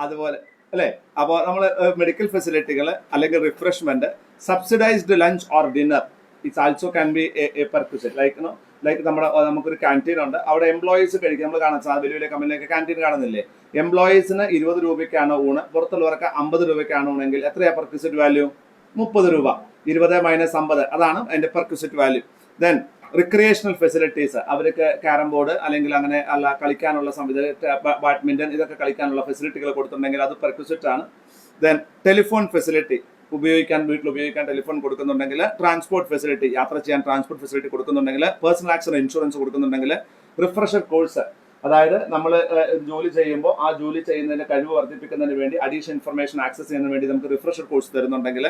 അതുപോലെ അല്ലേ? അപ്പോൾ നമ്മൾ മെഡിക്കൽ ഫെസിലിറ്റികൾ അല്ലെങ്കിൽ refreshment, subsidised lunch or dinner it's also can be A perquisite. Like നമുക്കൊരു ക്യാൻറ്റീൻ ഉണ്ട്, അവിടെ എംപ്ലോയീസ് കഴിക്കും. നമ്മൾ കാണാൻ വലിയ വലിയ കമ്പനിയിലൊക്കെ ക്യാൻറ്റീൻ കാണുന്നില്ലേ? എംപ്ലോയീസിന് 20 രൂപയ്ക്കാണ് ഊണ്, പുറത്തുള്ളവർക്ക് 50 രൂപയ്ക്കാണ് ഊണെങ്കിൽ എത്രയാ പെർക്വിസിറ്റ് വാല്യൂ? 30 രൂപ. 20 - 50 അതാണ് അതിന്റെ perquisite value. Then recreational facilities, അവർക്ക് ക്യാരം ബോർഡ് അല്ലെങ്കിൽ അങ്ങനെ അല്ല കളിക്കാനുള്ള ബാഡ്മിന്റൺ ഇതൊക്കെ കളിക്കാനുള്ള ഫെസിലിറ്റികൾ കൊടുത്തിട്ടുണ്ടെങ്കിൽ അത് പെർക്വിസിറ്റ് ആണ്. ദെൻ ടെലിഫോൺ ഫെസിലിറ്റി, വീട്ടിൽ ഉപയോഗിക്കാൻ ടെലിഫോൺ കൊടുക്കുന്നുണ്ടെങ്കിൽ, ട്രാൻസ്പോർട്ട് ഫെസിലിറ്റി, യാത്ര ചെയ്യാൻ ട്രാൻസ്പോർട്ട് ഫെസിലിറ്റി കൊടുക്കുന്നുണ്ടെങ്കിൽ, പേഴ്സണൽ ആക്സിഡന്റ് ഇൻഷുറൻസ് കൊടുക്കുന്നുണ്ടെങ്കിൽ, റിഫ്രഷർ കോഴ്സ്, അതായത് നമ്മൾ ജോലി ചെയ്യുമ്പോൾ ആ ജോലി ചെയ്യുന്നതിന്റെ കഴിവ് വർദ്ധിപ്പിക്കുന്നതിന് വേണ്ടി അഡീഷണൽ ഇൻഫർമേഷൻ ആക്സസ് ചെയ്യുന്നതിന് വേണ്ടി നമുക്ക് റിഫ്രഷർ കോഴ്സ് തരുന്നുണ്ടെങ്കിൽ,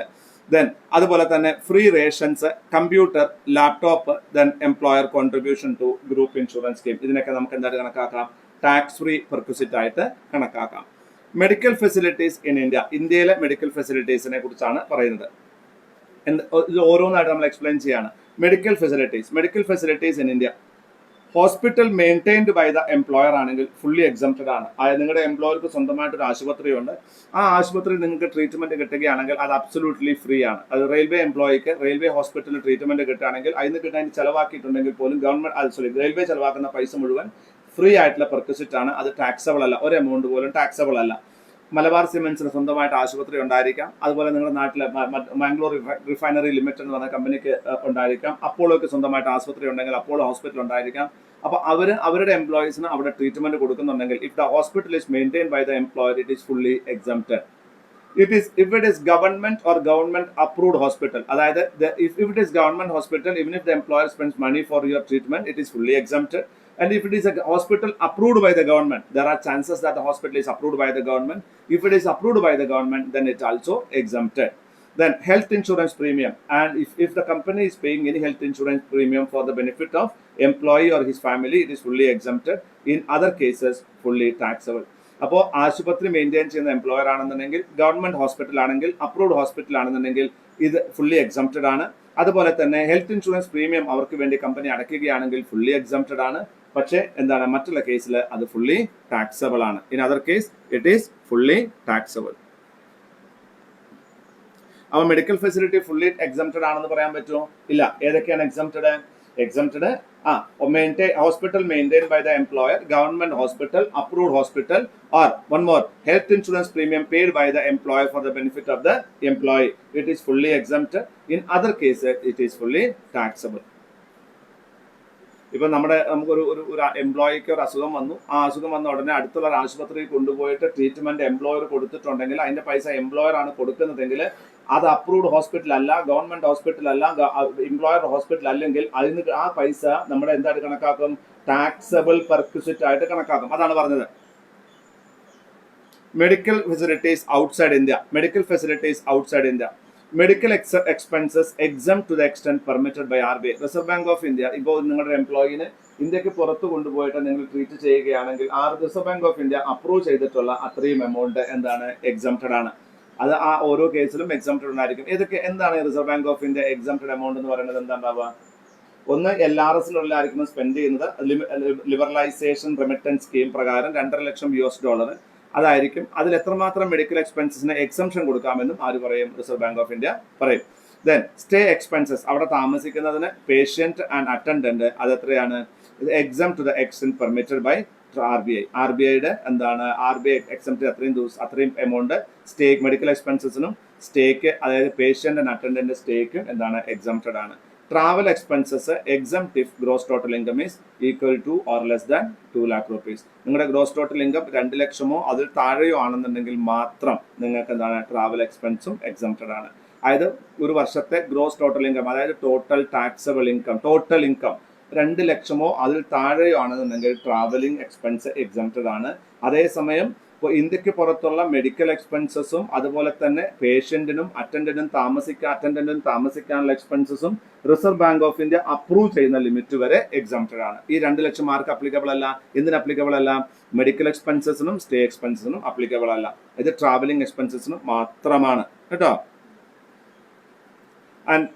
ദെൻ അതുപോലെ തന്നെ free rations, computer, laptop, then employer contribution to group insurance scheme, ഇതിനൊക്കെ നമുക്ക് എന്തായിട്ട് കണക്കാക്കാം? ടാക്സ് ഫ്രീ പെർക്വിസിറ്റ് ആയിട്ട് കണക്കാക്കാം. മെഡിക്കൽ ഫെസിലിറ്റീസ് ഇൻ ഇന്ത്യ, ഇന്ത്യയിലെ മെഡിക്കൽ ഫെസിലിറ്റീസിനെ കുറിച്ചാണ് പറയുന്നത്. ഇത് ഓരോന്നായിട്ട് നമ്മൾ എക്സ്പ്ലെയിൻ ചെയ്യാണ്. Medical facilities in India, hospital maintained by the employer ആണെങ്കിൽ ഫുള്ളി എക്സംപ്റ്റഡ് ആണ്. അതായത് നിങ്ങളുടെ എംപ്ലോയർക്ക് സ്വന്തമായിട്ടൊരു ആശുപത്രിയുണ്ട്, ആ ആശുപത്രിയിൽ നിങ്ങൾക്ക് ട്രീറ്റ്മെന്റ് കിട്ടുകയാണെങ്കിൽ അത് അബ്സൊല്യൂട്ട്ലി ഫ്രീ ആണ്. അത് റെയിൽവേ എംപ്ലോയിക്ക് റെയിൽവേ ഹോസ്പിറ്റലിൽ ട്രീറ്റ്മെന്റ് കിട്ടുകയാണെങ്കിൽ അതിന് കിട്ടാൻ ചെലവാക്കിയിട്ടുണ്ടെങ്കിൽ പോലും റെയിൽവേ ചെലവാക്കുന്ന പൈസ മുഴുവൻ ഫ്രീ ആയിട്ടുള്ള പെർക്വിസിറ്റ് ആണ്. അത് ടാക്സബിൾ അല്ല, ഒരു എമൗണ്ട് പോലും ടാക്സബിൾ അല്ല. മലബാർ സിമെന്റ്സിന് സ്വന്തമായിട്ട് ആശുപത്രി ഉണ്ടായിരിക്കാം, അതുപോലെ നിങ്ങളുടെ നാട്ടിലെ മാംഗ്ലൂർ റിഫൈനറി ലിമിറ്റഡ് എന്ന് പറഞ്ഞ കമ്പനിക്ക് ഉണ്ടായിരിക്കാം, അപ്പോളോയ്ക്ക് സ്വന്തമായിട്ട് ആശുപത്രി ഉണ്ടെങ്കിൽ അപ്പോളോ ഹോസ്പിറ്റൽ ഉണ്ടായിരിക്കാം. അപ്പോൾ അവരുടെ എംപ്ലോയീസിന് അവിടെ ട്രീറ്റ്മെന്റ് കൊടുക്കുന്നുണ്ടെങ്കിൽ, if the hospital is maintained by the employer, it is fully exempted. If it is government or government approved hospital, അതായത് if it is government hospital, even if the employer spends money for your treatment, it is fully exempted. And if it is a hospital approved by the government, there are chances that the hospital is approved by the government. If it is approved by the government, then it also exempted. Then health insurance premium, and if the company is paying any health insurance premium for the benefit of employee or his family, it is fully exempted. In other cases, fully taxable. അപ്പോൾ ആശുപത്രി maintain ചെയ്യുന്ന employer ആണെന്നുണ്ടെങ്കിൽ, government hospital ആണെങ്കിൽ, approved hospital ആണെന്നുണ്ടെങ്കിൽ ഇത് fully exempted ആണ്. അതുപോലെ തന്നെ ഹെൽത്ത് ഇൻഷുറൻസ് പ്രീമിയം അവർക്ക് വേണ്ടി കമ്പനി അടയ്ക്കുകയാണെങ്കിൽ ഫുള്ളി എക്സംപ്റ്റഡ് ആണ്. പക്ഷേ എന്താണ്, മറ്റുള്ള കേസിൽ അത് ഫുള്ളി ടാക്സബിൾ ആണ്. In other case it is fully taxable. അപ്പോൾ മെഡിക്കൽ ഫെസിലിറ്റി ഫുള്ളി എക്സംപ്റ്റഡ് ആണെന്ന് പറയാൻ പറ്റുമോ? ഇല്ല. ഏതൊക്കെയാണ് exempted? Hospital maintained by the employer, government hospital, approved hospital, or one more, health insurance premium paid by the employer for the benefit of the employee. It is fully exempted. In other cases, it is fully taxable. ഇപ്പൊ നമുക്കൊരു എംപ്ലോയിക്ക് ഒരു അസുഖം വന്നു, ആ അസുഖം വന്ന ഉടനെ അടുത്തുള്ള ഒരു ആശുപത്രിയിൽ കൊണ്ടുപോയിട്ട് ട്രീറ്റ്മെന്റ് എംപ്ലോയർ കൊടുത്തിട്ടുണ്ടെങ്കിൽ അതിന്റെ പൈസ എംപ്ലോയർ ആണ് കൊടുക്കുന്നതെങ്കിൽ അത് അപ്രൂവ്ഡ് ഹോസ്പിറ്റൽ അല്ല, ഗവൺമെന്റ് ഹോസ്പിറ്റൽ അല്ല, എംപ്ലോയർ ഹോസ്പിറ്റൽ അല്ലെങ്കിൽ അതിന് ആ പൈസ നമ്മുടെ എന്തായിട്ട് കണക്കാക്കും? ടാക്സബിൾ പെർക്വിസിറ്റ് ആയിട്ട് കണക്കാക്കും. അതാണ് പറഞ്ഞത്. Medical facilities outside India, medical expenses exempt to the extent permitted by RBI. Reserve bank of India ഇപ്പോൾ നിങ്ങളുടെ എംപ്ലോയിനെ ഇന്ത്യക്ക് പുറത്ത് കൊണ്ടുപോയിട്ട് നിങ്ങൾ ട്രീറ്റ് ചെയ്യുകയാണെങ്കിൽ reserve bank of India approve ചെയ്തിട്ടുള്ള അത്രയും എമൗണ്ട് എന്താണ്? എക്സംപ്റ്റഡ് ആണ്. അത് ആ ഓരോ കേസിലും എക്സംപ്റ്റഡ് ഉണ്ടായിരിക്കും. എന്താണ് reserve bank of India exempted amount എന്ന് പറയുന്നത്? എന്താ ഉണ്ടാവുക? ഒന്ന്, LRSിലായിരിക്കും സ്പെൻഡ് ചെയ്യുന്നത്. ലിബറലൈസേഷൻ റെമിറ്റൻസ് സ്കീം പ്രകാരം $2.5 ലക്ഷം അതായിരിക്കും. അതിൽ എത്രമാത്രം മെഡിക്കൽ എക്സ്പെൻസസിന് എക്സംഷൻ കൊടുക്കാമെന്നും ആര് പറയും? റിസർവ് ബാങ്ക് ഓഫ് ഇന്ത്യ പറയും. ദെൻ സ്റ്റേ എക്സ്പെൻസസ്, അവിടെ താമസിക്കുന്നതിന് പേഷ്യന്റ് ആൻഡ് അറ്റൻഡന്റ്, അത് എത്രയാണ്? exempt to the extent permitted by RBIയുടെ എന്താണ്? RBI എക്സംപ്റ്റ് അത്രയും എമൗണ്ട് സ്റ്റേക്ക് മെഡിക്കൽ എക്സ്പെൻസസിനും സ്റ്റേക്ക്, അതായത് പേഷ്യന്റ് ആൻഡ് അറ്റൻഡന്റ് സ്റ്റേക്കും എന്താണ്? എക്സംപ്റ്റഡ് ആണ്. Travel expenses exempt if gross total income is equal to or less than 2 lakh rupees. നിങ്ങളുടെ gross total income 2 ലക്ഷമോ അതിൽ താഴെയോ ആണെന്നുണ്ടെങ്കിൽ മാത്രം നിങ്ങൾക്ക് എന്താണ്? ട്രാവൽ എക്സ്പെൻസും എക്സംപ്റ്റഡ് ആണ്. അതായത് ഒരു വർഷത്തെ ഗ്രോസ് ടോട്ടൽ ഇൻകം, അതായത് ടോട്ടൽ ടാക്സബിൾ ഇൻകം, 2 ലക്ഷമോ അതിൽ താഴെയോ ആണെന്നുണ്ടെങ്കിൽ ട്രാവലിംഗ് എക്സ്പെൻസ് എക്സംപ്റ്റഡ് ആണ്. അതേസമയം ഇപ്പോൾ ഇന്ത്യക്ക് പുറത്തുള്ള മെഡിക്കൽ എക്സ്പെൻസസും അതുപോലെ തന്നെ പേഷ്യന്റിനും അറ്റൻഡന്റും താമസിക്കാനുള്ള എക്സ്പെൻസസും reserve bank of India approve ചെയ്യുന്ന ലിമിറ്റ് വരെ എക്സംപ്റ്റഡ് ആണ്. ഈ 2 ലക്ഷം മാർക്ക് അപ്ലിക്കബിൾ അല്ല. എന്തിന് അപ്ലിക്കബിൾ അല്ല? മെഡിക്കൽ എക്സ്പെൻസസിനും സ്റ്റേ എക്സ്പെൻസസിനും അപ്ലിക്കബിൾ അല്ല. ഇത് ട്രാവലിംഗ് എക്സ്പെൻസസിനും മാത്രമാണ് കേട്ടോ. And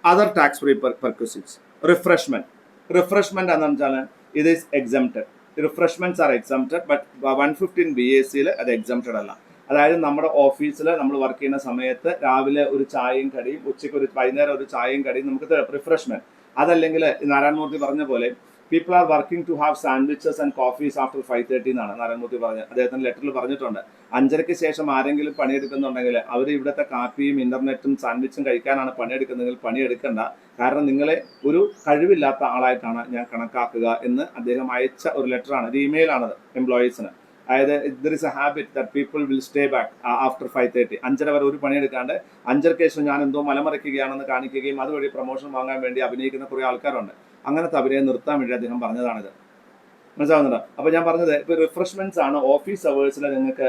other tax free perquisites, refreshment എന്ന് വെച്ചാൽ ഇത് is exempted. Refreshments are exempted, but 115 BAC അത് എക്സംപ്റ്റഡ് അല്ല. അതായത് നമ്മുടെ ഓഫീസിൽ നമ്മൾ വർക്ക് ചെയ്യുന്ന സമയത്ത് രാവിലെ ഒരു ചായയും കടിയും, ഉച്ചയ്ക്ക് വൈകുന്നേരം ഒരു ചായയും കടിയും നമുക്ക് റിഫ്രഷ്മെന്റ്. അതല്ലെങ്കിൽ നാരായണമൂർത്തി പറഞ്ഞ പോലെ people are working to have sandwiches and coffees after 5:30 എന്നാണ് നാരായണമൂർത്തി പറഞ്ഞത്. അദ്ദേഹത്തിന്റെ ലെറ്ററിൽ പറഞ്ഞിട്ടുണ്ട്. 5:30 ശേഷം ആരെങ്കിലും പണിയെടുക്കുന്നുണ്ടെങ്കിൽ അവർ ഇവിടുത്തെ കാപ്പിയും ഇന്റർനെറ്റും സാൻഡ്വിച്ചും കഴിക്കാനാണ് പണിയെടുക്കുന്നതെങ്കിൽ പണിയെടുക്കണ്ട, കാരണം നിങ്ങളെ ഒരു കഴിവില്ലാത്ത ആളായിട്ടാണ് ഞാൻ കണക്കാക്കുക എന്ന് അദ്ദേഹം അയച്ച ഒരു ലെറ്ററാണ്, ഒരു ഇമെയിൽ ആണത് എംപ്ലോയീസിന്. അതായത് there is A habit that people will stay back after 5:30. 5:30 വരെ ഒരു പണിയെടുക്കാണ്ട് 5:30 ശേഷം ഞാൻ എന്തോ മലമറിക്കുകയാണെന്ന് കാണിക്കുകയും അതുവഴി പ്രൊമോഷൻ വാങ്ങാൻ വേണ്ടി അഭിനയിക്കുന്ന കുറേ ആൾക്കാരുണ്ട്. അങ്ങനത്തെ അഭിനയം നിർത്താൻ വേണ്ടി അദ്ദേഹം പറഞ്ഞതാണിത്. മനസ്സിലാവുന്നുണ്ടോ? അപ്പോൾ ഞാൻ പറഞ്ഞത് ഇപ്പോൾ റിഫ്രഷ്മെന്റ്സ് ആണ്. ഓഫീസ് അവേഴ്സിൽ നിങ്ങൾക്ക്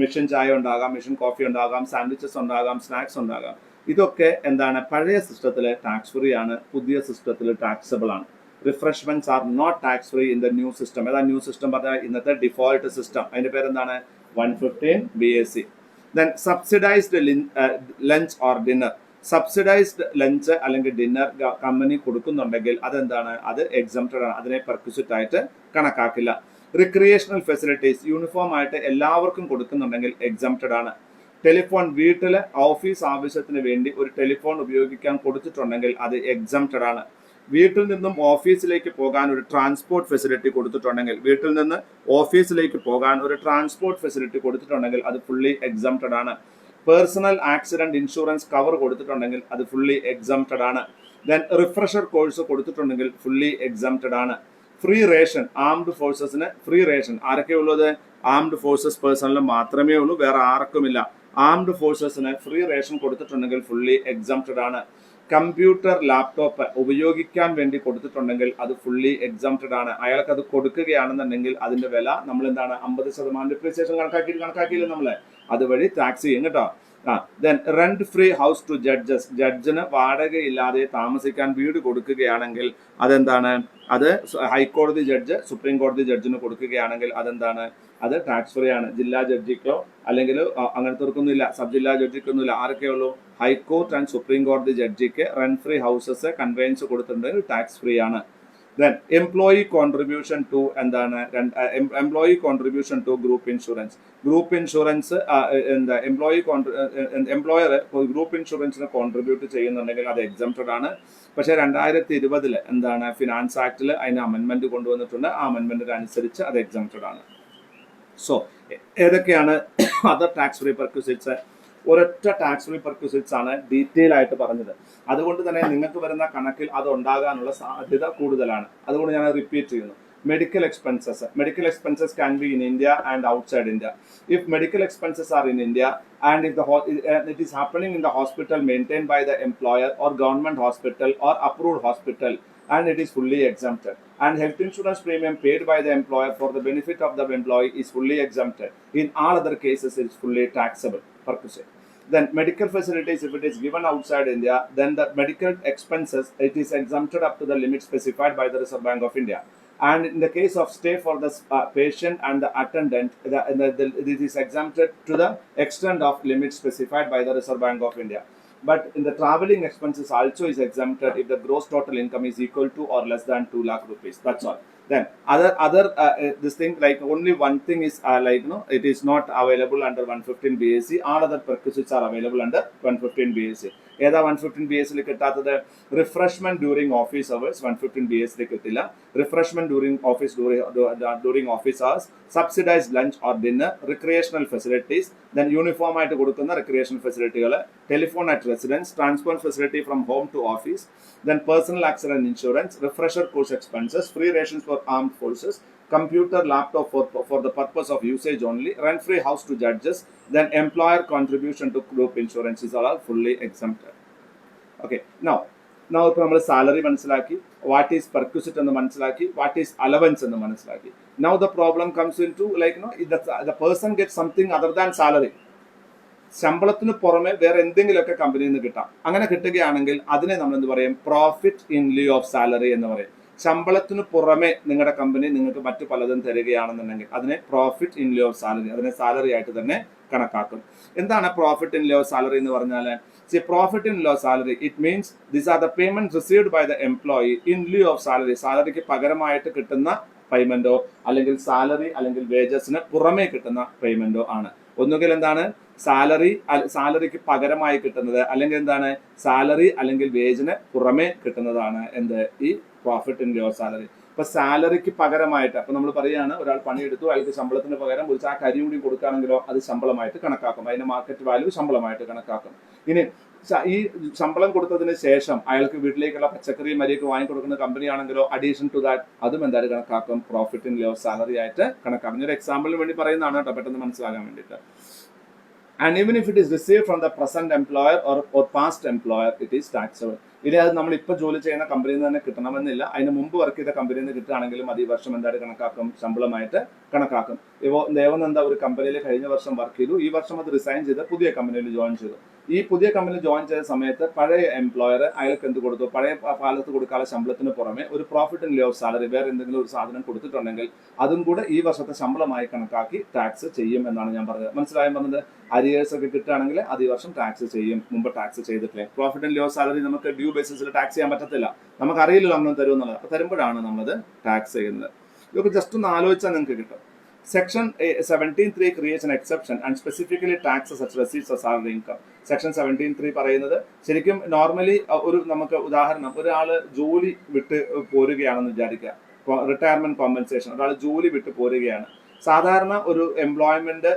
മിഷൻ ചായ ഉണ്ടാകാം, മിഷൻ കോഫി ഉണ്ടാകാം, സാൻഡ്വിച്ചസ് ഉണ്ടാകാം, സ്നാക്സ് ഉണ്ടാകാം. ഇതൊക്കെ എന്താണ്, പഴയ സിസ്റ്റത്തിൽ ടാക്സ് ഫ്രീ ആണ്, പുതിയ സിസ്റ്റത്തിൽ ടാക്സബിൾ ആണ്. Refreshments are not tax free in the new system. ഏതാ ന്യൂ സിസ്റ്റം പറഞ്ഞാൽ ഇന്നത്തെ ഡിഫോൾട്ട് സിസ്റ്റം, അതിന്റെ പേരെന്താണ്? 115 BAC. Then subsidised lunch or dinner. Subsidised lunch അല്ലെങ്കിൽ ഡിന്നർ കമ്പനി കൊടുക്കുന്നുണ്ടെങ്കിൽ അതെന്താണ്? അത് എക്സംപ്റ്റഡ് ആണ്, അതിനെ പെർക്വിസിറ്റ് ആയിട്ട് കണക്കാക്കില്ല. റിക്രിയേഷണൽ ഫെസിലിറ്റീസ് യൂണിഫോം ആയിട്ട് എല്ലാവർക്കും കൊടുക്കുന്നുണ്ടെങ്കിൽ എക്സംപ്റ്റഡ് ആണ്. ടെലിഫോൺ, വീട്ടിലെ ഓഫീസ് ആവശ്യത്തിന് വേണ്ടി ഒരു ടെലിഫോൺ ഉപയോഗിക്കാൻ കൊടുത്തിട്ടുണ്ടെങ്കിൽ അത് എക്സംപ്റ്റഡ് ആണ്. വീട്ടിൽ നിന്നും ഓഫീസിലേക്ക് പോകാൻ ഒരു ട്രാൻസ്പോർട്ട് ഫെസിലിറ്റി കൊടുത്തിട്ടുണ്ടെങ്കിൽ, വീട്ടിൽ നിന്ന് ഓഫീസിലേക്ക് പോകാൻ ഒരു ട്രാൻസ്പോർട്ട് ഫെസിലിറ്റി കൊടുത്തിട്ടുണ്ടെങ്കിൽ അത് ഫുള്ളി എക്സംപ്റ്റഡ് ആണ്. പേഴ്സണൽ ആക്സിഡന്റ് ഇൻഷുറൻസ് കവർ കൊടുത്തിട്ടുണ്ടെങ്കിൽ അത് ഫുള്ളി എക്സംപ്റ്റഡ് ആണ്. ദെൻ റിഫ്രഷർ കോഴ്സ് കൊടുത്തിട്ടുണ്ടെങ്കിൽ ഫുള്ളി എക്സംപ്റ്റഡ് ആണ്. ഫ്രീ റേഷൻ, ആംഡ് ഫോഴ്സസിന് ഫ്രീ റേഷൻ ആരൊക്കെ ഉള്ളത്? ആംഡ് ഫോഴ്സസ് പേഴ്സണൽ മാത്രമേ ഉള്ളൂ, വേറെ ആർക്കുമില്ല. ആംഡ് ഫോഴ്സസിന് ഫ്രീ റേഷൻ കൊടുത്തിട്ടുണ്ടെങ്കിൽ ഫുള്ളി എക്സംപ്റ്റഡ് ആണ്. കമ്പ്യൂട്ടർ, ലാപ്ടോപ്പ് ഉപയോഗിക്കാൻ വേണ്ടി കൊടുത്തിട്ടുണ്ടെങ്കിൽ അത് ഫുള്ളി എക്സംപ്റ്റഡ് ആണ്. അയാൾക്ക് അത് കൊടുക്കുകയാണെന്നുണ്ടെങ്കിൽ അതിന്റെ വില നമ്മൾ എന്താണ് 50% ഡിപ്രീസിയേഷൻ കണക്കാക്കിയില്ല നമ്മളെ, അതുവഴി ടാക്സ് ചെയ്യും കേട്ടോ. Then rent free house to judges. ജഡ്ജിന് വാടകയില്ലാതെ താമസിക്കാൻ വീട് കൊടുക്കുകയാണെങ്കിൽ അതെന്താണ്? അത് ഹൈക്കോടതി ജഡ്ജ് സുപ്രീം കോടതി ജഡ്ജിന് കൊടുക്കുകയാണെങ്കിൽ അതെന്താണ്? അത് ടാക്സ് ഫ്രീ ആണ്. ജില്ലാ ജഡ്ജിക്കോ അല്ലെങ്കിൽ അങ്ങനത്തെവർക്കൊന്നുമില്ല, സബ് ജില്ലാ ജഡ്ജിക്കൊന്നുമില്ല. ആരൊക്കെ ഉള്ളൂ? ഹൈക്കോർട്ട് ആൻഡ് സുപ്രീം കോടതി ജഡ്ജിക്ക് റെന്റ് ഫ്രീ ഹൗസസ് കൺവെയൻസ് കൊടുത്തിട്ടുണ്ടെങ്കിൽ ടാക്സ് ഫ്രീ ആണ്. ദെൻ എംപ്ലോയി കോൺട്രിബ്യൂഷൻ ടു എന്താണ്? Employee contribution to group insurance. Group insurance എന്താ? എംപ്ലോയർ ഗ്രൂപ്പ് ഇൻഷുറൻസിന് കോൺട്രിബ്യൂട്ട് ചെയ്യുന്നുണ്ടെങ്കിൽ അത് എക്സംപ്റ്റഡ് ആണ്. പക്ഷേ 2020 എന്താണ്? ഫിനാൻസ് ആക്ടിൽ അതിന് അമെൻമെന്റ് കൊണ്ടുവന്നിട്ടുണ്ട്. ആ അമെൻമെന്റിന് അനുസരിച്ച് അത് എക്സംപ്റ്റഡ് ആണ്. സോ ഏതൊക്കെയാണ് അതർ ടാക്സ് ഫ്രീ പെർക്വിസിറ്റ്സ്? ഒരൊറ്റ ടാക്സ് ഫ്രീ പെർക്വിസിറ്റ്സ് ആണ് ഡീറ്റെയിൽ ആയിട്ട് പറഞ്ഞത്. അതുകൊണ്ട് തന്നെ നിങ്ങൾക്ക് വരുന്ന കണക്കിൽ അത് ഉണ്ടാകാനുള്ള സാധ്യത കൂടുതലാണ്. അതുകൊണ്ട് ഞാൻ റിപ്പീറ്റ് ചെയ്യുന്നു. Medical expenses. Medical expenses can be in India and outside India. If medical expenses are in India and if it is happening in the hospital maintained by the employer or government hospital or approved hospital, and it is fully exempted. And health insurance premium paid by the employer for the benefit of the employee is fully exempted. In all other cases, it is fully taxable. Then medical facilities, if it is given outside India, then the medical expenses, it is exempted up to the limit specified by the Reserve Bank of India. And in the case of stay for the patient and the attendant, it is exempted to the extent of limit specified by the Reserve Bank of India. But in the traveling expenses also is exempted if the gross total income is equal to or less than 2 lakh rupees. That's all. Then other this thing, like only one thing is it is not available under 115 BAC. All other perquisites are available under 115 BAC. ഏതാ 115 BAC കിട്ടാത്തത്? Refreshment during office hours 115 BAC കിട്ടില്ല. Refreshment during office hours, subsidised lunch or dinner, recreational facilities, then uniform ആയിട്ട് കൊടുക്കുന്ന recreational ഫെസിലിറ്റികൾ, telephone at residence, transport facility from home to office, then personal accident insurance, refresher course expenses, free rations for armed forces, computer, laptop for the purpose of usage only, rent free house to judges, then employer contribution to group insurance is all fully exempted. Okay, now ഇപ്പോൾ നമ്മൾ salary മനസ്സിലാക്കി, what is perquisite എന്ന് മനസ്സിലാക്കി, what is allowance എന്ന് മനസ്സിലാക്കി. Now the problem comes in to the person gets something other than salary. ശമ്പളത്തിന് പുറമെ വേറെ എന്തെങ്കിലുമൊക്കെ കമ്പനിയിൽ നിന്ന് കിട്ടാം. അങ്ങനെ കിട്ടുകയാണെങ്കിൽ അതിനെ നമ്മൾ എന്ത് പറയും? Profit in lieu of salary എന്ന് പറയും. ശമ്പളത്തിന് പുറമെ നിങ്ങളുടെ കമ്പനി നിങ്ങൾക്ക് മറ്റു പലതും തരികയാണെന്നുണ്ടെങ്കിൽ അതിനെ profit in lieu of salary, അതിനെ സാലറി ആയിട്ട് തന്നെ കണക്കാക്കും. എന്താണ് profit in lieu of salary എന്ന് പറഞ്ഞാൽ? Profit in lieu of salary, it means these are the payment received by the employee in lieu of salary. സാലറിക്ക് പകരമായിട്ട് കിട്ടുന്ന പേയ്മെന്റോ അല്ലെങ്കിൽ സാലറി അല്ലെങ്കിൽ വേജസിന് പുറമേ കിട്ടുന്ന പേയ്മെന്റോ ആണ്. ഒന്നുകിൽ എന്താണ് സാലറിക്ക് പകരമായി കിട്ടുന്നത്, അല്ലെങ്കിൽ എന്താണ് സാലറി അല്ലെങ്കിൽ വേജിന് പുറമേ കിട്ടുന്നതാണ് എന്ത് ഈ profit in lieu of salary. ഇപ്പൊ സാലറിക്ക് പകരമായിട്ട് അപ്പൊ നമ്മൾ പറയുകയാണ് ഒരാൾ പണിയെടുത്തു, അയാൾക്ക് ശമ്പളത്തിന് പകരം ഒരു ചാക്ക് അരി കൂടി കൊടുക്കുകയാണെങ്കിലോ അത് ശമ്പളമായിട്ട് കണക്കാക്കും, അതിന്റെ മാർക്കറ്റ് വാല്യൂ ശമ്പളമായിട്ട് കണക്കാക്കും. ഇനി ഈ ശമ്പളം കൊടുത്തതിന് ശേഷം അയാൾക്ക് വീട്ടിലേക്കുള്ള പച്ചക്കറിയും അരിയൊക്കെ വാങ്ങിക്കൊടുക്കുന്ന കമ്പനി ആണെങ്കിലോ അഡീഷൻ ടു ദാറ്റ് അതും എന്തായാലും കണക്കാക്കും, profit in lieu of salary ആയിട്ട് കണക്കാക്കും. ഒരു എക്സാമ്പിളിന് വേണ്ടി പറയുന്നതാണ് കേട്ടോ, പെട്ടെന്ന് മനസ്സിലാകാൻ വേണ്ടിയിട്ട്. And even if it is received from the present employer or past employer, it is taxable. ഇനി അത് നമ്മൾ ഇപ്പോൾ ജോലി ചെയ്യുന്ന കമ്പനിയിൽ നിന്ന് തന്നെ കിട്ടണമെന്നില്ല, അതിന് മുമ്പ് വർക്ക് ചെയ്ത കമ്പനിയിൽ നിന്ന് കിട്ടുകയാണെങ്കിലും അത് ഈ വർഷം എന്തായാലും കണക്കാക്കും, ശമ്പളമായിട്ട് കണക്കാക്കും. ഇപ്പോൾ ദേവനന്ദ ഒരു കമ്പനിയിൽ കഴിഞ്ഞ വർഷം വർക്ക് ചെയ്തു, ഈ വർഷം അത് റിസൈൻ ചെയ്ത് പുതിയ കമ്പനിയിൽ ജോയിൻ ചെയ്തു. ഈ പുതിയ കമ്പനിയിൽ ജോയിൻ ചെയ്ത സമയത്ത് പഴയ എംപ്ലോയർ അയാൾക്ക് എന്ത് കൊടുത്തു, പഴയ കാലത്ത് കൊടുക്കാനുള്ള ശമ്പളത്തിന് പുറമെ ഒരു profit in lieu of salary വേറെ എന്തെങ്കിലും ഒരു സാധനം കൊടുത്തിട്ടുണ്ടെങ്കിൽ അതും കൂടെ ഈ വർഷത്തെ ശമ്പളമായി കണക്കാക്കി ടാക്സ് ചെയ്യും എന്നാണ് ഞാൻ പറഞ്ഞത്. മനസ്സിലായും പറഞ്ഞത്? അരിയേഴ്സ് ഒക്കെ കിട്ടുകയാണെങ്കിൽ അത് ഈ വർഷം ടാക്സ് ചെയ്യും, മുമ്പ് ടാക്സ് ചെയ്തിട്ടില്ലേ. Profit in lieu of salary നമുക്ക് ഡ്യൂ ബേസിസിൽ ടാക്സ് ചെയ്യാൻ പറ്റത്തില്ല, നമുക്കറിയില്ലല്ലോ അന്ന് തരും എന്നുള്ളത്. അപ്പോൾ തരുമ്പോഴാണ് നമ്മളത് ടാക്സ് ചെയ്യുന്നത്. ഇതൊക്കെ ജസ്റ്റ് ഒന്ന് ആലോചിച്ചാൽ നിങ്ങൾക്ക് കിട്ടും. Section 17(3) creates an exception and specifically taxes such receipts of salary income. Section 17(3) പറയുന്നത് ശരിക്കും നോർമലി ഒരു നമുക്ക് ഉദാഹരണം, ഒരാള് ജോലി വിട്ട് പോരുകയാണെന്ന് വിചാരിക്കുക, റിട്ടയർമെന്റ് കോമ്പൻസേഷൻ, ഒരാൾ ജോലി വിട്ട് പോരുകയാണ്. സാധാരണ ഒരു എംപ്ലോയ്മെന്റ്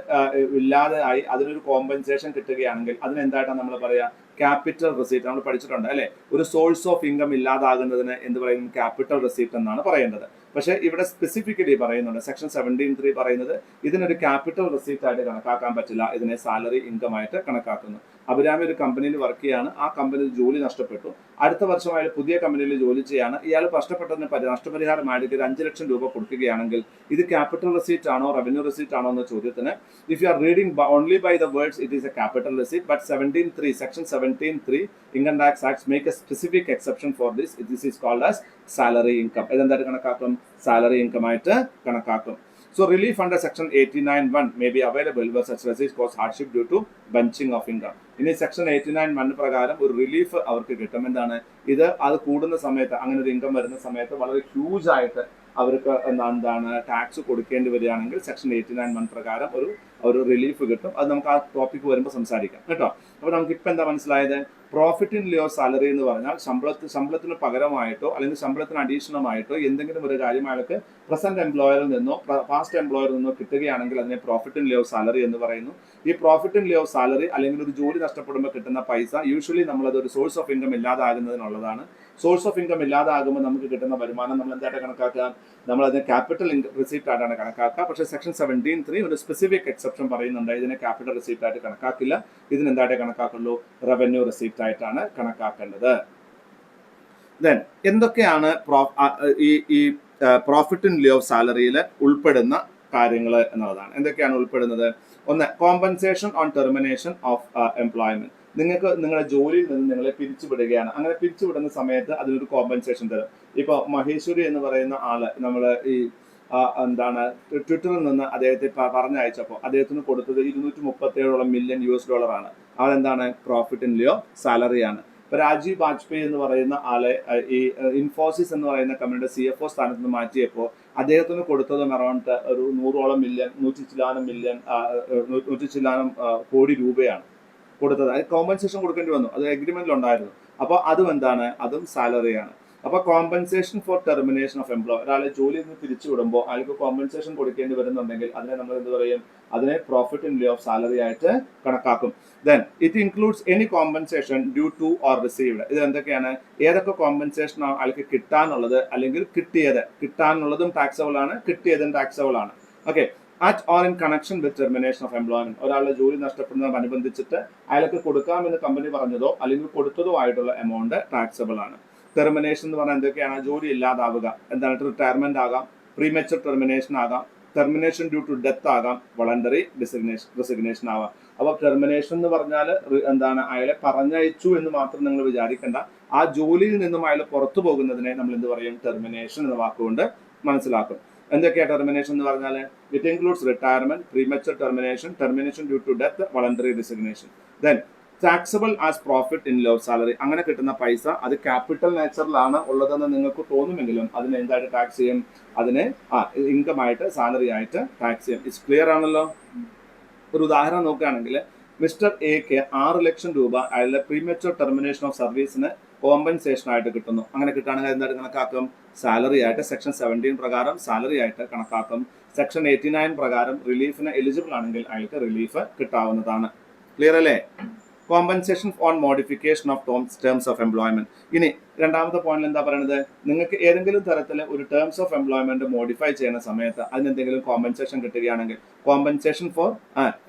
ഇല്ലാതെ ആയി അതിനൊരു കോമ്പൻസേഷൻ കിട്ടുകയാണെങ്കിൽ അതിനെന്തായിട്ടാണ് നമ്മൾ പറയുക, ക്യാപിറ്റൽ റെസീറ്റ്. നമ്മൾ പഠിച്ചിട്ടുണ്ട് അല്ലെ, ഒരു സോഴ്സ് ഓഫ് ഇൻകം ഇല്ലാതാകുന്നതിന് എന്ത് പറയും, ക്യാപിറ്റൽ റെസീറ്റ് എന്നാണ് പറയേണ്ടത്. പക്ഷെ ഇവിടെ സ്പെസിഫിക്കലി പറയുന്നുണ്ട്, സെക്ഷൻ 17(3) പറയുന്നത് ഇതിനൊരു ക്യാപിറ്റൽ റെസീറ്റ് ആയിട്ട് കണക്കാക്കാൻ പറ്റില്ല, ഇതിനെ സാലറി ഇൻകം ആയിട്ട് കണക്കാക്കുന്നു. അഭിരാമി ഒരു കമ്പനിയിൽ വർക്ക് ചെയ്യാണ്, ആ കമ്പനിയിൽ ജോലി നഷ്ടപ്പെട്ടു, അടുത്ത വർഷം അയാൾ പുതിയ കമ്പനിയിൽ ജോലി ചെയ്യാണ്. ഇയാൾ നഷ്ടപ്പെട്ടതിന് നഷ്ടപരിഹാരമായിട്ട് ഒരു 5 ലക്ഷം രൂപ കൊടുക്കുകയാണെങ്കിൽ ഇത് ക്യാപിറ്റൽ റെസീറ്റ് ആണോ റവന്യൂ റെസീറ്റ് ആണോ എന്ന ചോദ്യത്തിന് if you are reading only by the words it is a capital receipt. But section 17(3) Income Tax Acts make a specific exception for this. This is called as salary income. ഇതെന്തായിട്ട് കണക്കാക്കും, salary income ആയിട്ട് കണക്കാക്കും. So relief under section 89(1) may be available where such receipts cause hardship due to bunching of income. ഇനി section 89(1) പ്രകാരം ഒരു relief അവർക്ക് കിട്ടും. എന്താണ് ഇത്, അത് കൂടുന്ന സമയത്ത്, അങ്ങനെ ഒരു ഇൻകം വരുന്ന സമയത്ത് വളരെ ഹ്യൂജ് ആയിട്ട് അവർക്ക് എന്താണ് ടാക്സ് കൊടുക്കേണ്ടി വരികയാണെങ്കിൽ സെക്ഷൻ 89(1) പ്രകാരം ഒരു റിലീഫ് കിട്ടും. അത് നമുക്ക് ആ ടോപ്പിക്ക് വരുമ്പോൾ സംസാരിക്കാം കേട്ടോ. അപ്പോൾ നമുക്ക് ഇപ്പം എന്താ മനസ്സിലായത്, profit in lieu of salary എന്ന് പറഞ്ഞാൽ ശമ്പളത്തിന് പകരമായിട്ടോ അല്ലെങ്കിൽ ശമ്പളത്തിന് അഡീഷണമായിട്ടോ എന്തെങ്കിലും ഒരു കാര്യം അയാൾക്ക് പ്രസന്റ് എംപ്ലോയറിൽ നിന്നോ പാസ്റ്റ് എംപ്ലോയറിൽ നിന്നോ കിട്ടുകയാണെങ്കിൽ അതിനെ profit in lieu of salary എന്ന് പറയുന്നു. ഈ profit in lieu of salary അല്ലെങ്കിൽ ഒരു ജോലി നഷ്ടപ്പെടുമ്പോൾ കിട്ടുന്ന പൈസ യൂഷ്വലി നമ്മളത് ഒരു സോഴ്സ് ഓഫ് ഇൻകം ഇല്ലാതാകുന്നതിനുള്ളതാണ്. സോഴ്സ് ഓഫ് ഇൻകം ഇല്ലാതാകുമ്പോൾ നമുക്ക് കിട്ടുന്ന വരുമാനം നമ്മൾ എന്തായിട്ട് കണക്കാക്കുക, നമ്മൾ അതിനെ ക്യാപിറ്റൽ റെസീപ്റ്റ് ആയിട്ടാണ് കണക്കാക്കുക. പക്ഷേ സെക്ഷൻ 17(3) ഒരു സ്പെസിഫിക് എക്സെപ്ഷൻ പറയുന്നുണ്ട്, ഇതിനെ ക്യാപിറ്റൽ റെസീപ്റ്റ് ആയിട്ട് കണക്കാക്കില്ല, ഇതിന് എന്തായിട്ട് കണക്കാക്കുള്ളൂ, റവന്യൂ റെസീപ്റ്റ് ആയിട്ടാണ് കണക്കാക്കേണ്ടത്. ദെൻ എന്തൊക്കെയാണ് ഈ പ്രോഫിറ്റ് ഇൻ ലിeu ഓഫ് സാലറിയിൽ ഉൾപ്പെടുന്ന കാര്യങ്ങൾ എന്നുള്ളതാണ്. എന്തൊക്കെയാണ് ഉൾപ്പെടുന്നത്? ഒന്ന്, compensation on termination of employment. നിങ്ങൾക്ക് നിങ്ങളുടെ ജോലിയിൽ നിന്ന് നിങ്ങളെ പിരിച്ചുവിടുകയാണ്, അങ്ങനെ പിരിച്ചുവിടുന്ന സമയത്ത് അതിനൊരു കോമ്പൻസേഷൻ തരും. ഇപ്പൊ മഹേശ്വരി എന്ന് പറയുന്ന ആള് നമ്മൾ ഈ ട്വിറ്ററിൽ നിന്ന് അദ്ദേഹത്തെ പറഞ്ഞയച്ചപ്പോൾ അദ്ദേഹത്തിന് കൊടുത്തത് 237 മില്യൺ US$ ആണ്. അതെന്താണ്, പ്രോഫിറ്റ് ഇൻ ലിeu സാലറിയാണ്. ഇപ്പൊ രാജീവ് വാജ്പേയി എന്ന് പറയുന്ന ആളെ ഈ ഇൻഫോസിസ് എന്ന് പറയുന്ന കമ്പനിയുടെ CFO സ്ഥാനത്ത് നിന്ന് മാറ്റിയപ്പോൾ അദ്ദേഹത്തിന് കൊടുത്തതും അറൗണ്ട് ഒരു 100 മില്യൺ 100 കോടി രൂപയാണ് കൊടുത്തത്. അത് കോമ്പൻസേഷൻ കൊടുക്കേണ്ടി വന്നു, അത് എഗ്രിമെന്റിലുണ്ടായിരുന്നു. അപ്പോൾ അതും എന്താണ്, അതും സാലറിയാണ്. അപ്പോൾ compensation for termination of employ, ഒരാളെ ജോലിയിൽ നിന്ന് പിരിച്ചു വിടുമ്പോൾ അയാൾക്ക് കോമ്പൻസേഷൻ കൊടുക്കേണ്ടി വരുന്നുണ്ടെങ്കിൽ അതിനെ നമ്മൾ എന്ത് പറയും, അതിനെ profit in lieu of salary ആയിട്ട് കണക്കാക്കും. Then it includes any compensation due two or received. ഇത് എന്തൊക്കെയാണ്, ഏതൊക്കെ കോമ്പൻസേഷൻ അയാൾക്ക് കിട്ടാനുള്ളത് അല്ലെങ്കിൽ കിട്ടാനുള്ളതും ടാക്സബിൾ ആണ്, കിട്ടിയതും ടാക്സബിൾ ആണ്. Okay, at or in connection with termination of employment. ഒരാളുടെ ജോലി നഷ്ടപ്പെടുന്നതനുബന്ധിച്ചിട്ട് അയാൾക്ക് കൊടുക്കാമെന്ന് കമ്പനി പറഞ്ഞതോ അല്ലെങ്കിൽ കൊടുത്തതോ ആയിട്ടുള്ള എമൗണ്ട് ടാക്സബിൾ ആണ്. ടെർമിനേഷൻ എന്ന് പറഞ്ഞാൽ എന്തൊക്കെയാണ്, ജോലി ഇല്ലാതാവുക, എന്താണ്, റിട്ടയർമെന്റ് ആകാം, പ്രീമെച്ചർ ടെർമിനേഷൻ ആകാം, ടെർമിനേഷൻ ഡ്യൂ ടു ഡെത്ത് ആകാം, വോളണ്ടറി റെസിഗ്നേഷൻ ആവാം. അപ്പോൾ ടെർമിനേഷൻ എന്ന് പറഞ്ഞാൽ എന്താണ്, അയാളെ പറഞ്ഞയച്ചു എന്ന് മാത്രം നിങ്ങൾ വിചാരിക്കേണ്ട, ആ ജോലിയിൽ നിന്നും അയാൾ പുറത്തു പോകുന്നതിനെ നമ്മൾ എന്ത് പറയും, ടെർമിനേഷൻ എന്ന വാക്കുകൊണ്ട് മനസ്സിലാക്കും. എന്തൊക്കെയാണ് ടെർമിനേഷൻ എന്ന് പറഞ്ഞാൽ, it includes retirement, premature termination, termination due to death, voluntary resignation. Then taxable as profit in lieu salary. അങ്ങനെ കിട്ടുന്ന പൈസ അത് ക്യാപിറ്റൽ നേച്ചറിലാണ് ഉള്ളതെന്ന് നിങ്ങൾക്ക് തോന്നുമെങ്കിലും അതിന് എന്തായിട്ട് ടാക്സ് ചെയ്യും? അതിനെ ഇൻകം ആയിട്ട്, സാലറി ആയിട്ട് ടാക്സ് ചെയ്യും. ഇറ്റ്സ് ക്ലിയർ ആണല്ലോ. ഒരു ഉദാഹരണം നോക്കുകയാണെങ്കിൽ മിസ്റ്റർ എക്ക് 6 ലക്ഷം രൂപ അയാളുടെ പ്രീമച്വർ ടെർമിനേഷൻ ഓഫ് സർവീസിന് കോമ്പൻസേഷൻ ആയിട്ട് കിട്ടുന്നു. അങ്ങനെ കിട്ടുകയാണെങ്കിൽ എന്തായിട്ട് കണക്കാക്കും? സാലറി ആയിട്ട് സെക്ഷൻ 17 പ്രകാരം സാലറി ആയിട്ട് കണക്കാക്കും. സെക്ഷൻ 89 പ്രകാരം റിലീഫിന് എലിജിബിൾ ആണെങ്കിൽ അയാൾക്ക് റിലീഫ് കിട്ടാവുന്നതാണ്. ക്ലിയർ അല്ലേ? Compensation on modification of terms of employment. ഇനി രണ്ടാമത്തെ പോയിന്റിൽ എന്താ പറയുന്നത്? നിങ്ങൾക്ക് ഏതെങ്കിലും തരത്തിൽ ഒരു ടേംസ് ഓഫ് എംപ്ലോയ്മെന്റ് മോഡിഫൈ ചെയ്യുന്ന സമയത്ത് അതിനെന്തെങ്കിലും കോമ്പൻസേഷൻ കിട്ടുകയാണെങ്കിൽ കോമ്പൻസേഷൻ ഫോർ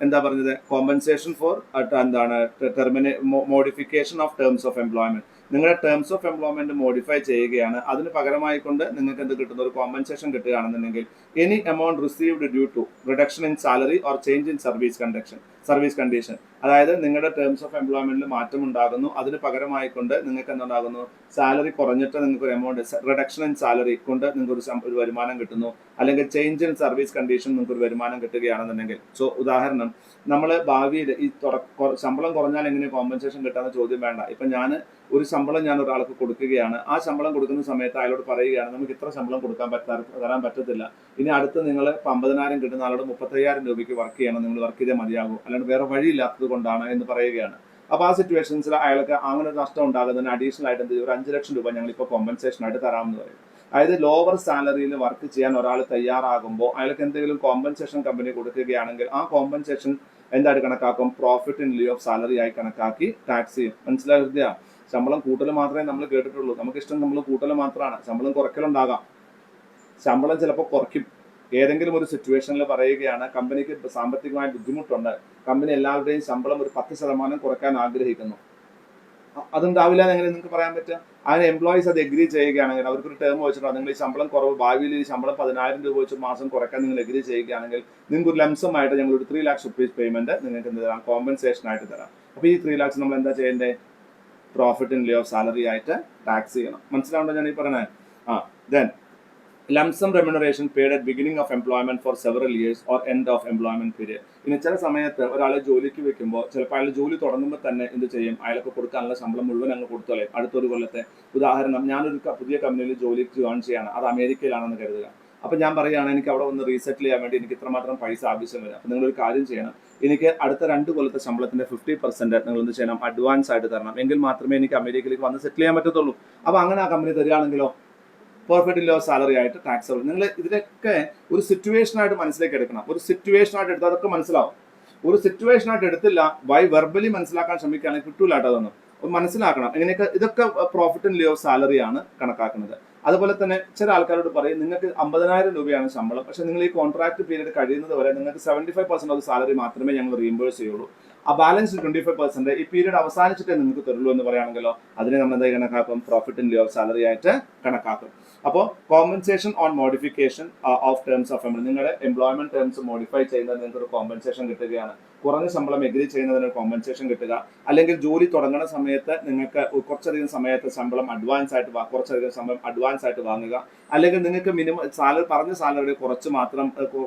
എന്താ പറഞ്ഞത്? കോമ്പൻസേഷൻ ഫോർ എന്താണ്? Modification of terms of employment. നിങ്ങളുടെ ടേംസ് ഓഫ് എംപ്ലോയ്മെന്റ് മോഡിഫൈ ചെയ്യുകയാണ്, അതിന് പകരമായിക്കൊണ്ട് നിങ്ങൾക്ക് എന്ത് കിട്ടുന്ന? ഒരു കോമ്പൻസേഷൻ കിട്ടുകയാണെന്നുണ്ടെങ്കിൽ any amount received due to reduction in salary or change in service condition. അതായത് നിങ്ങളുടെ ടേംസ് ഓഫ് എംപ്ലോയ്മെന്റിൽ മാറ്റം ഉണ്ടാകുന്നു, അതിന് പകരമായിക്കൊണ്ട് നിങ്ങൾക്ക് എന്തുണ്ടാകുന്നു? സാലറി കുറഞ്ഞിട്ട് നിങ്ങൾക്ക് ഒരു എമൗണ്ട്, റിഡക്ഷൻ ഇൻ സാലറി കൊണ്ട് നിങ്ങൾക്ക് ഒരു വരുമാനം കിട്ടുന്നു, അല്ലെങ്കിൽ ചേഞ്ച് ഇൻ സർവീസ് കണ്ടീഷൻ നിങ്ങൾക്ക് ഒരു വരുമാനം കിട്ടുകയാണെന്നുണ്ടെങ്കിൽ. സോ ഉദാഹരണം, നമ്മൾ ഭാവിയിൽ ഈ ശമ്പളം കുറഞ്ഞാൽ എങ്ങനെ കോമ്പൻസേഷൻ കിട്ടാന്ന് ചോദ്യം വേണ്ട. ഇപ്പൊ ഞാൻ ഒരു ശമ്പളം ഞാൻ ഒരാൾക്ക് കൊടുക്കുകയാണ്, ആ ശമ്പളം കൊടുക്കുന്ന സമയത്ത് അയാളോട് പറയുകയാണ് നമുക്ക് ഇത്ര ശമ്പളം തരാൻ പറ്റത്തില്ല, ഇനി അടുത്ത് നിങ്ങൾ 50,000 കിട്ടുന്ന ആളോട് 35,000 രൂപയ്ക്ക് വർക്ക് ചെയ്യണം, നിങ്ങൾ വർക്ക് ചെയ്തേ മതിയാകും, അല്ലാണ്ട് വേറെ വഴിയില്ലാത്തത് കൊണ്ടാണ് എന്ന് പറയുകയാണ്. അപ്പോൾ ആ സിറ്റുവേഷൻസിൽ അയാൾക്ക് അങ്ങനെ ഒരു നഷ്ടം ഉണ്ടാകുന്നതിന് അഡീഷണൽ ആയിട്ട് എന്ത് ചെയ്യും? ഒരു 5 ലക്ഷം രൂപ ഞങ്ങൾ ഇപ്പോൾ കോമ്പൻസേഷൻ ആയിട്ട് തരാമെന്ന് പറയും. അതായത് ലോവർ സാലറിയിൽ വർക്ക് ചെയ്യാൻ ഒരാൾ തയ്യാറാകുമ്പോൾ അയാൾക്ക് എന്തെങ്കിലും കോമ്പൻസേഷൻ കമ്പനി കൊടുക്കുകയാണെങ്കിൽ ആ കോമ്പൻസേഷൻ എന്തായിട്ട് കണക്കാക്കും? Profit in lieu of salary ആയി കണക്കാക്കി ടാക്സ് ചെയ്യും. മനസ്സിലാക്കുക? ശമ്പളം കൂട്ടൽ മാത്രമേ നമ്മൾ കേട്ടിട്ടുള്ളൂ, നമുക്കിഷ്ടം നമ്മൾ കൂട്ടൽ മാത്രമാണ്. ശമ്പളം കുറയ്ക്കലുണ്ടാകാം, ശമ്പളം ചിലപ്പോൾ കുറയ്ക്കും. ഏതെങ്കിലും ഒരു സിറ്റുവേഷനിൽ പറയുകയാണ് കമ്പനിക്ക് സാമ്പത്തികമായ ബുദ്ധിമുട്ടുണ്ട്, കമ്പനി എല്ലാവരുടെയും ശമ്പളം ഒരു 10% കുറയ്ക്കാൻ ആഗ്രഹിക്കുന്നു, അതുണ്ടാവില്ല എന്ന് എങ്ങനെ നിങ്ങൾക്ക് പറയാൻ പറ്റുക? അതിന് എംപ്ലോയീസ് അത് എഗ്രി ചെയ്യുകയാണെങ്കിൽ, അവർക്കൊരു ടേം വെച്ചിട്ടോ നിങ്ങൾ ഈ ശമ്പളം കുറവ്, ഭാവിയിൽ ഈ ശമ്പളം 10,000 രൂപ വെച്ച് മാസം കുറയ്ക്കാൻ നിങ്ങൾ എഗ്രി ചെയ്യുകയാണെങ്കിൽ നിങ്ങൾക്ക് ഒരു ലംസമായിട്ട് ഞങ്ങൾ ഒരു 3 lakhs rupees പേയ്മെന്റ് നിങ്ങൾക്ക് എന്ത് തരാം? കോമ്പൻസേഷൻ ആയിട്ട് തരാം. അപ്പോൾ ഈ 3 lakhs നമ്മൾ എന്താ ചെയ്യേണ്ടത്? Profit in lieu of salary ആയിട്ട് ടാക്സ് ചെയ്യണം. മനസ്സിലാവുണ്ടോ ഞാൻ ഈ പറയണേ? Then lump sum remuneration paid at beginning of employment four several years or end of employment period. ഇനി ചില സമയത്ത് ഒരാളെ ജോലിക്ക് വെക്കുമ്പോൾ ചിലപ്പോൾ അയാൾ ജോലി തുടങ്ങുമ്പോൾ തന്നെ എന്ത് ചെയ്യും? അയാൾക്ക് കൊടുക്കാനുള്ള ശമ്പളം മുഴുവൻ അങ്ങ് കൊടുത്തോളെ അടുത്തൊരു കൊല്ലത്തെ. ഉദാഹരണം, ഞാനൊരു പുതിയ കമ്പനിയിൽ ജോലിക്ക് ജോയിൻ ചെയ്യാണ്, അത് അമേരിക്കയിലാണെന്ന് കരുതുക. അപ്പോൾ ഞാൻ പറയുകയാണ് എനിക്ക് അവിടെ ഒന്ന് റീസെറ്റിൽ ചെയ്യാൻ വേണ്ടി എനിക്ക് ഇത്രമാത്രം പൈസ ആവശ്യം വരും. അപ്പോൾ നിങ്ങളൊരു കാര്യം ചെയ്യണം, എനിക്ക് അടുത്ത 2 കൊല്ലത്തെ ശമ്പളത്തിന്റെ 50% നിങ്ങൾ എന്ത് ചെയ്യണം? അഡ്വാൻസ് ആയിട്ട് തരണം, എങ്കിൽ മാത്രമേ എനിക്ക് അമേരിക്കയിലേക്ക് വന്ന് സെറ്റിൽ ചെയ്യാൻ പറ്റത്തുള്ളൂ. അപ്പോൾ അങ്ങനെ ആ കമ്പനി തരികയാണെങ്കിലോ profit in lieu of salary ആയിട്ട് ടാക്സബിൾ. നിങ്ങൾ ഇതിലൊക്കെ ഒരു സിറ്റുവേഷൻ ആയിട്ട് മനസ്സിലേക്ക് എടുക്കണം. ഒരു സിറ്റുവേഷൻ ആയിട്ട് എടുത്താൽ അതൊക്കെ മനസ്സിലാവും. ഒരു സിറ്റുവേഷൻ ആയിട്ട് എടുത്തില്ല, വെർബലി മനസ്സിലാക്കാൻ ശ്രമിക്കുകയാണെങ്കിൽ കിട്ടൂല കേട്ടോ. അതൊന്നും മനസ്സിലാക്കണം. ഇങ്ങനെയൊക്കെ ഇതൊക്കെ profit in lieu of salary ആണ് കണക്കാക്കുന്നത്. അതുപോലെ തന്നെ ചില ആൾക്കാരോട് പറയും നിങ്ങൾക്ക് 50,000 രൂപയാണ് ശമ്പളം, പക്ഷെ നിങ്ങൾ ഈ കോൺട്രാക്ട് പീരീഡ് കഴിയുന്നത് വരെ നിങ്ങൾക്ക് 75% ഓഫ് സാലറി മാത്രമേ ഞങ്ങൾ റീഇംബേഴ്സ് ചെയ്യുള്ളൂ, ആ ബാലൻസ് 25% ഈ പീരീഡ് അവസാനിച്ചിട്ടേ നിങ്ങൾക്ക് തരുള്ളൂ എന്ന് പറയുകയാണെങ്കിലോ അതിനെ നമ്മൾ എന്തായി കണക്കാക്കും? Profit in lieu of salary ആയിട്ട് കണക്കാക്കും. അപ്പോൾ compensation on modification of terms of employment, നിങ്ങളുടെ എംപ്ലോയ്മെന്റ് ടേംസ് മോഡിഫൈ ചെയ്യുന്നതിന് നിങ്ങൾക്ക് ഒരു കോമ്പൻസേഷൻ കിട്ടുകയാണ്. കുറഞ്ഞ ശമ്പളം എഗ്രി ചെയ്യുന്നതിന് കോമ്പൻസേഷൻ കിട്ടുക, അല്ലെങ്കിൽ ജോലി തുടങ്ങുന്ന സമയത്ത് നിങ്ങൾക്ക് കുറച്ചധികം സമയത്ത് ശമ്പളം അഡ്വാൻസ് ആയിട്ട് കുറച്ചധികം ശമ്പളം അഡ്വാൻസ് ആയിട്ട് വാങ്ങുക, അല്ലെങ്കിൽ നിങ്ങൾക്ക് മിനിമം സാലറി പറഞ്ഞ സാലറി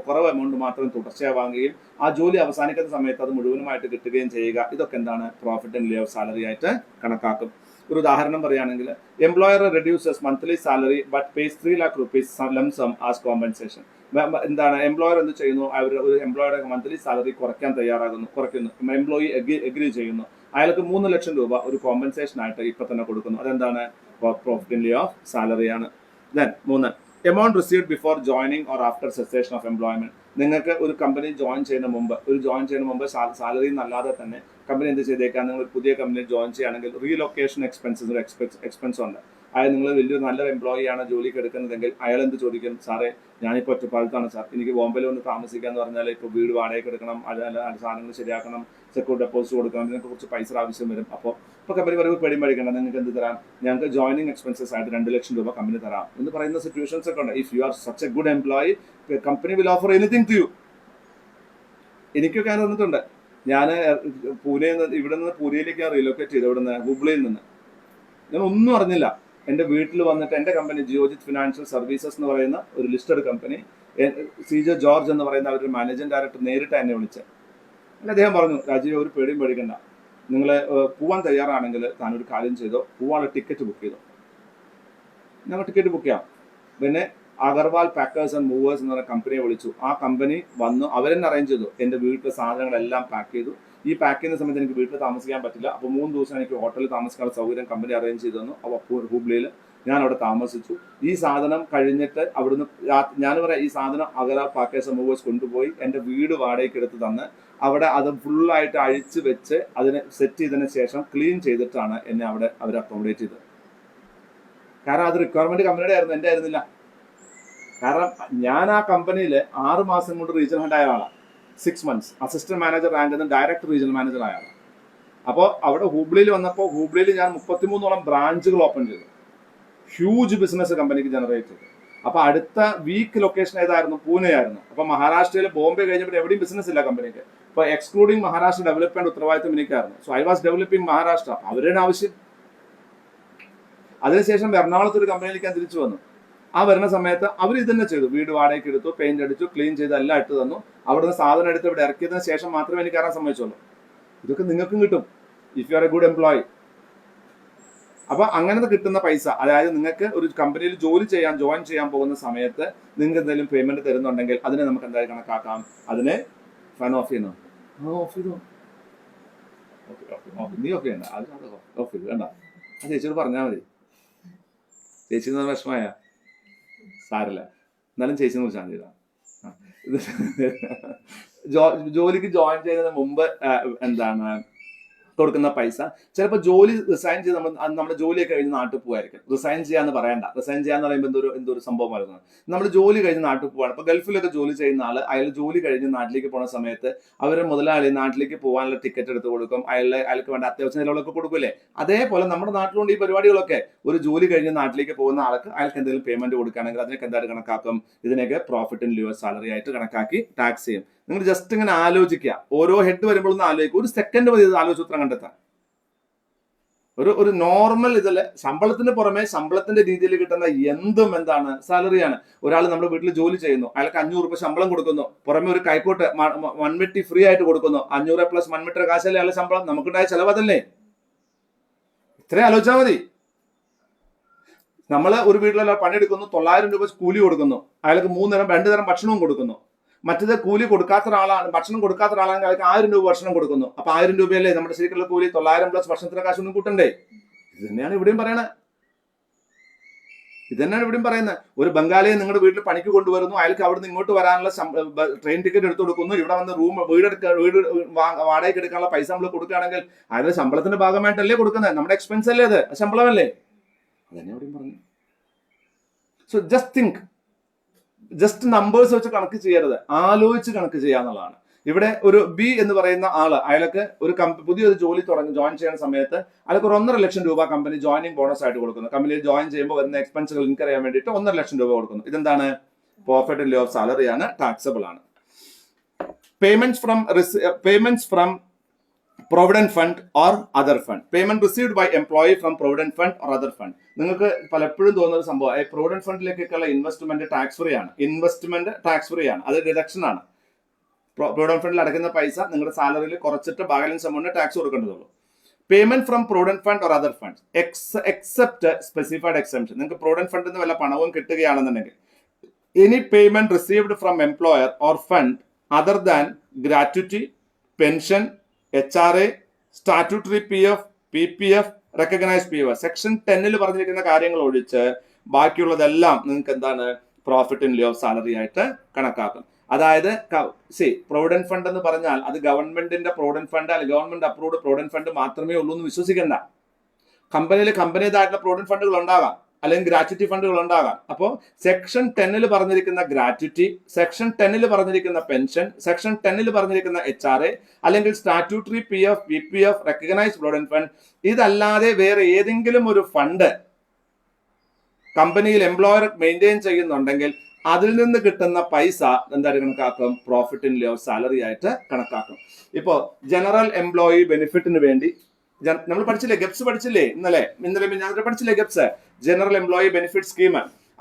കുറവ് എമൗണ്ട് മാത്രം തുടർച്ചയായി വാങ്ങുകയും ആ ജോലി അവസാനിക്കുന്ന സമയത്ത് അത് മുഴുവനുമായിട്ട് കിട്ടുകയും ചെയ്യുക. ഇതൊക്കെ എന്താണ്? Profit in lieu of salary ആയിട്ട് കണക്കാക്കും. ഒരു ഉദാഹരണം പറയുകയാണെങ്കിൽ employer reduces monthly salary but pace 3 lakh rupees lump sum as compensation. എന്താണ്? എംപ്ലോയർ എന്ത് ചെയ്യുന്നു? അവർ ഒരു എംപ്ലോയറുടെ മന്ത്ലി സാലറി കുറയ്ക്കുന്നു. എംപ്ലോയി എഗ്രി ചെയ്യുന്നു, അയാൾക്ക് 3 ലക്ഷം രൂപ ഒരു കോമ്പൻസേഷൻ ആയിട്ട് ഇപ്പൊ തന്നെ കൊടുക്കുന്നു. അതെന്താണ്? Profit in lieu of salary ആണ്. Then 3, amount received before joining or after cessation of employment. നിങ്ങൾക്ക് ഒരു കമ്പനി ജോയിൻ ചെയ്യുന്ന മുമ്പ് സാലറി എന്നല്ലാതെ തന്നെ കമ്പനി എന്ത് ചെയ്തേക്കാം? നിങ്ങൾ ഒരു പുതിയ കമ്പനിയിൽ ജോയിൻ ചെയ്യുകയാണെങ്കിൽ റീലൊക്കേഷൻ എക്സ്പെൻസ് ഉണ്ട്. അതായത് നിങ്ങൾ വലിയൊരു നല്ലൊരു എംപ്ലോയി ആണ് ജോലിക്ക് എടുക്കുന്നതെങ്കിൽ അയാൾ എന്ത് ചോദിക്കും? സാറേ ഞാനിപ്പോൾ ഒറ്റപ്പാലത്താണ് സാർ, എനിക്ക് ബോംബെയിൽ ഒന്ന് താമസിക്കാന്ന് പറഞ്ഞാൽ ഇപ്പോൾ വീട് വാടകയ്ക്ക് എടുക്കണം, സാധനങ്ങൾ ശരിയാക്കണം, സെക്യൂരിറ്റി ഡെപ്പോസിറ്റ് കൊടുക്കണം, ഇതിനൊക്കെ കുറച്ച് പൈസ ആവശ്യം വരും. അപ്പോൾ കമ്പനി പറയുമ്പോൾ പേടിയും പേടിക്കണം, നിങ്ങൾക്ക് എന്ത് തരാം? ഞങ്ങൾക്ക് ജോയിനിങ് എക്സ്പെൻസസ് ആയിട്ട് 2 ലക്ഷം രൂപ കമ്പനി തരാം എന്ന് പറയുന്ന സിറ്റുവേഷൻസ് ഒക്കെ ഉണ്ട്. If you are such a good employee, company will offer anything to you. എനിക്കൊക്കെ അങ്ങനെ വന്നിട്ടുണ്ട്. ഞാൻ ഇവിടെ നിന്ന് പൂനെയിലേക്ക് റീലൊക്കേറ്റ് ചെയ്തു, ഇവിടെ നിന്ന് ഹുബ്ലിയിൽ നിന്ന്. ഞാൻ ഒന്നും അറിഞ്ഞില്ല. എൻ്റെ വീട്ടിൽ വന്നിട്ട് എൻ്റെ കമ്പനി ജിയോജിത് ഫിനാൻഷ്യൽ സർവീസസ് എന്ന് പറയുന്ന ഒരു ലിസ്റ്റഡ് കമ്പനി, CJ ജോർജ് എന്ന് പറയുന്ന അവരുടെ മാനേജിംഗ് ഡയറക്ടർ നേരിട്ട് എന്നെ വിളിച്ചത്. അല്ല അദ്ദേഹം പറഞ്ഞു, രാജീവ് ഒരു പേടിയും പേടിക്കണ്ട, നിങ്ങൾ പോവാൻ തയ്യാറാണെങ്കിൽ താനൊരു കാര്യം ചെയ്തോ, പോവാനുള്ള ടിക്കറ്റ് ബുക്ക് ചെയ്തോ. ഞങ്ങൾ ടിക്കറ്റ് ബുക്ക് ചെയ്യാം. പിന്നെ അഗർവാൾ പാക്കേഴ്സ് ആൻഡ് മൂവേഴ്സ് എന്ന് പറഞ്ഞ കമ്പനിയെ വിളിച്ചു. ആ കമ്പനി വന്നു, അവരെന്നെ അറേഞ്ച് ചെയ്തു. എൻ്റെ വീട്ടിലെ സാധനങ്ങളെല്ലാം പാക്ക് ചെയ്തു. ഈ പാക്ക് ചെയ്യുന്ന സമയത്ത് എനിക്ക് വീട്ടിൽ താമസിക്കാൻ പറ്റില്ല. അപ്പോൾ 3 ദിവസം എനിക്ക് ഹോട്ടലിൽ താമസിക്കാനുള്ള സൗകര്യം കമ്പനി അറേഞ്ച് ചെയ്തു തന്നു. അപ്പോൾ ഹുബ്ലിയിൽ ഞാൻ അവിടെ താമസിച്ചു. ഈ സാധനം കഴിഞ്ഞിട്ട് അവിടുന്ന് ഞാൻ പറയാം, ഈ സാധനം അഗർവാൾ പാക്കേഴ്സ് ആൻഡ് മൂവേഴ്സ് കൊണ്ടുപോയി എൻ്റെ വീട് വാടകയ്ക്ക് എടുത്ത് തന്ന് അവിടെ അത് ഫുള്ളായിട്ട് അഴിച്ച് വെച്ച് അതിനെ സെറ്റ് ചെയ്തതിന് ശേഷം ക്ലീൻ ചെയ്തിട്ടാണ് എന്നെ അവിടെ അവർ അക്കോമഡേറ്റ് ചെയ്തത്. കാരണം അത് റിക്വയർമെന്റ് കമ്പനിയുടെ ആയിരുന്നു, എൻ്റെ ആയിരുന്നില്ല. കാരണം ഞാൻ ആ കമ്പനിയിൽ 6 മാസം കൊണ്ട് റീജിയണൽ ഹെഡ് ആയ ആളാണ്. 6 months അസിസ്റ്റന്റ് മാനേജർ റാങ്കിൽ നിന്ന് ഡയറക്ടർ റീജിയണൽ മാനേജർ ആയ ആളാണ്. അപ്പോൾ അവിടെ ഹുബ്ലിയിൽ വന്നപ്പോൾ ഹുബ്ലിയിൽ ഞാൻ 33ഓളം ബ്രാഞ്ചുകൾ ഓപ്പൺ ചെയ്തു. ഹ്യൂജ് ബിസിനസ് കമ്പനിക്ക് ജനറേറ്റ് ചെയ്തു. അപ്പോൾ അടുത്ത വീക്ക് ലൊക്കേഷൻ ഏതായിരുന്നു? പൂനെ ആയിരുന്നു. അപ്പോൾ മഹാരാഷ്ട്രയിൽ ബോംബെ കഴിഞ്ഞപ്പോൾ എവിടെയും ബിസിനസ് ഇല്ല കമ്പനിക്ക്. അപ്പോൾ എക്സ്ക്ലൂഡിങ് മഹാരാഷ്ട്ര ഡെവലപ്പ് ചെയ്യേണ്ട ഉത്തരവാദിത്തം എനിക്കായിരുന്നു. So I was developing Maharashtra. അവരുടെ ആവശ്യം. അതിനുശേഷം എറണാകുളത്ത് ഒരു കമ്പനിയിലേക്ക് ഞാൻ തിരിച്ചു വന്നു. ആ വരുന്ന സമയത്ത് അവർ ഇത് തന്നെ ചെയ്തു. വീട് വാടകയ്ക്ക് എടുത്തു, പെയിന്റ് അടിച്ചു, ക്ലീൻ ചെയ്ത് എല്ലാം ഇട്ട് തന്നു. അവിടുന്ന് സാധനം എടുത്ത് ഇവിടെ ഇറക്കിയതിന് ശേഷം മാത്രമേ എനിക്ക് കയറാൻ സമ്മതിച്ചുള്ളൂ. ഇതൊക്കെ നിങ്ങൾക്കും കിട്ടും if you R A good employee. അപ്പൊ അങ്ങനത്തെ കിട്ടുന്ന പൈസ, അതായത് നിങ്ങൾക്ക് ഒരു കമ്പനിയിൽ ജോയിൻ ചെയ്യാൻ പോകുന്ന സമയത്ത് നിങ്ങൾക്ക് എന്തെങ്കിലും പേയ്മെന്റ് തരുന്നുണ്ടെങ്കിൽ അതിനെ നമുക്ക് എന്തായാലും കണക്കാക്കാം. അതിനെ ഫൺ ഓഫ് ചെയ്യുന്നു. ഓഫ് ചെയ്തു. നീ ഓക്കെ വേണ്ട, അത് ഓഫ് ചെയ്തു വേണ്ട. ആ ചേച്ചിയോട് പറഞ്ഞാൽ മതി. ചേച്ചി വിഷമായ സാരില്ല, എന്നാലും ചേച്ചിനെ കുറിച്ചാണ് ചെയ്ത. ജോലിക്ക് ജോയിൻ ചെയ്യുന്നതിന് മുമ്പ് എന്താണ് കൊടുക്കുന്ന പൈസ, ചിലപ്പോൾ ജോലി റിസൈൻ ചെയ്ത് നമ്മുടെ ജോലിയൊക്കെ കഴിഞ്ഞ് നാട്ടിൽ പോകായിരിക്കും. റിസൈൻ ചെയ്യാന്ന് പറയണ്ട. റിസൈൻ ചെയ്യാന്ന് പറയുമ്പോൾ എന്തൊരു സംഭവമായിരുന്നു. നമ്മൾ ജോലി കഴിഞ്ഞ് നാട്ടിൽ പോവാണ്. ഇപ്പൊ ഗൾഫിലൊക്കെ ജോലി ചെയ്യുന്ന ആള് അയാൾ ജോലി കഴിഞ്ഞ് നാട്ടിലേക്ക് പോകുന്ന സമയത്ത് അവരുടെ മുതലാളി നാട്ടിലേക്ക് പോകാനുള്ള ടിക്കറ്റ് എടുത്ത് കൊടുക്കും. അയാൾക്ക് വേണ്ട അത്യാവശ്യം ചിലവുകളൊക്കെ കൊടുക്കൂലേ. അതേപോലെ നമ്മുടെ നാട്ടിലുണ്ട് ഈ പരിപാടികളൊക്കെ. ഒരു ജോലി കഴിഞ്ഞ് നാട്ടിലേക്ക് പോകുന്ന ആൾക്ക് അയാൾക്ക് എന്തെങ്കിലും പേയ്മെന്റ് കൊടുക്കുകയാണെങ്കിൽ അതിനൊക്കെ എന്തായിട്ട് കണക്കാക്കും? ഇതിനൊക്കെ പ്രോഫിറ്റ് ഇൻ ലിയർ സാലറി ആയിട്ട് കണക്കാക്കി ടാക്സ് ചെയ്യും. നിങ്ങൾ ജസ്റ്റ് ഇങ്ങനെ ആലോചിക്കുക. ഓരോ ഹെഡ് വരുമ്പോൾ ഒന്ന് ആലോചിക്കുക. ഒരു സെക്കൻഡ് മതി ഇത് ആലോചിച്ച് ഉത്തരം കണ്ടെത്താൻ. ഒരു നോർമൽ ഇതില് ശമ്പളത്തിന് പുറമെ ശമ്പളത്തിന്റെ രീതിയിൽ കിട്ടുന്ന എന്തും എന്താണ്? സാലറിയാണ്. ഒരാൾ നമ്മുടെ വീട്ടിൽ ജോലി ചെയ്യുന്നു, അയാൾക്ക് 500 രൂപ ശമ്പളം കൊടുക്കുന്നു. പുറമെ ഒരു കൈക്കോട്ട് മൺവെട്ടി ഫ്രീ ആയിട്ട് കൊടുക്കുന്നു. 500 പ്ലസ് മൺവെട്ടിയുടെ കാശല്ലേ അയാളുടെ ശമ്പളം. നമുക്കുണ്ടായ ചെലവതല്ലേ? ഇത്രയും ആലോചിച്ചാൽ മതി. നമ്മൾ ഒരു വീട്ടിലുള്ള പണിയെടുക്കുന്നു, 900 രൂപ കൂലി കൊടുക്കുന്നു. അയാൾക്ക് 2 തരം ഭക്ഷണവും കൊടുക്കുന്നു. മറ്റത് കൂലി കൊടുക്കാത്ത ഒരാളാണ്, ഭക്ഷണം കൊടുക്കാത്ത ഒരാളാണെങ്കിൽ അയാൾക്ക് 1000 രൂപ ഭക്ഷണം കൊടുക്കുന്നു. അപ്പൊ 1000 രൂപയല്ലേ നമ്മുടെ ശരിക്കുള്ള കൂലി? 900 പ്ലസ് ഭക്ഷണത്തിന്റെ കാശൊന്നും കൂട്ടണ്ടേ? ഇത് തന്നെയാണ് ഇവിടെയും പറയണത്. ഒരു ബംഗാളിയെ നിങ്ങളുടെ വീട്ടിൽ പണിക്ക് കൊണ്ടുവരുന്നു. അയാൾക്ക് അവിടുന്ന് ഇങ്ങോട്ട് വരാനുള്ള ട്രെയിൻ ടിക്കറ്റ് എടുത്തു കൊടുക്കുന്നു. ഇവിടെ വന്ന് വീട് വാടകയ്ക്ക് എടുക്കാനുള്ള പൈസ നമ്മൾ കൊടുക്കുകയാണെങ്കിൽ അയാളുടെ ശമ്പളത്തിന്റെ ഭാഗമായിട്ടല്ലേ കൊടുക്കുന്നത്? നമ്മുടെ എക്സ്പെൻസ് അല്ലേ അത്? ശമ്പളമല്ലേ? അതന്നെ ഇവിടെയും പറഞ്ഞു. സോ ജസ്റ്റ് നമ്പേഴ്സ് വെച്ച് കണക്ക് ചെയ്യരുത്, ആലോചിച്ച് കണക്ക് ചെയ്യാന്നുള്ളതാണ്. ഇവിടെ ഒരു ബി എന്ന് പറയുന്ന ആള്, അയാൾക്ക് ഒരു പുതിയൊരു ജോലി ജോയിൻ ചെയ്യുന്ന സമയത്ത് അയാൾക്ക് ഒരു 1.5 ലക്ഷം രൂപ കമ്പനി ജോയിനിങ് ബോണസ് ആയിട്ട് കൊടുക്കുന്നു. കമ്പനിയിൽ ജോയിൻ ചെയ്യുമ്പോൾ വരുന്ന എക്സ്പെൻസുകൾ ഇൻകർ ചെയ്യാൻ വേണ്ടിയിട്ട് 1.5 ലക്ഷം രൂപ കൊടുക്കുന്നു. ഇതെന്താണ്? Profit in lieu of salary ആണ്, ടാക്സബിൾ ആണ്. Payments from provident fund or other fund. Payment received by employee from provident fund or other fund. നിങ്ങൾക്ക് പലപ്പോഴും തോന്നുന്ന ഒരു സംഭവം, പ്രൊവിഡന്റ് ഫണ്ടിലേക്കുള്ള ഇൻവെസ്റ്റ്മെന്റ് ടാക്സ് ഫ്രീ ആണ്. അത് ഡിഡക്ഷൻ ആണ്. പ്രൊവിഡന്റ് ഫണ്ടിൽ അടയ്ക്കുന്ന പൈസ നിങ്ങളുടെ സാലറിയിൽ കുറച്ചിട്ട് ബാലൻസ് എമൗണ്ട് ടാക്സ് കൊടുക്കേണ്ടതുള്ളൂ. Payment from provident fund or other fund except specified exception. നിങ്ങൾക്ക് പ്രൊവിഡന്റ് ഫണ്ടിൽ നിന്ന് വല്ല പണവും കിട്ടുകയാണെന്നുണ്ടെങ്കിൽ any payment received from employer or fund other than gratuity, pension, HRA, statutory PF, PPF, recognised PF, section 10 പറഞ്ഞിരിക്കുന്ന കാര്യങ്ങൾ ഒഴിച്ച് ബാക്കിയുള്ളതെല്ലാം നിങ്ങൾക്ക് എന്താണ്? Profit in lieu of salary ആയിട്ട് കണക്കാക്കും. അതായത് പ്രൊവിഡന്റ് ഫണ്ട് എന്ന് പറഞ്ഞാൽ അത് ഗവൺമെന്റിന്റെ പ്രൊവിഡന്റ് ഫണ്ട് അല്ലെങ്കിൽ ഗവൺമെന്റ് അപ്രൂവ്ഡ് പ്രൊവിഡന്റ് ഫണ്ട് മാത്രമേ ഉള്ളൂ എന്ന് വിശ്വസിക്കണ്ട. കമ്പനിയുടേതായിട്ടുള്ള പ്രൊവിഡന്റ് ഫണ്ടുകൾ ഉണ്ടാകാം, അല്ലെങ്കിൽ ഗ്രാറ്റുറ്റി ഫണ്ടുകൾ ഉണ്ടാകാം. അപ്പോൾ സെക്ഷൻ 10 പറഞ്ഞിരിക്കുന്ന ഗ്രാറ്റുറ്റി, സെക്ഷൻ 10 പറഞ്ഞിരിക്കുന്ന പെൻഷൻ, സെക്ഷൻ 10 പറഞ്ഞിരിക്കുന്ന HRA അല്ലെങ്കിൽ statutory PF, PPF, recognised provident fund, ഇതല്ലാതെ വേറെ ഏതെങ്കിലും ഒരു ഫണ്ട് കമ്പനിയിൽ എംപ്ലോയർ മെയിൻറ്റെയിൻ ചെയ്യുന്നുണ്ടെങ്കിൽ അതിൽ നിന്ന് കിട്ടുന്ന പൈസ എന്തായാലും കണക്കാക്കും? Profit in lieu of salary ആയിട്ട് കണക്കാക്കും. ഇപ്പോൾ ജനറൽ എംപ്ലോയി ബെനിഫിറ്റിന് വേണ്ടി നമ്മൾ പഠിച്ചില്ലേ? ഗെപ്സ് പഠിച്ചില്ലേ? ഇന്നലെ ഞങ്ങൾ പഠിച്ചില്ലേ? ഗെപ്സ്, ജനറൽ എംപ്ലോയി ബെനിഫിറ്റ് സ്കീം.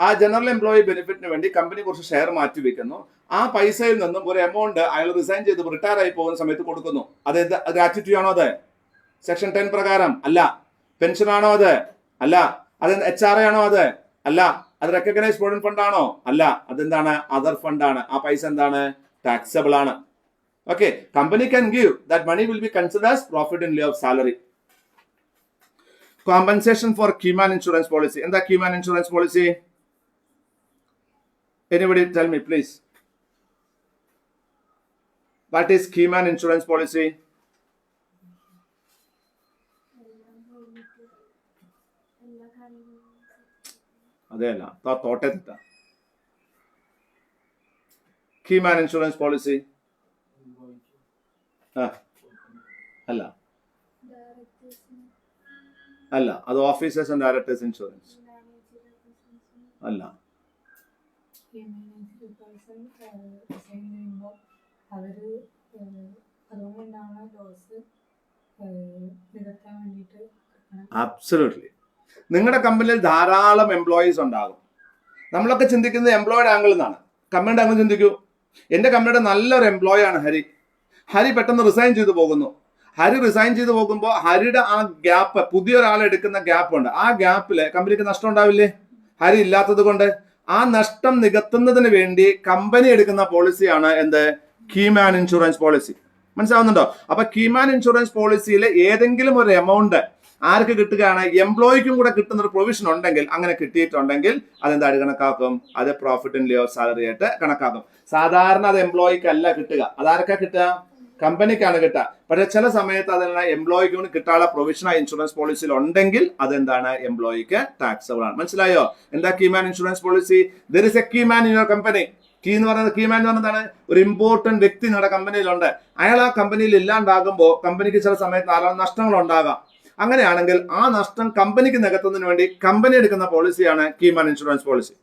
ആ ജനറൽ എംപ്ലോയി ബെനിഫിറ്റിന് വേണ്ടി കമ്പനി കുറച്ച് ഷെയർ മാറ്റി വെക്കുന്നു. ആ പൈസയിൽ നിന്നും ഒരു എമൗണ്ട് അയാൾ റിസൈൻ ചെയ്ത് റിട്ടയർ ആയി പോകുന്ന സമയത്ത് കൊടുക്കുന്നു. അത് ഗ്രാറ്റുറ്റി ആണോ? അത് സെക്ഷൻ 10 പ്രകാരം അല്ല. പെൻഷൻ ആണോ അത്? അല്ല. അത് HRA ആണോ അത്? അല്ല. അത് റെക്കഗ്നൈസ് പ്രൊവിഡന്റ് ഫണ്ട് ആണോ? അല്ല. അതെന്താണ്? അതർ ഫണ്ട് ആണ്. ആ പൈസ എന്താണ്? ടാക്സബിൾ ആണ്. Okay, company can give that money will be considered as profit in lieu of salary. Compensation for keyman insurance policy. എന്താ keyman insurance policy? Anybody tell me please. What is keyman insurance policy? അതെയല്ല, തോട്ടെ തെറ്റാ. Key man insurance policy അല്ല, അല്ല. അത് officers and directors insurance അല്ല. Absolutely. നിങ്ങളുടെ കമ്പനിയിൽ ധാരാളം employees ഉണ്ടാകും. നമ്മളൊക്കെ ചിന്തിക്കുന്നത് എംപ്ലോയിഡ് ആംഗിൾ എന്നാണ്. കമ്പനിയുടെ ആംഗിൾ ചിന്തിക്കൂ. എൻ്റെ കമ്പനിയുടെ നല്ലൊരു എംപ്ലോയി ആണ് ഹരി. ഹരി പെട്ടെന്ന് റിസൈൻ ചെയ്തു പോകുന്നു. ഹരി റിസൈൻ ചെയ്തു പോകുമ്പോൾ ഹരിയുടെ ആ ഗ്യാപ്പ്, പുതിയൊരാളെ എടുക്കുന്ന ഗ്യാപ്പ് ഉണ്ട്. ആ ഗ്യാപ്പില് കമ്പനിക്ക് നഷ്ടം ഉണ്ടാവില്ലേ? ഹരി ഇല്ലാത്തത് കൊണ്ട് ആ നഷ്ടം നികത്തുന്നതിന് വേണ്ടി കമ്പനി എടുക്കുന്ന പോളിസിയാണ് എന്ത്? Key man insurance policy. മനസ്സിലാവുന്നുണ്ടോ? അപ്പൊ കീമാൻ ഇൻഷുറൻസ് പോളിസിയിലെ ഏതെങ്കിലും ഒരു എമൗണ്ട് ആർക്ക് കിട്ടുകയാണ്? എംപ്ലോയിക്കും കൂടെ കിട്ടുന്ന ഒരു പ്രൊവിഷൻ ഉണ്ടെങ്കിൽ, അങ്ങനെ കിട്ടിയിട്ടുണ്ടെങ്കിൽ അതെന്തായിട്ട് കണക്കാക്കും? അത് profit in lieu of salary ആയിട്ട് കണക്കാക്കും. സാധാരണ അത് എംപ്ലോയിക്ക് അല്ല കിട്ടുക. അതാർക്കാ കിട്ടുക? കമ്പനിക്കാണ് കിട്ടുക. പക്ഷെ ചില സമയത്ത് അതെല്ലാം എംപ്ലോയിക്ക് കൂടി കിട്ടാനുള്ള പ്രൊവിഷൻ ആ ഇൻഷുറൻസ് പോളിസിയിൽ ഉണ്ടെങ്കിൽ അതെന്താണ്? എംപ്ലോയിക്ക് ടാക്സബിൾ ആണ്. മനസ്സിലായോ? എന്താ key man insurance policy? There is A key man in your company. Key man എന്ന് പറയുന്നതാണ് ഒരു ഇമ്പോർട്ടന്റ് വ്യക്തി നിങ്ങളുടെ കമ്പനിയിലുണ്ട്. അയാൾ ആ കമ്പനിയിൽ ഇല്ലാണ്ടാകുമ്പോൾ കമ്പനിക്ക് ചില സമയത്ത് ധാരാളം നഷ്ടങ്ങൾ ഉണ്ടാകാം. അങ്ങനെയാണെങ്കിൽ ആ നഷ്ടം കമ്പനിക്ക് നികത്തുന്നതിന് വേണ്ടി കമ്പനി എടുക്കുന്ന പോളിസിയാണ് keyman insurance policy.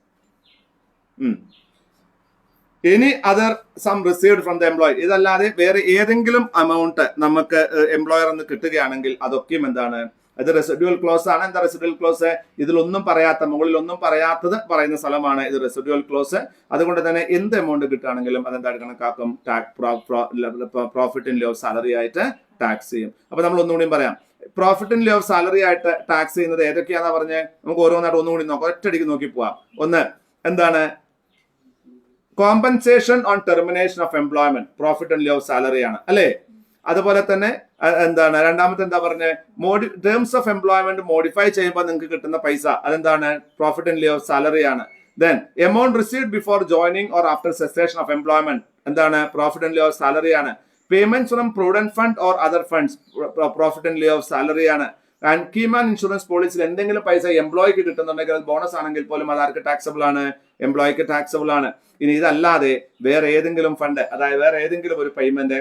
Any other sum received from the employee. ഇതല്ലാതെ വേറെ ഏതെങ്കിലും എമൗണ്ട് നമുക്ക് എംപ്ലോയർ എന്ന് കിട്ടുകയാണെങ്കിൽ അതൊക്കെയും എന്താണ്? ഇത് റെസിഡ്യൂവൽ ക്ലോസ് ആണ്. എന്താ റെസിഡ്യൂവൽ ക്ലോസ്? ഇതിലൊന്നും പറയാത്ത, മുകളിൽ ഒന്നും പറയാത്തത് പറയുന്ന സ്ഥലമാണ് ഇത് റെസിഡ്യൂവൽ ക്ലോസ്. അതുകൊണ്ട് തന്നെ എന്ത് എമൗണ്ട് കിട്ടുകയാണെങ്കിലും അതെന്തായിട്ട് കണക്കാക്കും? Profit in lieu of salary ആയിട്ട് ടാക്സ് ചെയ്യും. അപ്പൊ നമ്മൾ ഒന്നുകൂടിയും പറയാം. Profit in lieu of salary ആയിട്ട് ടാക്സ് ചെയ്യുന്നത് ഏതൊക്കെയാണെന്ന് പറഞ്ഞ് നമുക്ക് ഓരോന്നായിട്ട് ഒന്നുകൂടി നോക്കാം. ഒറ്റയടിക്ക് നോക്കി പോവാം. ഒന്ന് എന്താണ്? Compensation on termination of employment, profit in lieu of salary ആണ് അല്ലേ? അതുപോലെ തന്നെ എന്താണ് രണ്ടാമത്തെ? എന്താ പറഞ്ഞ്? ടേംസ് ഓഫ് എംപ്ലോയ്മെന്റ് മോഡിഫൈ ചെയ്യുമ്പോൾ നിങ്ങൾക്ക് കിട്ടുന്ന പൈസ അതെന്താണ്? Profit in lieu of salary ആണ്. Then amount received before joining or after cessation of employment എന്താണ്? Profit in lieu of salary ആണ്. Payments from provident fund or other funds profit in lieu of salary ആണ്. And keyman insurance പോളിസിയിൽ എന്തെങ്കിലും പൈസ എംപ്ലോയിക്ക് കിട്ടുന്നുണ്ടെങ്കിൽ അത് bonus ആണെങ്കിൽ പോലും അത് ആർക്ക് ടാക്സബിൾ ആണ്? എംപ്ലോയിക്ക് ടാക്സബിൾ ആണ്. ഇനി ഇതല്ലാതെ വേറെ ഏതെങ്കിലും ഫണ്ട്, അതായത് വേറെ ഏതെങ്കിലും ഒരു പേയ്മെന്റ്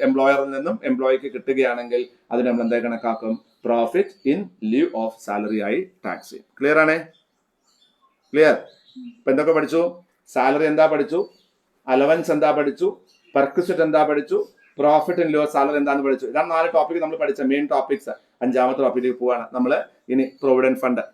എംപ്ലോയറിൽ നിന്നും എംപ്ലോയിക്ക് കിട്ടുകയാണെങ്കിൽ അത് നമ്മൾ എന്താ കണക്കാക്കും? Profit in lieu of salary ആയി ടാക്സ് ചെയ്യും. ക്ലിയർ ആണേ? ക്ലിയർ? ഇപ്പൊ എന്തൊക്കെ പഠിച്ചു? സാലറി എന്താ പഠിച്ചു? അലവൻസ് എന്താ പഠിച്ചു? പെർക്വിസിറ്റ് എന്താ പഠിച്ചു? Profit in lieu of salary എന്താന്ന് പഠിച്ചു. ഇതാണ് 4 ടോപ്പിക് നമ്മൾ പഠിച്ച മെയിൻ ടോപ്പിക്സ്. 5ാമത്തെ ടോപ്പിക്കിലേക്ക് പോവാണ് നമ്മൾ ഇനി. Provident fund.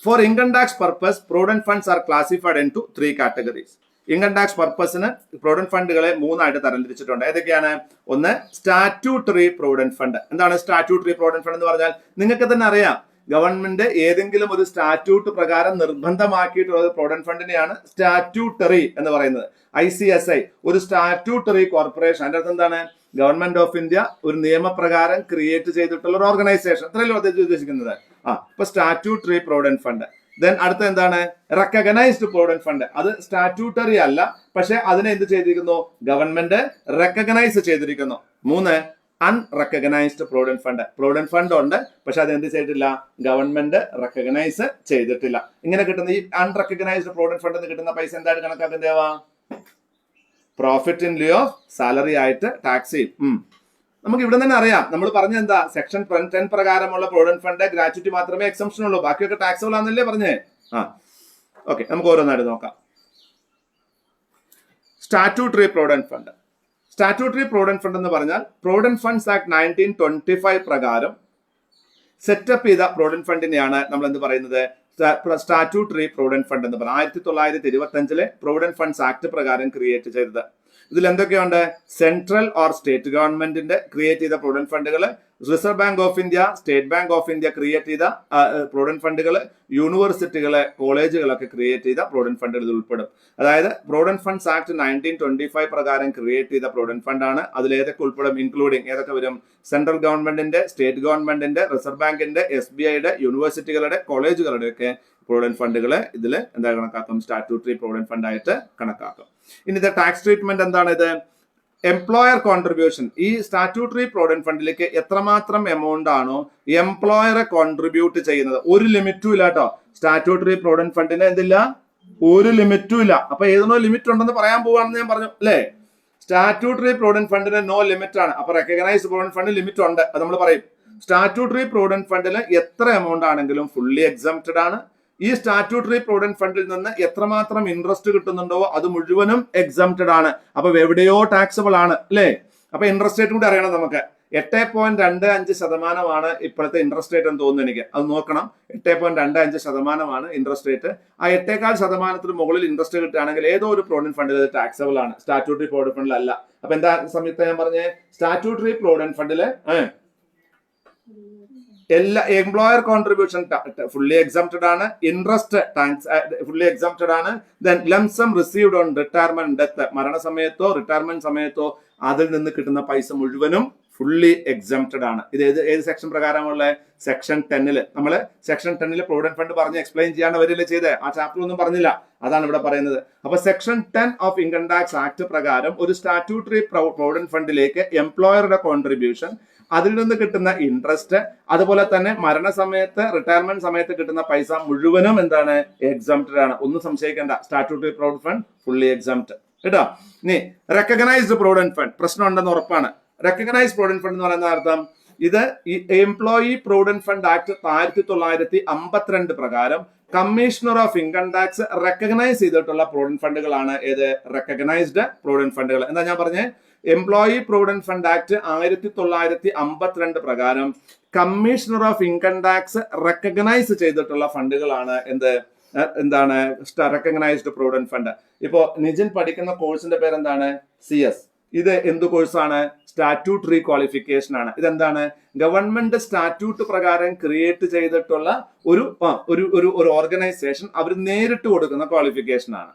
For income tax purpose, provident funds are classified into 3 categories. Income tax പർപ്പസിന് പ്രൊവിഡന്റ് ഫണ്ടുകളെ 3 ആയിട്ട് തരംതിരിച്ചിട്ടുണ്ട്. ഏതൊക്കെയാണ്? ഒന്ന് സ്റ്റാറ്റ്യൂട്ടറി പ്രൊവിഡന്റ് ഫണ്ട്. എന്താണ് സ്റ്റാറ്റ്യൂട്ടറി പ്രൊവിഡന്റ് ഫണ്ട് എന്ന് പറഞ്ഞാൽ? നിങ്ങൾക്ക് തന്നെ അറിയാം, ഗവൺമെന്റ് ഏതെങ്കിലും ഒരു സ്റ്റാറ്റ്യൂട്ട് പ്രകാരം നിർബന്ധമാക്കിയിട്ടുള്ള പ്രൊവിഡന്റ് ഫണ്ടിനെയാണ് സ്റ്റാറ്റ്യൂട്ടറി എന്ന് പറയുന്നത്. ICSI ഒരു സ്റ്റാറ്റ്യൂട്ടറി കോർപ്പറേഷൻ. അതിന്റെ അർത്ഥം എന്താണ്? ഗവൺമെന്റ് ഓഫ് ഇന്ത്യ ഒരു നിയമപ്രകാരം ക്രിയേറ്റ് ചെയ്തിട്ടുള്ള ഒരു ഓർഗനൈസേഷൻ. അത്രയല്ലോ അദ്ദേഹം ഉദ്ദേശിക്കുന്നത്. ഇപ്പൊ സ്റ്റാറ്റ്യൂട്ടറി പ്രൊവിഡന്റ് ഫണ്ട്. ദെൻ അടുത്ത എന്താണ്? Recognised provident fund. അത് സ്റ്റാറ്റ്യൂട്ടറി അല്ല, പക്ഷെ അതിനെ എന്ത് ചെയ്തിരിക്കുന്നു? ഗവൺമെന്റ് റെക്കഗ്നൈസ് ചെയ്തിരിക്കുന്നു. 3 unrecognised provident fund. Provident fund ഉണ്ട്, പക്ഷെ അത് എന്ത് ചെയ്തിട്ടില്ല? ഗവൺമെന്റ് റെക്കഗ്നൈസ് ചെയ്തിട്ടില്ല. ഇങ്ങനെ കിട്ടുന്ന ഈ അൺറെക്കഗ്നൈസ്ഡ് പ്രൊവിഡന്റ് ഫണ്ട് കിട്ടുന്ന പൈസ എന്തായിട്ട് കണക്കാക്കുന്നേവാ? Profit in lieu of salary ആയിട്ട് ടാക്സ് ചെയ്യും. നമുക്ക് ഇവിടെ തന്നെ അറിയാം, നമ്മൾ പറഞ്ഞ എന്താ? സെക്ഷൻ 10 പ്രകാരമുള്ള പ്രൊവിഡന്റ് ഫണ്ട് ഗ്രാറ്റുവിറ്റി മാത്രമേ എക്സംഷൻ ഉള്ളൂ, ബാക്കിയൊക്കെ ടാക്സബിൾ ആണെന്നല്ലേ പറഞ്ഞേ? ഓക്കെ, നമുക്ക് ഓരോന്നായിട്ട് നോക്കാം. Statutory provident fund. Statutory provident fund എന്ന് പറഞ്ഞാൽ പ്രൊവിഡന്റ് ഫണ്ട്സ് ആക്ട് 1925 പ്രകാരം സെറ്റപ്പ് ചെയ്ത പ്രൊവിഡന്റ് ഫണ്ടിനെയാണ് നമ്മൾ എന്ത് പറയുന്നത്? സ്റ്റാറ്റ്യൂട്ടറി പ്രൊവിഡന്റ് ഫണ്ട് എന്ന് പറയുന്നത്. 1925 പ്രൊവിഡന്റ് ഫണ്ട്സ് ആക്ട് പ്രകാരം ക്രിയേറ്റ് ചെയ്തത്. ഇതിൽ എന്തൊക്കെയുണ്ട്? സെൻട്രൽ ഓർ സ്റ്റേറ്റ് ഗവൺമെന്റിന്റെ ക്രിയേറ്റ് ചെയ്ത പ്രൊവിഡന്റ് ഫണ്ടുകൾ, reserve bank of India, state bank of India create ചെയ്ത പ്രൊവിഡന്റ് ഫണ്ടുകൾ, യൂണിവേഴ്സിറ്റികളെ, കോളേജുകളൊക്കെ ക്രിയേറ്റ് ചെയ്ത പ്രൊവിഡന്റ് ഫണ്ടുകൾ ഇത് ഉൾപ്പെടും. അതായത് പ്രൊവിഡന്റ് ഫണ്ട്സ് ആക്ട് 1925 പ്രകാരം ക്രിയേറ്റ് ചെയ്ത പ്രൊവിഡന്റ് ഫണ്ടാണ്. അതിൽ ഏതൊക്കെ ഉൾപ്പെടും? ഇൻക്ലൂഡിങ് ഏതൊക്കെ വരും? സെൻട്രൽ ഗവൺമെന്റിന്റെ, സ്റ്റേറ്റ് ഗവൺമെന്റിന്റെ, റിസർവ് ബാങ്കിന്റെ, SBIയുടെ, യൂണിവേഴ്സിറ്റികളുടെ, കോളേജുകളുടെ ഒക്കെ പ്രൊവിഡന്റ് ഫണ്ടുകളെ ഇതിൽ എന്താ കണക്കാക്കും? സ്റ്റാറ്റ്യൂട്ടറി പ്രൊവിഡന്റ് ഫണ്ട് ആയിട്ട് കണക്കാക്കും. ഇനി ഇത് ടാക്സ് ട്രീറ്റ്മെന്റ് എന്താണ്? ഇത് എംപ്ലോയർ കോൺട്രിബ്യൂഷൻ. ഈ സ്റ്റാറ്റ്യൂട്ടറി പ്രൊവിഡന്റ് ഫണ്ടിലേക്ക് എത്രമാത്രം എമൗണ്ട് ആണോ എംപ്ലോയറെ കോൺട്രിബ്യൂട്ട് ചെയ്യുന്നത്, ഒരു ലിമിറ്റും ഇല്ല കേട്ടോ. സ്റ്റാറ്റ്യൂട്ടറി പ്രൊവിഡന്റ് ഫണ്ടിന് എന്തില്ല? ഒരു ലിമിറ്റും ഇല്ല. അപ്പൊ ഏതിനോ ലിമിറ്റ് ഉണ്ടെന്ന് പറയാൻ പോവാണെന്ന് ഞാൻ പറഞ്ഞു അല്ലേ? സ്റ്റാറ്റ്യൂട്ടറി പ്രൊവിഡന്റ് ഫണ്ടിന് നോ ലിമിറ്റ് ആണ്. അപ്പൊ റെക്കഗ്നൈസ്ഡ് പ്രൊവിഡന്റ് ഫണ്ട് ലിമിറ്റ് ഉണ്ട്, അത് നമ്മൾ പറയും. സ്റ്റാറ്റ്യൂട്ടറി പ്രൊവിഡന്റ് ഫണ്ടിൽ എത്ര എമൗണ്ട് ആണെങ്കിലും ഫുള്ളി എക്സംപ്റ്റഡ് ആണ്. ഈ സ്റ്റാറ്റ്യൂട്ടറി പ്രൊവിഡന്റ് ഫണ്ടിൽ നിന്ന് എത്രമാത്രം ഇൻട്രസ്റ്റ് കിട്ടുന്നുണ്ടോ അത് മുഴുവനും എക്സംപ്റ്റഡ് ആണ്. അപ്പൊ എവിടെയോ ടാക്സബിൾ ആണ് അല്ലേ? അപ്പൊ ഇൻട്രസ്റ്റ് റേറ്റ് കൂടി അറിയണം നമുക്ക്. 8.25% ഇപ്പോഴത്തെ ഇൻട്രസ്റ്റ് റേറ്റ് എന്ന് തോന്നുന്നു എനിക്ക്, അത് നോക്കണം. 8.25% ഇൻട്രസ്റ്റ് റേറ്റ്. ആ 8.25% മുകളിൽ ഇൻട്രസ്റ്റ് കിട്ടുകയാണെങ്കിൽ ഏതോ ഒരു പ്രൊവിഡന്റ് ഫണ്ടിൽ അത് ടാക്സബിൾ ആണ്, സ്റ്റാറ്റ്യൂട്ടറി പ്രൊവിഡന്റ് ഫണ്ടിൽ അല്ല. അപ്പൊ എന്താ സമയത്ത് ഞാൻ പറഞ്ഞേ? സ്റ്റാറ്റ്യൂട്ടറി പ്രൊവിഡന്റ് ഫണ്ടില് എല്ലാ എംപ്ലോയർ കോൺട്രിബ്യൂഷൻ ഫുള്ളി എക്സംപ്റ്റഡ് ആണ്, ഇൻട്രസ്റ്റ് ഫുള്ളി എക്സംപ്റ്റഡ് ആണ്. Then lump sum received on retirement death, മരണസമയത്തോ റിട്ടയർമെന്റ് സമയത്തോ അതിൽ നിന്ന് കിട്ടുന്ന പൈസ മുഴുവനും ഫുള്ളി എക്സംപ്റ്റഡ് ആണ്. ഇത് ഏത് സെക്ഷൻ പ്രകാരമുള്ള? സെക്ഷൻ 10 നമ്മൾ സെക്ഷൻ 10 പ്രൊവിഡന്റ് ഫണ്ട് പറഞ്ഞ് എക്സ്പ്ലെയിൻ ചെയ്യാണ്ട് വരില്ല ചെയ്തേ, ആ ചാപ്റ്റർ ഒന്നും പറഞ്ഞില്ല, അതാണ് ഇവിടെ പറയുന്നത്. അപ്പൊ section 10 of income tax act പ്രകാരം ഒരു സ്റ്റാറ്റ്യൂട്ടറി പ്രൊവിഡന്റ് ഫണ്ടിലേക്ക് എംപ്ലോയറുടെ കോൺട്രിബ്യൂഷൻ, അതിൽ നിന്ന് കിട്ടുന്ന ഇൻട്രസ്റ്റ്, അതുപോലെ തന്നെ മരണസമയത്ത് റിട്ടയർമെന്റ് സമയത്ത് കിട്ടുന്ന പൈസ മുഴുവനും എന്താണ്? എക്സംപ്റ്റഡ് ആണ്. ഒന്നും സംശയിക്കേണ്ട, statutory provident fund fully exempt കേട്ടോ. ഇനി റെക്കഗ്നൈസ്ഡ് പ്രൊവിഡന്റ് ഫണ്ട് പ്രശ്നം ഉണ്ടെന്ന് ഉറപ്പാണ്. റെക്കഗ്നൈസ്ഡ് പ്രൊവിഡന്റ് ഫണ്ട് എന്ന് പറയുന്ന അർത്ഥം ഇത് എംപ്ലോയി പ്രൊവിഡന്റ് ഫണ്ട് ആക്ട് 1952 പ്രകാരം commissioner of income tax recognise ചെയ്തിട്ടുള്ള പ്രൊവിഡന്റ് ഫണ്ടുകളാണ് ഏത്? റെക്കഗ്നൈസ്ഡ് പ്രൊവിഡന്റ് ഫണ്ടുകൾ. എന്താ ഞാൻ പറഞ്ഞേ? എംപ്ലോയി പ്രൊവിഡന്റ് ഫണ്ട് ആക്ട് 1952 പ്രകാരം commissioner of income tax recognise ചെയ്തിട്ടുള്ള ഫണ്ടുകളാണ് എന്താണ് റെക്കഗ്നൈസ്ഡ് പ്രൊവിഡന്റ് ഫണ്ട്. ഇപ്പോ നിജിൻ പഠിക്കുന്ന കോഴ്സിന്റെ പേരെന്താണ്? CS. ഇത് എന്ത് കോഴ്സാണ്? സ്റ്റാറ്റ്യൂട്ടറി ക്വാളിഫിക്കേഷൻ ആണ്. ഇതെന്താണ്? ഗവൺമെന്റ് സ്റ്റാറ്റ്യൂട്ട് പ്രകാരം ക്രിയേറ്റ് ചെയ്തിട്ടുള്ള ഒരു ഓർഗനൈസേഷൻ അവർ നേരിട്ട് കൊടുക്കുന്ന ക്വാളിഫിക്കേഷൻ ആണ്.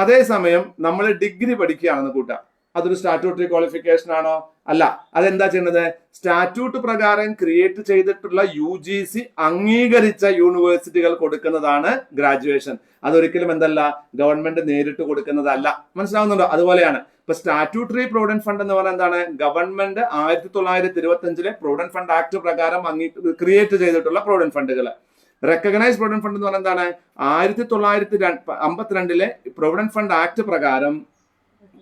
അതേസമയം നമ്മൾ ഡിഗ്രി പഠിക്കുകയാണെന്ന് കൂട്ടാം, അതൊരു സ്റ്റാറ്റ്യൂട്ടറി ക്വാളിഫിക്കേഷൻ ആണോ? അല്ല. അതെന്താ ചെയ്യുന്നത്? സ്റ്റാറ്റ്യൂട്ട് പ്രകാരം ക്രിയേറ്റ് ചെയ്തിട്ടുള്ള UGC അംഗീകരിച്ച യൂണിവേഴ്സിറ്റികൾ കൊടുക്കുന്നതാണ് ഗ്രാജുവേഷൻ. അതൊരിക്കലും എന്തല്ല? ഗവൺമെന്റ് നേരിട്ട് കൊടുക്കുന്നതല്ല. മനസ്സിലാവുന്നുണ്ടോ? അതുപോലെയാണ് ഇപ്പൊ സ്റ്റാറ്റ്യൂട്ടറി പ്രൊവിഡന്റ് ഫണ്ട് എന്ന് പറഞ്ഞാൽ എന്താണ്? ഗവൺമെന്റ് 1925 പ്രൊവിഡന്റ് ഫണ്ട് ആക്ട് പ്രകാരം ക്രിയേറ്റ് ചെയ്തിട്ടുള്ള പ്രൊവിഡന്റ് ഫണ്ടുകൾ. റെക്കഗ്നൈസ് പ്രൊവിഡന്റ് ഫണ്ട് എന്ന് പറഞ്ഞാൽ എന്താണ്? 1952 പ്രൊവിഡന്റ് ഫണ്ട് ആക്ട് പ്രകാരം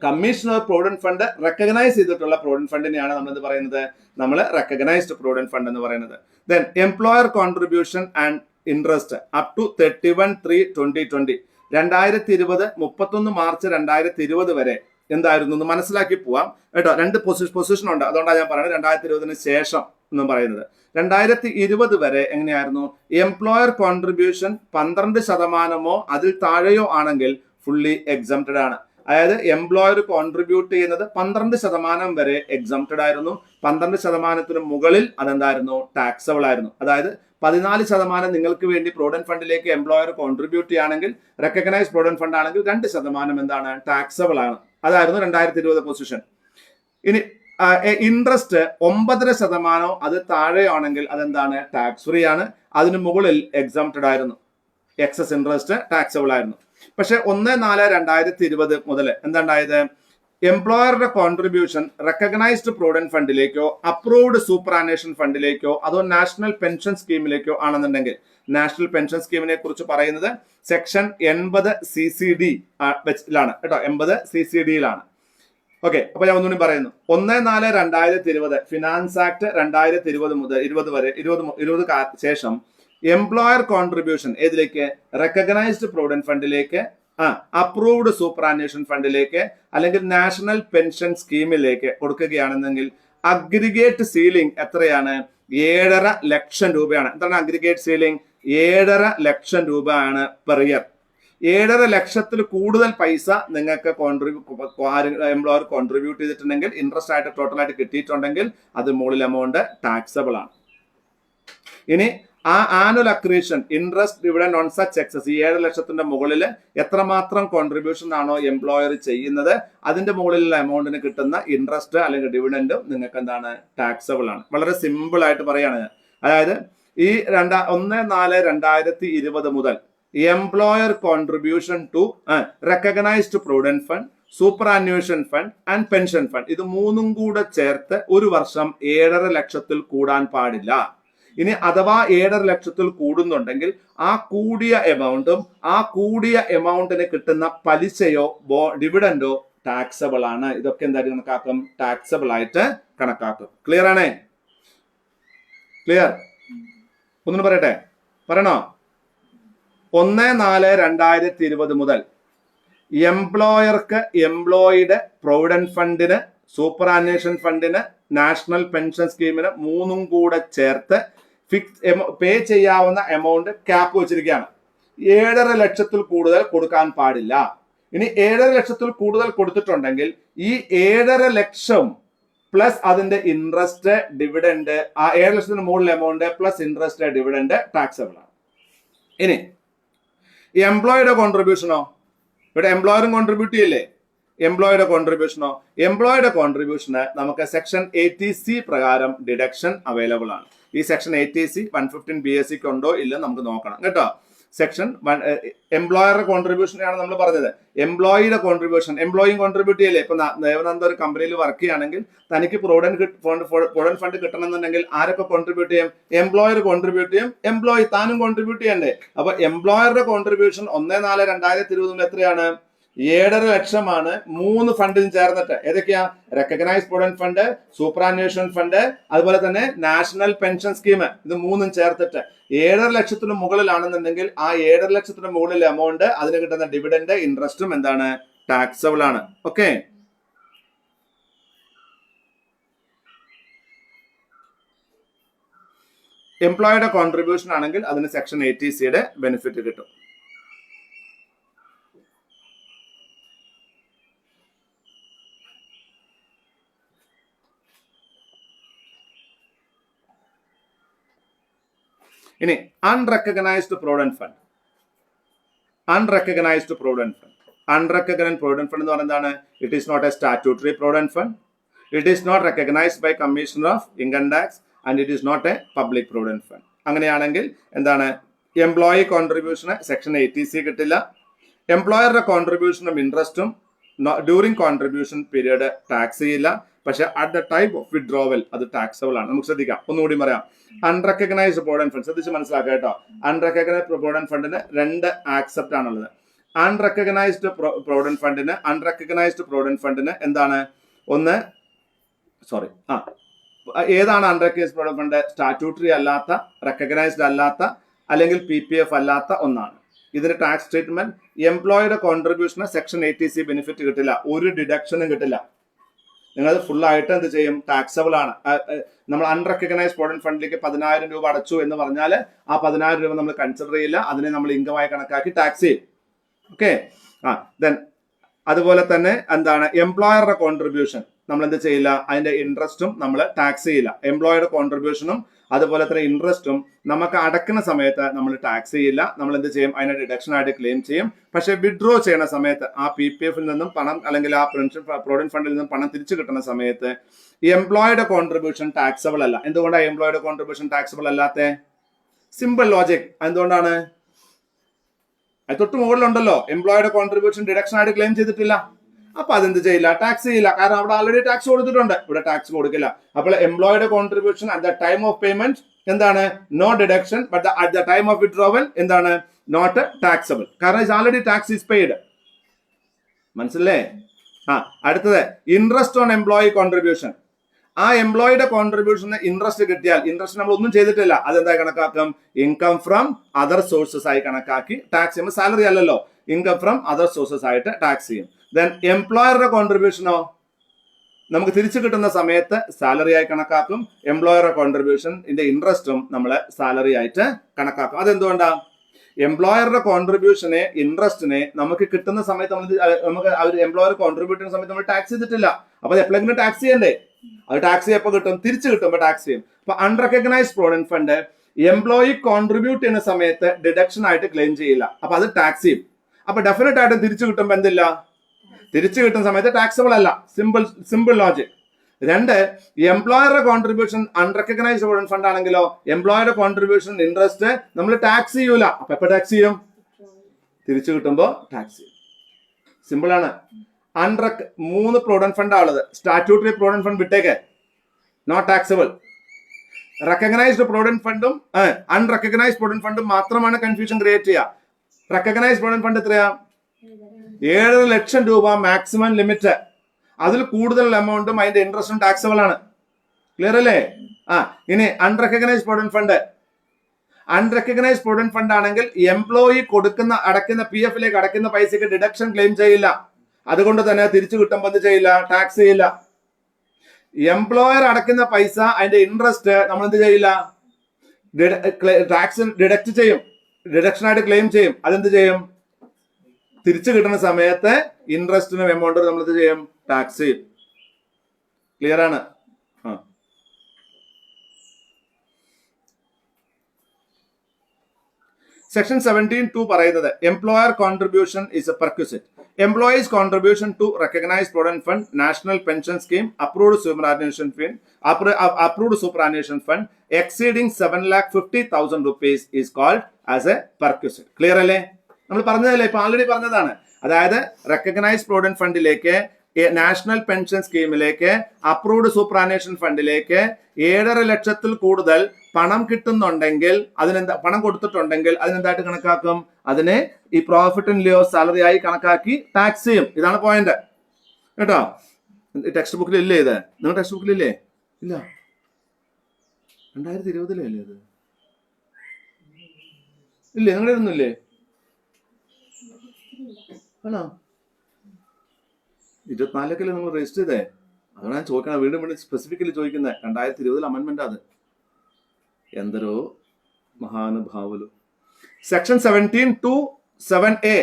കമ്മീഷണർ പ്രൊവിഡന്റ് ഫണ്ട് റെക്കഗ്നൈസ് ചെയ്തിട്ടുള്ള പ്രൊവിഡന്റ് ഫണ്ടിനെയാണ് നമ്മൾ എന്ത് പറയുന്നത്? നമ്മൾ റെക്കഗ്നൈസ്ഡ് പ്രൊവിഡന്റ് ഫണ്ട് എന്ന് പറയുന്നത്. Then employer contribution and interest up to 31/3/2020 2020 31 March 2020 വരെ എന്തായിരുന്നു എന്ന് മനസ്സിലാക്കി പോവാം കേട്ടോ. രണ്ട് പൊസിഷൻ ഉണ്ട്, അതുകൊണ്ടാണ് ഞാൻ പറയുന്നത് 2020 ശേഷം എന്നും പറയുന്നത്. 2020 വരെ എങ്ങനെയായിരുന്നു? എംപ്ലോയർ കോൺട്രിബ്യൂഷൻ 12% അതിൽ താഴെയോ ആണെങ്കിൽ ഫുള്ളി എക്സംപ്റ്റഡ് ആണ്. അതായത് എംപ്ലോയർ കോൺട്രിബ്യൂട്ട് ചെയ്യുന്നത് 12% വരെ എക്സംപ്റ്റഡ് ആയിരുന്നു. 12% മുകളിൽ അതെന്തായിരുന്നു? ടാക്സബിൾ ആയിരുന്നു. അതായത് 14% നിങ്ങൾക്ക് വേണ്ടി പ്രൊവിഡന്റ് ഫണ്ടിലേക്ക് എംപ്ലോയർ കോൺട്രിബ്യൂട്ട് ചെയ്യുകയാണെങ്കിൽ, റെക്കഗ്നൈസ് പ്രൊവിഡന്റ് ഫണ്ട് ആണെങ്കിൽ 2% എന്താണ്? ടാക്സബിൾ ആണ്. അതായിരുന്നു 2020 പൊസിഷൻ. ഇനി ഇൻട്രസ്റ്റ് 9.5% അത് താഴെയാണെങ്കിൽ അതെന്താണ്? ടാക്സ് ഫ്രീ ആണ്. അതിന് മുകളിൽ എക്സംപ്റ്റഡ് ആയിരുന്നു. എക്സസ് ഇൻട്രസ്റ്റ് ടാക്സബിൾ ആയിരുന്നു. പക്ഷെ 1/4/2020 മുതൽ എന്താണ്ടായത്? എംപ്ലോയറുടെ കോൺട്രിബ്യൂഷൻ റെക്കഗ്നൈസ്ഡ് പ്രൊവിഡന്റ് ഫണ്ടിലേക്കോ അപ്രൂവ്ഡ് സൂപ്പറാനേഷൻ ഫണ്ടിലേക്കോ അതോ നാഷണൽ പെൻഷൻ സ്കീമിലേക്കോ ആണെന്നുണ്ടെങ്കിൽ, നാഷണൽ പെൻഷൻ സ്കീമിനെ കുറിച്ച് പറയുന്നത് സെക്ഷൻ 80 CCD ലാണ് കേട്ടോ. 80 CCDയിലാണ്. ഓക്കെ, അപ്പൊ ഞാൻ ഒന്നുകൂടി പറയുന്നു. 1/4/2020 ഫിനാൻസ് ആക്ട് 2020 മുതൽ 20 ശേഷം എംപ്ലോയർ കോൺട്രിബ്യൂഷൻ ഏതിലേക്ക്? റെക്കഗ്നൈസ്ഡ് പ്രൊവിഡന്റ് ഫണ്ടിലേക്ക്, അപ്രൂവ്ഡ് സൂപ്പറാനേഷൻ ഫണ്ടിലേക്ക് അല്ലെങ്കിൽ നാഷണൽ പെൻഷൻ സ്കീമിലേക്ക് കൊടുക്കുകയാണെന്നെങ്കിൽ അഗ്രിഗേറ്റ് സീലിംഗ് എത്രയാണ്? 7.5 ലക്ഷം രൂപയാണ്. എന്താണ് അഗ്രിഗേറ്റ് സീലിംഗ്? 7.5 ലക്ഷം രൂപയാണ് പെർ ഇയർ. 7.5 ലക്ഷത്തിൽ കൂടുതൽ പൈസ നിങ്ങൾക്ക് എംപ്ലോയർ കോൺട്രിബ്യൂട്ട് ചെയ്തിട്ടുണ്ടെങ്കിൽ, ഇൻട്രസ്റ്റ് ആയിട്ട് ടോട്ടലായിട്ട് കിട്ടിയിട്ടുണ്ടെങ്കിൽ അത് മുകളിൽ എമൗണ്ട് ടാക്സബിൾ ആണ്. ഇനി ആ annual accretion interest dividend on such excess, ഈ 7 ലക്ഷത്തിന്റെ മുകളിൽ എത്രമാത്രം കോൺട്രിബ്യൂഷൻ ആണോ എംപ്ലോയർ ചെയ്യുന്നത് അതിന്റെ മുകളിലുള്ള എമൗണ്ടിന് കിട്ടുന്ന ഇൻട്രസ്റ്റ് അല്ലെങ്കിൽ ഡിവിഡൻഡും നിങ്ങൾക്ക് എന്താണ് ടാക്സബിൾ ആണ്. വളരെ സിമ്പിൾ ആയിട്ട് പറയാണ്. അതായത് ഈ 1/4/2020 മുതൽ employer contribution to recognised provident fund, superannuation fund and pension fund, ഇത് മൂന്നും കൂടെ ചേർത്ത് ഒരു വർഷം 7.5 ലക്ഷത്തിൽ കൂടാൻ പാടില്ല. ഇനി അഥവാ 7.5 ലക്ഷത്തിൽ കൂടുന്നുണ്ടെങ്കിൽ ആ കൂടിയ എമൗണ്ടും ആ കൂടിയ എമൗണ്ടിന് കിട്ടുന്ന പലിശയോ ഡിവിഡൻഡോ ടാക്സബിൾ ആണ്. ഇതൊക്കെ എന്തായിട്ട് കണക്കാക്കും? ടാക്സബിൾ ആയിട്ട് കണക്കാക്കും. ക്ലിയർ ആണേ? ക്ലിയർ? ഒന്നും പറയട്ടെ, പറയണോ? 1/4/2020 മുതൽ എംപ്ലോയർക്ക് എംപ്ലോയിയുടെ പ്രൊവിഡന്റ് ഫണ്ടിന്, സൂപ്പർ ആന്വേഷൻ ഫണ്ടിന്, നാഷണൽ പെൻഷൻ സ്കീമിന് മൂന്നും കൂടെ ചേർത്ത് പേ ചെയ്യാവുന്ന എമൗണ്ട് ക്യാപ്പ് വെച്ചിരിക്കുകയാണ്. 7.5 ലക്ഷത്തിൽ കൂടുതൽ കൊടുക്കാൻ പാടില്ല. ഇനി 7.5 ലക്ഷത്തിൽ കൂടുതൽ കൊടുത്തിട്ടുണ്ടെങ്കിൽ ഈ 7.5 ലക്ഷം പ്ലസ് അതിന്റെ ഇൻട്രസ്റ്റ് ഡിവിഡൻഡ്, ആ 7 ലക്ഷത്തിന് മുകളിൽ amount plus interest dividend taxable ആണ്. ഇനി എംപ്ലോയിയുടെ കോൺട്രിബ്യൂഷനോ? ഇവിടെ എംപ്ലോയറും കോൺട്രിബ്യൂട്ട് ചെയ്യില്ലേ? എംപ്ലോയിയുടെ കോൺട്രിബ്യൂഷന് നമുക്ക് സെക്ഷൻ 80C പ്രകാരം ഡിഡക്ഷൻ അവൈലബിൾ ആണ്. ഈ സെക്ഷൻ 80C 115 BSc ഉണ്ടോ ഇല്ല നമുക്ക് നോക്കണം കേട്ടോ. സെക്ഷൻ എംപ്ലോയറുടെ കോൺട്രിബ്യൂഷനാണ് നമ്മൾ പറഞ്ഞത്. എംപ്ലോയിയുടെ കോൺട്രിബ്യൂഷൻ, എംപ്ലോയിയും കോൺട്രിബ്യൂട്ട് ചെയ്യില്ലേ? ഇപ്പൊ ദേവനന്ദ ഒരു കമ്പനിയിൽ വർക്ക് ചെയ്യുകയാണെങ്കിൽ തനിക്ക് പ്രൊവിഡന്റ് ഫണ്ട് കിട്ടണമെന്നുണ്ടെങ്കിൽ ആരൊക്കെ കോൺട്രിബ്യൂട്ട് ചെയ്യും? എംപ്ലോയർ കോൺട്രിബ്യൂട്ട് ചെയ്യും, എംപ്ലോയി താനും കോൺട്രിബ്യൂട്ട് ചെയ്യണ്ടേ? അപ്പൊ എംപ്ലോയറുടെ കോൺട്രിബ്യൂഷൻ 1/4/2020 എത്രയാണ്? 7.5 ലക്ഷമാണ്. 3 ഫണ്ടിൽ ചേർന്നിട്ട്. ഏതൊക്കെയാ? Recognised provident fund, superannuation fund, അതുപോലെ തന്നെ നാഷണൽ പെൻഷൻ സ്കീം, ഇത് മൂന്നും ചേർത്തിട്ട് 7.5 ലക്ഷത്തിന് മുകളിലാണെന്നുണ്ടെങ്കിൽ ആ 7.5 ലക്ഷത്തിന് മുകളിൽ എമൗണ്ട് അതിന് കിട്ടുന്ന ഡിവിഡൻഡ് ഇൻട്രസ്റ്റും എന്താണ്? ടാക്സബിൾ ആണ്. ഓക്കെ, എംപ്ലോയിയുടെ കോൺട്രിബ്യൂഷൻ ആണെങ്കിൽ അതിന് സെക്ഷൻ 80Cയുടെ ബെനിഫിറ്റ് കിട്ടും. ഇനി unrecognised provident fund. Unrecognised provident fund എന്ന് പറയുന്നത് എന്താണ്? It is not a statutory provident fund, it is not recognised by commissioner of income tax and it is not a public provident fund. അങ്ങനെയാണെങ്കിൽ എന്താണ്? Employee കോൺട്രിബ്യൂഷന് section 80C കിട്ടില്ല. എംപ്ലോയറുടെ കോൺട്രിബ്യൂഷനും ഇൻട്രസ്റ്റും ഡ്യൂറിംഗ് കോൺട്രിബ്യൂഷൻ പീരീഡ് ടാക്സ് ചെയ്യില്ല. പക്ഷെ at the time of withdrawal അത് ടാക്സബിൾ ആണ്. നമുക്ക് ശ്രദ്ധിക്കാം, ഒന്നുകൂടി പറയാം. അൺറെക്കഗ്നൈസ്ഡ് പ്രൊവിഡന്റ് ഫണ്ട് ശ്രദ്ധിച്ച് മനസ്സിലാക്കുക കേട്ടോ. അൺറെക്കഗ്നൈസ്ഡ് പ്രൊവിഡന്റ് ഫണ്ടിന് 2 ആക്സെപ്റ്റ് ആണുള്ളത്. അൺറെക്കഗ്നൈസ്ഡ് പ്രൊവിഡന്റ് ഫണ്ടിന് എന്താണ്? ഏതാണ് അൺറെക്കഗ്നൈസ്ഡ് പ്രൊവിഡന്റ് ഫണ്ട്? സ്റ്റാറ്റ്യൂട്ടറി അല്ലാത്ത, റെക്കഗ്നൈസ്ഡ് അല്ലാത്ത, അല്ലെങ്കിൽ PPF അല്ലാത്ത ഒന്നാണ്. ഇതിന് ടാക്സ് ട്രീറ്റ്മെന്റ് എംപ്ലോയിയുടെ കോൺട്രിബ്യൂഷന് സെക്ഷൻ 80C ബെനിഫിറ്റ് കിട്ടില്ല, ഒരു ഡിഡക്ഷനും കിട്ടില്ല. നിങ്ങൾ ഫുൾ ആയിട്ട് എന്ത് ചെയ്യും? ടാക്സബിൾ ആണ്. നമ്മൾ അൺറെക്കഗ്നൈസ്ഡ് പ്രൊവിഡന്റ് ഫണ്ടിലേക്ക് 10,000 രൂപ അടച്ചു എന്ന് പറഞ്ഞാൽ ആ 10,000 രൂപ നമ്മൾ കൺസിഡർ ചെയ്യില്ല, അതിനെ നമ്മൾ ഇൻകമായി കണക്കാക്കി ടാക്സ് ചെയ്യും. ഓക്കെ, ദെൻ അതുപോലെ തന്നെ എന്താണ്? എംപ്ലോയറുടെ കോൺട്രിബ്യൂഷൻ നമ്മൾ എന്ത് ചെയ്യില്ല? അതിന്റെ ഇൻട്രസ്റ്റും നമ്മൾ ടാക്സ് ചെയ്യില്ല. എംപ്ലോയറുടെ കോൺട്രിബ്യൂഷനും അതുപോലെ തന്നെ ഇൻട്രസ്റ്റും നമുക്ക് അടക്കുന്ന സമയത്ത് നമ്മൾ ടാക്സ് ചെയ്യില്ല. നമ്മൾ എന്ത് ചെയ്യും? അതിനെ ഡിഡക്ഷൻ ആയിട്ട് ക്ലെയിം ചെയ്യും. പക്ഷെ വിഡ്രോ ചെയ്യുന്ന സമയത്ത് ആ PPFൽ നിന്നും പണം അല്ലെങ്കിൽ ആ പ്രൊവിഡന്റ് ഫണ്ടിൽ നിന്നും പണം തിരിച്ചു കിട്ടുന്ന സമയത്ത് എംപ്ലോയിയുടെ കോൺട്രിബ്യൂഷൻ ടാക്സബിൾ അല്ല. എന്തുകൊണ്ടാണ് എംപ്ലോയിയുടെ കോൺട്രിബ്യൂഷൻ ടാക്സബിൾ അല്ലാത്ത? Simple logic. എന്തുകൊണ്ടാണ്? അത് തൊട്ട് മുകളിലുണ്ടല്ലോ, എംപ്ലോയിയുടെ കോൺട്രിബ്യൂഷൻ ഡിഡക്ഷൻ ആയിട്ട് ക്ലെയിം ചെയ്തിട്ടില്ല. അപ്പൊ അതെന്ത് ചെയ്യില്ല? ടാക്സ് ചെയ്യില്ല. കാരണം അവിടെ ആൾറെഡി ടാക്സ് കൊടുത്തിട്ടുണ്ട്, ഇവിടെ ടാക്സ് കൊടുക്കില്ല. അപ്പോൾ എംപ്ലോയിയുടെ contribution at the time of payment എന്താണ്? No deduction, but at the time of withdrawal എന്താണ്? Not taxable. കാരണം it's already tax is paid. മനസ്സിലേ? അടുത്തത് ഇൻട്രസ്റ്റ് ഓൺ എംപ്ലോയി കോൺട്രിബ്യൂഷൻ. ആ എംപ്ലോയിയുടെ കോൺട്രിബ്യൂഷന് ഇൻട്രസ്റ്റ് കിട്ടിയാൽ, ഇൻട്രസ്റ്റ് നമ്മൾ ഒന്നും ചെയ്തിട്ടില്ല, അതെന്തായി കണക്കാക്കും? ഇൻകം ഫ്രം അതർ സോഴ്സസ് ആയി കണക്കാക്കി ടാക്സ് ചെയ്യുമ്പോൾ സാലറി അല്ലല്ലോ, ഇൻകം ഫ്രം അതർ സോഴ്സസ് ആയിട്ട് ടാക്സ് ചെയ്യും. ദെൻ എംപ്ലോയറുടെ കോൺട്രിബ്യൂഷനോ നമുക്ക് തിരിച്ചു കിട്ടുന്ന സമയത്ത് സാലറി ആയി കണക്കാക്കും. എംപ്ലോയറുടെ കോൺട്രിബ്യൂഷൻ ഇതിന്റെ ഇൻട്രസ്റ്റും നമ്മൾ സാലറി ആയിട്ട് കണക്കാക്കും. അതെന്തുകൊണ്ടാ? എംപ്ലോയറുടെ കോൺട്രിബ്യൂഷനെ ഇൻട്രസ്റ്റിനെ നമുക്ക് കിട്ടുന്ന സമയത്ത് നമുക്ക് അവർ എംപ്ലോയർ കോൺട്രിബ്യൂട്ട് ചെയ്യുന്ന സമയത്ത് നമ്മൾ ടാക്സ് ചെയ്തിട്ടില്ല. അപ്പൊ അത് എപ്പോഴെങ്കിലും ടാക്സ് ചെയ്യണ്ടേ? അത് ടാക്സ് എപ്പോൾ കിട്ടും? തിരിച്ചു കിട്ടുമ്പോൾ ടാക്സ് ചെയ്യും. അപ്പൊ unrecognised provident fund employee contribute ചെയ്യുന്ന സമയത്ത് ഡിഡക്ഷൻ ആയിട്ട് ക്ലെയിം ചെയ്യില്ല. അപ്പൊ അത് ടാക്സ് ചെയ്യും. അപ്പൊ ഡെഫിനറ്റ് ആയിട്ട് തിരിച്ചു കിട്ടുമ്പോൾ എന്തില്ല? തിരിച്ചു കിട്ടുന്ന സമയത്ത് ടാക്സബിൾ അല്ല. Simple logic. 2, എംപ്ലോയറുടെ കോൺട്രിബ്യൂഷൻ അൺറെക്കഗ്നൈസ്ഡ് പ്രൊവിഡന്റ് ഫണ്ട് ആണെങ്കിലോ എംപ്ലോയറുടെ കോൺട്രിബ്യൂഷൻ ഇൻട്രസ്റ്റ് നമ്മൾ ടാക്സ് ചെയ്യൂല. അപ്പൊ എപ്പോ ടാക്സ് ചെയ്യും? തിരിച്ചു കിട്ടുമ്പോ ടാക്സ് ചെയ്യും. സിമ്പിൾ ആണ്. 3 പ്രൊവിഡന്റ് ഫണ്ടാ ഉള്ളത്. സ്റ്റാറ്റ്യൂട്ടറി പ്രൊവിഡന്റ് ഫണ്ട് വിട്ടേക്ക്, നോട്ട് ടാക്സബിൾ. റെക്കഗ്നൈസ്ഡ് പ്രൊവിഡന്റ് ഫണ്ടും അൺറെക്കഗ്നൈസ്ഡ് പ്രൊവിഡന്റ് ഫണ്ടും മാത്രമാണ് കൺഫ്യൂഷൻ ക്രിയേറ്റ് ചെയ്യുക. റെക്കഗ്നൈസ്ഡ് പ്രൊവിഡന്റ് ഫണ്ട് എത്രയാ? 7 ലക്ഷം രൂപ മാക്സിമം ലിമിറ്റ്. അതിൽ കൂടുതൽ എമൗണ്ടും അതിന്റെ ഇൻട്രസ്റ്റും ടാക്സബിൾ ആണ്. ക്ലിയർ അല്ലേ? ഇനി അൺറെക്കഗ്നൈസ്ഡ് പ്രൊവിഡന്റ് ഫണ്ട് ആണെങ്കിൽ എംപ്ലോയി അടയ്ക്കുന്ന PF അടയ്ക്കുന്ന പൈസക്ക് ഡിഡക്ഷൻ ക്ലെയിം ചെയ്യില്ല. അതുകൊണ്ട് തന്നെ തിരിച്ചു കിട്ടുമ്പോൾ എന്ത് ചെയ്യില്ല? ടാക്സ് ചെയ്യില്ല. എംപ്ലോയർ അടയ്ക്കുന്ന പൈസ അതിന്റെ ഇൻട്രസ്റ്റ് നമ്മൾ എന്ത് ചെയ്യില്ല? ടാക്സ് ഡിഡക്ട് ചെയ്യും, ഡിഡക്ഷനായിട്ട് ക്ലെയിം ചെയ്യും. അതെന്ത് ചെയ്യും? തിരിച്ചു കിട്ടുന്ന സമയത്ത് ഇൻട്രസ്റ്റിനും എമൗണ്ടും നമ്മൾ എന്ത് ചെയ്യും? ടാക്സ് ചെയ്യും. ക്ലിയർ ആണ്? സെക്ഷൻ 17(2) പറയുന്നത് employer contribution is A perquisite. Employees' contribution to recognized provident fund, national pension scheme, approved superannuation fund exceeding 7,50,000 rupees is called as a perquisite. Clear അല്ലേ? നമ്മൾ പറഞ്ഞതല്ലേ, ഇപ്പൊ ആൾറെഡി പറഞ്ഞതാണ്. അതായത് റെക്കഗ്നൈസ്ഡ് പ്രൊവിഡന്റ് ഫണ്ടിലേക്ക്, നാഷണൽ പെൻഷൻ സ്കീമിലേക്ക്, approved superannuation ഫണ്ടിലേക്ക് 7.5 ലക്ഷത്തിൽ കൂടുതൽ പണം കിട്ടുന്നുണ്ടെങ്കിൽ പണം കൊടുത്തിട്ടുണ്ടെങ്കിൽ അതിനെന്തായിട്ട് കണക്കാക്കും? അതിനെ ഈ പ്രോഫിറ്റ് ആൻഡ് ലോസ് സാലറി ആയി കണക്കാക്കി ടാക്സ് ചെയ്യും. ഇതാണ് പോയിന്റ് കേട്ടോ. ടെക്സ്റ്റ് ബുക്കിൽ ഇല്ലേ ഇത്? നിങ്ങൾ ടെക്സ്റ്റ് ബുക്കിലില്ലേ? ഇല്ല, 2020 അല്ലേ ഇത്? ഇല്ലേ? നിങ്ങളുടെ ഒന്നുമില്ലേ? ആണോ? 24 നിങ്ങൾ രജിസ്റ്റർ ചെയ്തേ? അതാണ് ഞാൻ ചോദിക്കണം, വീണ്ടും സ്പെസിഫിക്കലി ചോദിക്കുന്നത്. 2020 അമെന്റ്മെന്റ് അത്. ఎందరో మహానుభావులు. Section 17(2)(7)(a)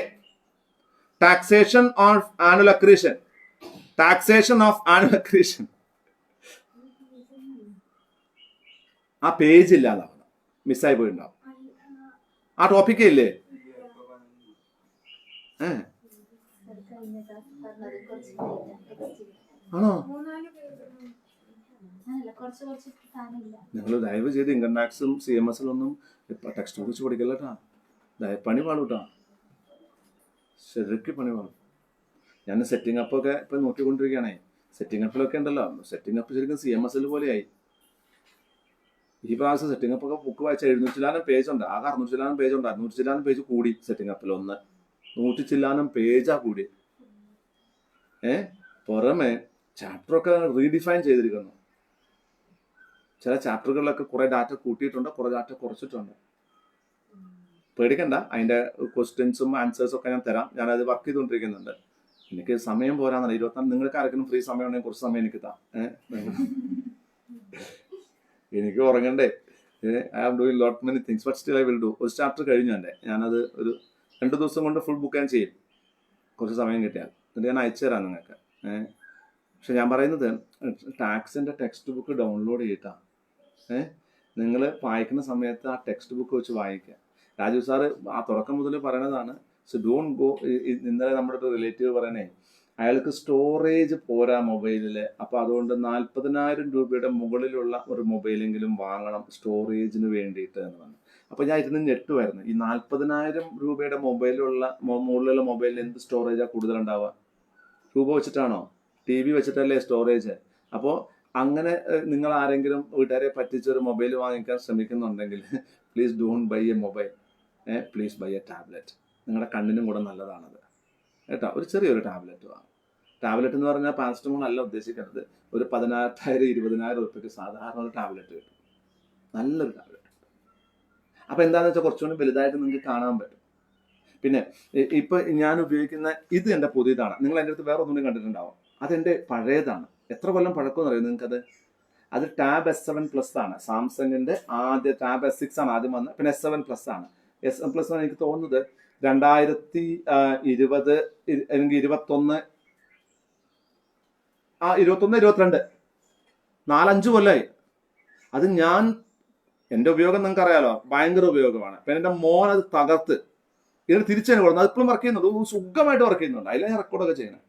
taxation of annual accretion. ആ പേജ് ഇല്ലാതാവണം, മിസ്സായി പോയിണ്ടാവും. ആ ടോപ്പിക്കേ ഇല്ലേ? ആണോ? നിങ്ങൾ ദയവ് ചെയ്ത് ഇൻകം ടാക്സും CMS-ലും ടെക്സ്റ്റ് ബുക്ക് വെച്ച് പഠിക്കല്ലേട്ടാ. പണി പാടൂട്ടാ, ശരിക്കും പണി പാടും. ഞാൻ സെറ്റിംഗ് അപ്പ് ഒക്കെ ഇപ്പൊ നോക്കിക്കൊണ്ടിരിക്കുകയാണേ. സെറ്റിംഗ് അപ്പിലൊക്കെ ഉണ്ടല്ലോ, സെറ്റിംഗ് അപ്പ് ശരിക്കും CMS പോലെയായി. ഈ പ്രാവശ്യം സെറ്റിംഗ് അപ്പ് ഒക്കെ ബുക്ക് വായിച്ച 700 പേജ് ഉണ്ട്. ആകെ 600 പേജ് ഉണ്ട്. 600 പേജ് കൂടി സെറ്റിംഗ് അപ്പിൽ. 100 പേജാ കൂടി. പുറമെ ചാപ്റ്ററൊക്കെ റീഡിഫൈൻ ചെയ്തിരിക്കുന്നു. ചില ചാപ്റ്ററുകളിലൊക്കെ കുറെ ഡാറ്റ കൂട്ടിയിട്ടുണ്ട്, കുറെ ഡാറ്റ കുറച്ചിട്ടുണ്ട്. പേടിക്കണ്ട, അതിന്റെ ക്വസ്റ്റ്യൻസും ആൻസേഴ്സും ഒക്കെ ഞാൻ തരാം. ഞാനത് വർക്ക് ചെയ്തുകൊണ്ടിരിക്കുന്നുണ്ട്. എനിക്ക് സമയം പോരാന്നല്ല. 24 നിങ്ങൾക്ക് ആർക്കും ഫ്രീ സമയം ഉണ്ടെങ്കിൽ കുറച്ച് സമയം എനിക്ക് താ. എനിക്ക് ഉറങ്ങണ്ടേ. I am doing lot many things but still I will do. ഒരു ചാപ്റ്റർ കഴിഞ്ഞു എൻ്റെ. ഞാനത് ഒരു 2 ദിവസം കൊണ്ട് ഫുൾ ബുക്ക് ഞാൻ ചെയ്യും, കുറച്ച് സമയം കിട്ടിയാൽ. എന്നിട്ട് ഞാൻ അയച്ചു തരാം നിങ്ങൾക്ക്. പക്ഷെ ഞാൻ പറയുന്നത് ടാക്സിന്റെ ടെക്സ്റ്റ് ബുക്ക് ഡൗൺലോഡ് ചെയ്തിട്ടാ. നിങ്ങൾ വായിക്കുന്ന സമയത്ത് ആ ടെക്സ്റ്റ് ബുക്ക് വെച്ച് വായിക്കുക. രാജീവ് സാറ് ആ തുടക്കം മുതൽ പറയണതാണ്. So don't go. ഇന്നലെ നമ്മുടെ ഒരു റിലേറ്റീവ് പറയണേ, അയാൾക്ക് സ്റ്റോറേജ് പോരാ മൊബൈലിൽ. അപ്പൊ അതുകൊണ്ട് 40,000 രൂപയുടെ മുകളിലുള്ള ഒരു മൊബൈലെങ്കിലും വാങ്ങണം സ്റ്റോറേജിന് വേണ്ടിയിട്ട് എന്ന് പറഞ്ഞു. അപ്പൊ ഞാൻ ഇരുന്ന് ഞെട്ടുമായിരുന്നു. ഈ 40,000 രൂപയുടെ മുകളിലുള്ള മൊബൈലിൽ എന്ത് സ്റ്റോറേജാ കൂടുതലുണ്ടാവുക? രൂപ വെച്ചിട്ടാണോ? TV വെച്ചിട്ടല്ലേ storage? അപ്പോൾ അങ്ങനെ നിങ്ങൾ ആരെങ്കിലും വീട്ടുകാരെ പറ്റിച്ചൊരു മൊബൈൽ വാങ്ങിക്കാൻ ശ്രമിക്കുന്നുണ്ടെങ്കിൽ please don't buy a mobile, please buy a tablet. നിങ്ങളുടെ കണ്ണിനും കൂടെ നല്ലതാണത് കേട്ടോ. ഒരു ചെറിയൊരു ടാബ്ലറ്റ് വാങ്ങും. ടാബ്ലറ്റ് എന്ന് പറഞ്ഞാൽ പാരസെറ്റമോൾ അല്ല ഉദ്ദേശിക്കുന്നത്. ഒരു 18,000 20,000 രൂപയ്ക്ക് സാധാരണ ഒരു ടാബ്ലറ്റ് കിട്ടും, നല്ലൊരു ടാബ്ലറ്റ്. അപ്പം എന്താണെന്ന് വെച്ചാൽ കുറച്ചുകൂടി വലുതായിട്ട് നിങ്ങൾക്ക് കാണാൻ പറ്റും. പിന്നെ ഇപ്പൊ ഞാൻ ഉപയോഗിക്കുന്ന ഇത് എൻ്റെ പുതിയതാണ്. നിങ്ങൾ എൻ്റെ അടുത്ത് വേറെ ഒന്നുകൂടി കണ്ടിട്ടുണ്ടാവും. അതെൻ്റെ പഴയതാണ്. എത്ര കൊല്ലം പഴക്കമെന്ന് അറിയാം നിങ്ങൾക്കത്? ടാബ് S7 Plus ആണ്. സാംസങ്ങിന്റെ ആദ്യ ടാബ് S6 ആണ് ആദ്യം വന്നത്, പിന്നെ S7 Plus ആണ്. SM+1 എനിക്ക് തോന്നുന്നത് 2020 അല്ലെങ്കിൽ 21, 22 4-5 കൊല്ലമായി. അത് എൻ്റെ ഉപയോഗം നിങ്ങൾക്ക് അറിയാലോ, ഭയങ്കര ഉപയോഗമാണ്. പിന്നെ എൻ്റെ മോൻ അത് തകർത്ത് ഇതിന് തിരിച്ചു കൊടുക്കുന്നത്. അത് ഇപ്പോഴും വർക്ക് ചെയ്യുന്നുണ്ട്, സുഖമായിട്ട് വർക്ക് ചെയ്യുന്നുണ്ട്. അതിലെ ഞാൻ റെക്കോർഡൊക്കെ ചെയ്യണം.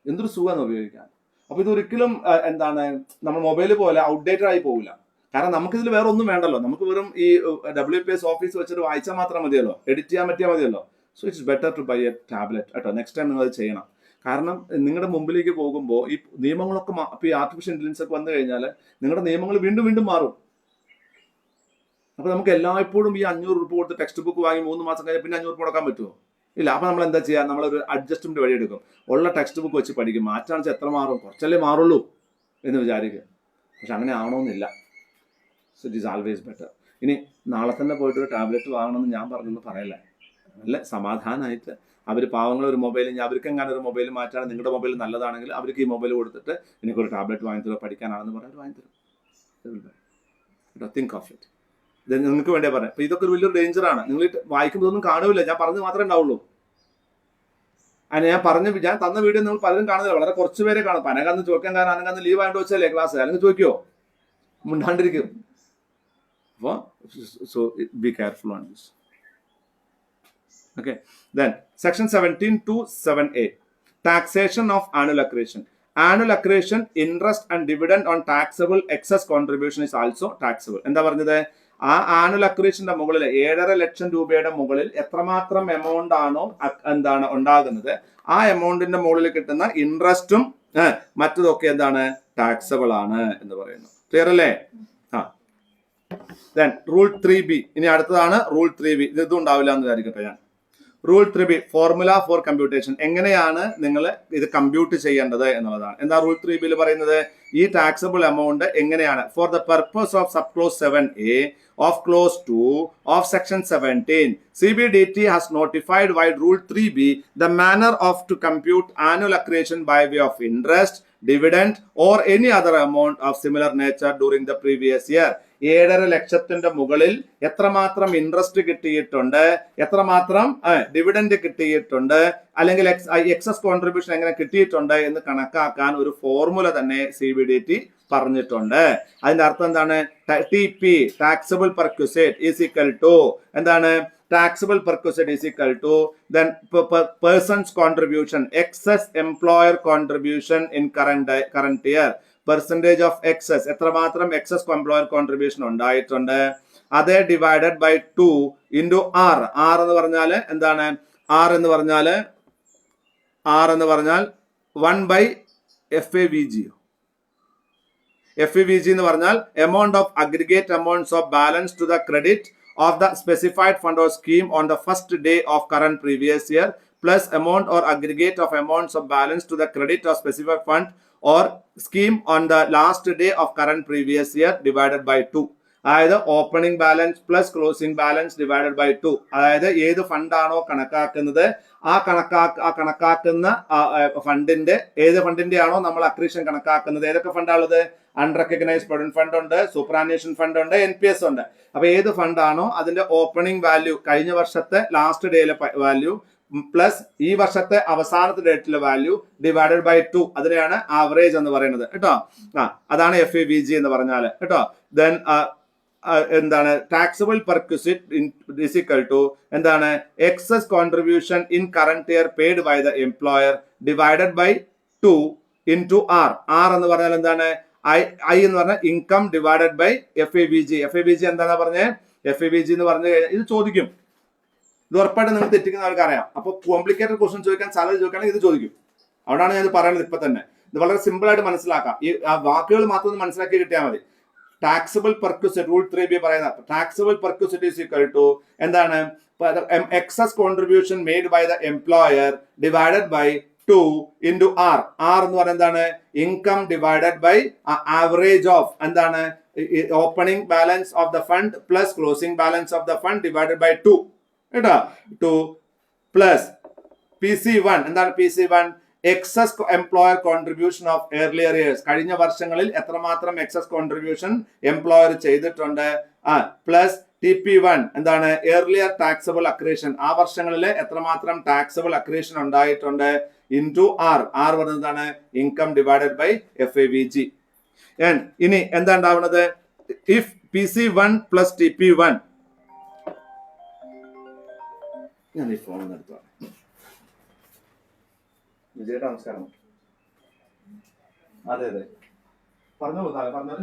എന്തൊരു സുഖമാണ് ഉപയോഗിക്കാൻ. അപ്പൊ ഇതൊരിക്കലും നമ്മൾ മൊബൈൽ പോലെ ഔട്ട്ഡേറ്റഡ് ആയി പോകില്ല. കാരണം നമുക്കിതിൽ വേറെ ഒന്നും വേണ്ടല്ലോ. നമുക്ക് വെറും ഈ WPS ഓഫീസ് വെച്ചിട്ട് വായിച്ചാൽ മാത്രം മതിയല്ലോ, എഡിറ്റ് ചെയ്യാൻ പറ്റിയാൽ മതിയല്ലോ. So it's better to buy a tablet കേട്ടോ. നെക്സ്റ്റ് ടൈം നിങ്ങൾ അത് ചെയ്യണം. കാരണം നിങ്ങളുടെ മുമ്പിലേക്ക് പോകുമ്പോൾ ഈ നിയമങ്ങളൊക്കെ ഇപ്പൊ ഈ ആർട്ടിഫിഷ്യൽ ഇന്റലിജൻസ് ഒക്കെ വന്നു കഴിഞ്ഞാൽ നിങ്ങളുടെ നിയമങ്ങൾ വീണ്ടും വീണ്ടും മാറും. അപ്പൊ നമുക്ക് എല്ലായ്പ്പോഴും ഈ 500 രൂപ കൊടുത്ത് ടെക്സ്റ്റ് ബുക്ക് വാങ്ങി 3 മാസം കഴിഞ്ഞാൽ പിന്നെ 500 രൂപ കൊടുക്കാൻ പറ്റുമോ? ഇല്ല. അപ്പൊ നമ്മൾ എന്താ ചെയ്യുക? നമ്മളൊരു അഡ്ജസ്റ്റ്മെന്റ് വഴി എടുക്കും. ഉള്ള ടെക്സ്റ്റ് ബുക്ക് വെച്ച് പഠിക്കും. മാറ്റാണെന്ന് വെച്ചാൽ എത്ര മാറും? കുറച്ചല്ലേ മാറുള്ളൂ എന്ന് വിചാരിക്കുക. പക്ഷെ അങ്ങനെ ആവണമെന്നില്ല. So it is always better. ഇനി നാളെ തന്നെ പോയിട്ടൊരു ടാബ്ലറ്റ് വാങ്ങണമെന്ന് ഞാൻ പറഞ്ഞൊന്നും പറയല്ലേ. നല്ല സമാധാനമായിട്ട് അവർ പാവങ്ങൾ ഒരു മൊബൈൽ, അവർക്ക് എങ്ങനെ ഒരു മൊബൈൽ മാറ്റാണ്, നിങ്ങളുടെ മൊബൈൽ നല്ലതാണെങ്കിൽ അവർക്ക് ഈ മൊബൈൽ കൊടുത്തിട്ട് എനിക്കൊരു ടാബ്ലറ്റ് വാങ്ങിത്തരോ, പഠിക്കാനാണെന്ന് പറഞ്ഞാൽ വാങ്ങിത്തരും. Think of it. ഇത് നിങ്ങൾക്ക് വേണ്ടിയാ പറയാം. അപ്പൊ ഇതൊക്കെ ഒരു വലിയൊരു ഡേഞ്ചറാണ്. നിങ്ങൾ വായിക്കുമ്പോൾ ഒന്നും കാണൂല, ഞാൻ പറഞ്ഞത് മാത്രമേ ഉണ്ടാവുള്ളൂ. അതിന് ഞാൻ തന്ന വീഡിയോ നിങ്ങൾ പലരും കാണുന്നില്ല, വളരെ കുറച്ച് പേരെ കാണും. അനകന്ന് ചോദിക്കാൻ കാരണം അനകന്ന് ലീവ് ആയിട്ട് വെച്ചല്ലേ ക്ലാസ്, അല്ലെങ്കിൽ ചോദിക്കോ? മുണ്ടാണ്ടിരിക്കും. അപ്പോൾ so be careful on this. Okay, then section 17 to 7A, taxation of annual accretion. Annual accretion, interest and dividend on taxable excess contribution is also taxable. എന്താ പറഞ്ഞത്? ആ ആനുവൽ അക്രീഷന്റെ മുകളിൽ 7.5 ലക്ഷം രൂപയുടെ മുകളിൽ എത്രമാത്രം എമൗണ്ട് ആണോ ഉണ്ടാകുന്നത്, ആ എമൗണ്ടിന്റെ മുകളിൽ കിട്ടുന്ന ഇൻട്രസ്റ്റും മറ്റതൊക്കെ ടാക്സബിൾ ആണ് എന്ന് പറയുന്നു. ക്ലിയർ അല്ലേ? Then rule 3B. ഇനി അടുത്തതാണ് റൂൾ 3B. ഇതും ഉണ്ടാവില്ല എന്ന് വിചാരിക്കട്ടെ ഞാൻ. Rule 3B, formula for computation. എങ്ങനെയാണ് നിങ്ങൾ ഇത് കമ്പ്യൂട്ട് ചെയ്യേണ്ടത് എന്നുള്ളതാണ്. എന്താ റൂൾ 3Bയിൽ പറയുന്നത്? ഈ ടാക്സബിൾ എമൗണ്ട് എങ്ങനെയാണ്? For the purpose of sub close 7A of clause 2 of section 17, CBDT has notified via rule 3B the manner of to compute annual accretion by way of interest, dividend or any other amount of similar nature during the previous year. 7.5 ലക്ഷത്തിന്റെ മുകളിൽ എത്രമാത്രം interest കിട്ടിയിട്ടുണ്ട്, എത്രമാത്രം dividend കിട്ടിയിട്ടുണ്ട്, അല്ലെങ്കിൽ excess contribution എങ്ങനെ കിട്ടിയിട്ടുണ്ട് എന്ന് കണക്കാക്കാൻ ഒരു ഫോർമുല തന്നെ CBDT പറഞ്ഞിട്ടുണ്ട്. അതിന്റെ അർത്ഥം എന്താണ്? TP, taxable perquisite, is equal to എന്താണ്? Taxable perquisite is equal to then person's contribution, excess employer contribution in current year, percentage of excess, എത്രമാത്രം എക്സസ് എംപ്ലോയർ കോൺട്രിബ്യൂഷൻ ഉണ്ടായിട്ടുണ്ട്, അതേ divided by 2 into R. R എന്ന് പറഞ്ഞാൽ എന്താണ്? R എന്ന് പറഞ്ഞാൽ 1/FAVG. FAVG എന്ന് പറഞ്ഞാൽ amount of aggregate amounts of balance to the credit of the specified fund or scheme on the first day of current previous year plus amount or aggregate of amounts of balance to the credit of specified fund or scheme on the last day of current previous year divided by 2. അതായത് opening balance plus closing balance divided by 2. അതായത് ഏത് ഫണ്ടാണോ കണക്കാക്കുന്നത് ആ കണക്കാക്കുന്ന ഫണ്ടിന്റെ ഏത് ഫണ്ടിന്റെ ആണോ നമ്മൾ അക്രീഷൻ കണക്കാക്കുന്നത്. ഏതൊക്കെ ഫണ്ടാണുള്ളത്? അൺറെക്കഗ്നൈസ്ഡ് പ്രൊവിഡന്റ് ഫണ്ട് ഉണ്ട്, സൂപ്പറാന്വേഷൻ ഫണ്ട് ഉണ്ട്, NPS ഉണ്ട്. അപ്പൊ ഏത് ഫണ്ടാണോ അതിന്റെ ഓപ്പണിംഗ് വാല്യൂ, കഴിഞ്ഞ വർഷത്തെ ലാസ്റ്റ് ഡേയിലെ വാല്യൂ പ്ലസ് ഈ വർഷത്തെ അവസാനത്തെ ഡേറ്റിലെ വാല്യൂ ഡിവൈഡഡ് ബൈ 2, അതിനെയാണ് ആവറേജ് എന്ന് പറയുന്നത് കേട്ടോ. അതാണ് FAVG എന്ന് പറഞ്ഞാൽ കേട്ടോ. ദെൻ എന്താണ്? Taxable perquisite is equal to എന്താണ്? Excess contribution in current year paid by the employer divided by 2 into R. R എന്ന് പറഞ്ഞാൽ എന്താണ്? I എന്ന് പറഞ്ഞാൽ income divided by FAVG. FAVG എന്താണെന്ന് പറഞ്ഞേ? FAVG എന്ന് പറഞ്ഞു കഴിഞ്ഞാൽ ഇത് ചോദിക്കും. ഇത് ഉറപ്പായിട്ട് നിങ്ങൾ തെറ്റിക്കുന്നവർക്ക് അറിയാം. അപ്പൊ കോംപ്ലിക്കേറ്റഡ് ക്വസ്റ്റ്യൻ ചോദിക്കാൻ, സാലറി ചോദിക്കുകയാണെങ്കിൽ ഇത് ചോദിക്കും. അവിടെയാണ് ഞാൻ പറയുന്നത്. ഇപ്പൊ തന്നെ ഇത് വളരെ സിമ്പിൾ ആയിട്ട് മനസ്സിലാക്കാം. ഈ വാക്കുകൾ മാത്രം ഒന്ന് മനസ്സിലാക്കി കിട്ടിയാൽ മതി. ടാക്സബിൾ പെർക്വിസിറ്റ് റൂൾ 3B പറയുന്ന taxable perquisite is equal to എന്താണ്? Excess contribution made by the employer divided by 2 into R. R എന്ന് പറയുന്നത് എന്താണ്? Income divided by average of എന്താണ്? Opening balance of the fund plus closing balance of the fund divided by 2 കേട്ടോ. 2 plus PC1. എന്താണ് PC1? Excess employer contribution of earlier years. കഴിഞ്ഞ വർഷങ്ങളിൽ എത്രമാത്രം excess contribution employer ചെയ്തിട്ടുണ്ട്. പ്ലസ് TP1 എന്താണ്? Earlier taxable accretion, ആ വർഷങ്ങളിൽ എത്രമാത്രം ടാക്സബിൾ അക്രീഷൻ ഉണ്ടായിട്ടുണ്ട് ഇൻടു ആർ. ആർ പറയുന്നതാണ് ഇൻകം ഡിവൈഡഡ് ബൈ FAVG. ഇനി എന്താ ഉണ്ടാവുന്നത്? ഇഫ് PC1 പ്ലസ് TP1, ഞാൻ ഈ ഫോൺ എടുത്തു. വിജയുടെ നമസ്കാരം. അതെ അതെ പറഞ്ഞോളൂ, പറഞ്ഞോളൂ.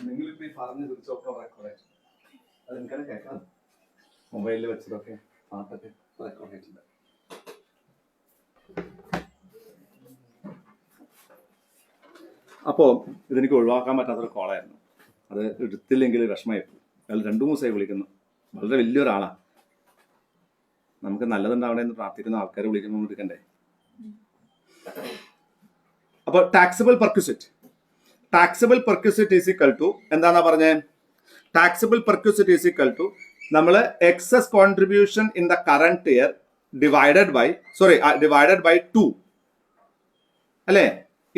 നിങ്ങളിപ്പോ ഈ പറഞ്ഞു തിരിച്ചൊക്കെ റെക്കോർഡ് അത് എനിക്കത് കേൾക്കാം. മൊബൈലിൽ വെച്ചതൊക്കെ പാട്ടൊക്കെ റെക്കോർഡ് ആയിട്ടുണ്ട്. അപ്പോൾ ഇതെനിക്ക് ഒഴിവാക്കാൻ പറ്റാത്തൊരു കോളായിരുന്നു. അത് എടുത്തില്ലെങ്കിൽ വിഷമമായിരുന്നു. അയാൾ 2 ദിവസമായി വിളിക്കുന്നു. വളരെ വലിയൊരാളാണ്. നമുക്ക് നല്ലതുണ്ടാവണമെന്ന് പ്രാർത്ഥിക്കുന്ന ആൾക്കാരെ വിളിക്കുമ്പോൾ എടുക്കണ്ടേ. അപ്പോൾ taxable perquisite is equal to എന്താണെന്നാ പറഞ്ഞേ? Taxable perquisite is equal to നമ്മൾ excess contribution in the current year divided by 2 അല്ലേ,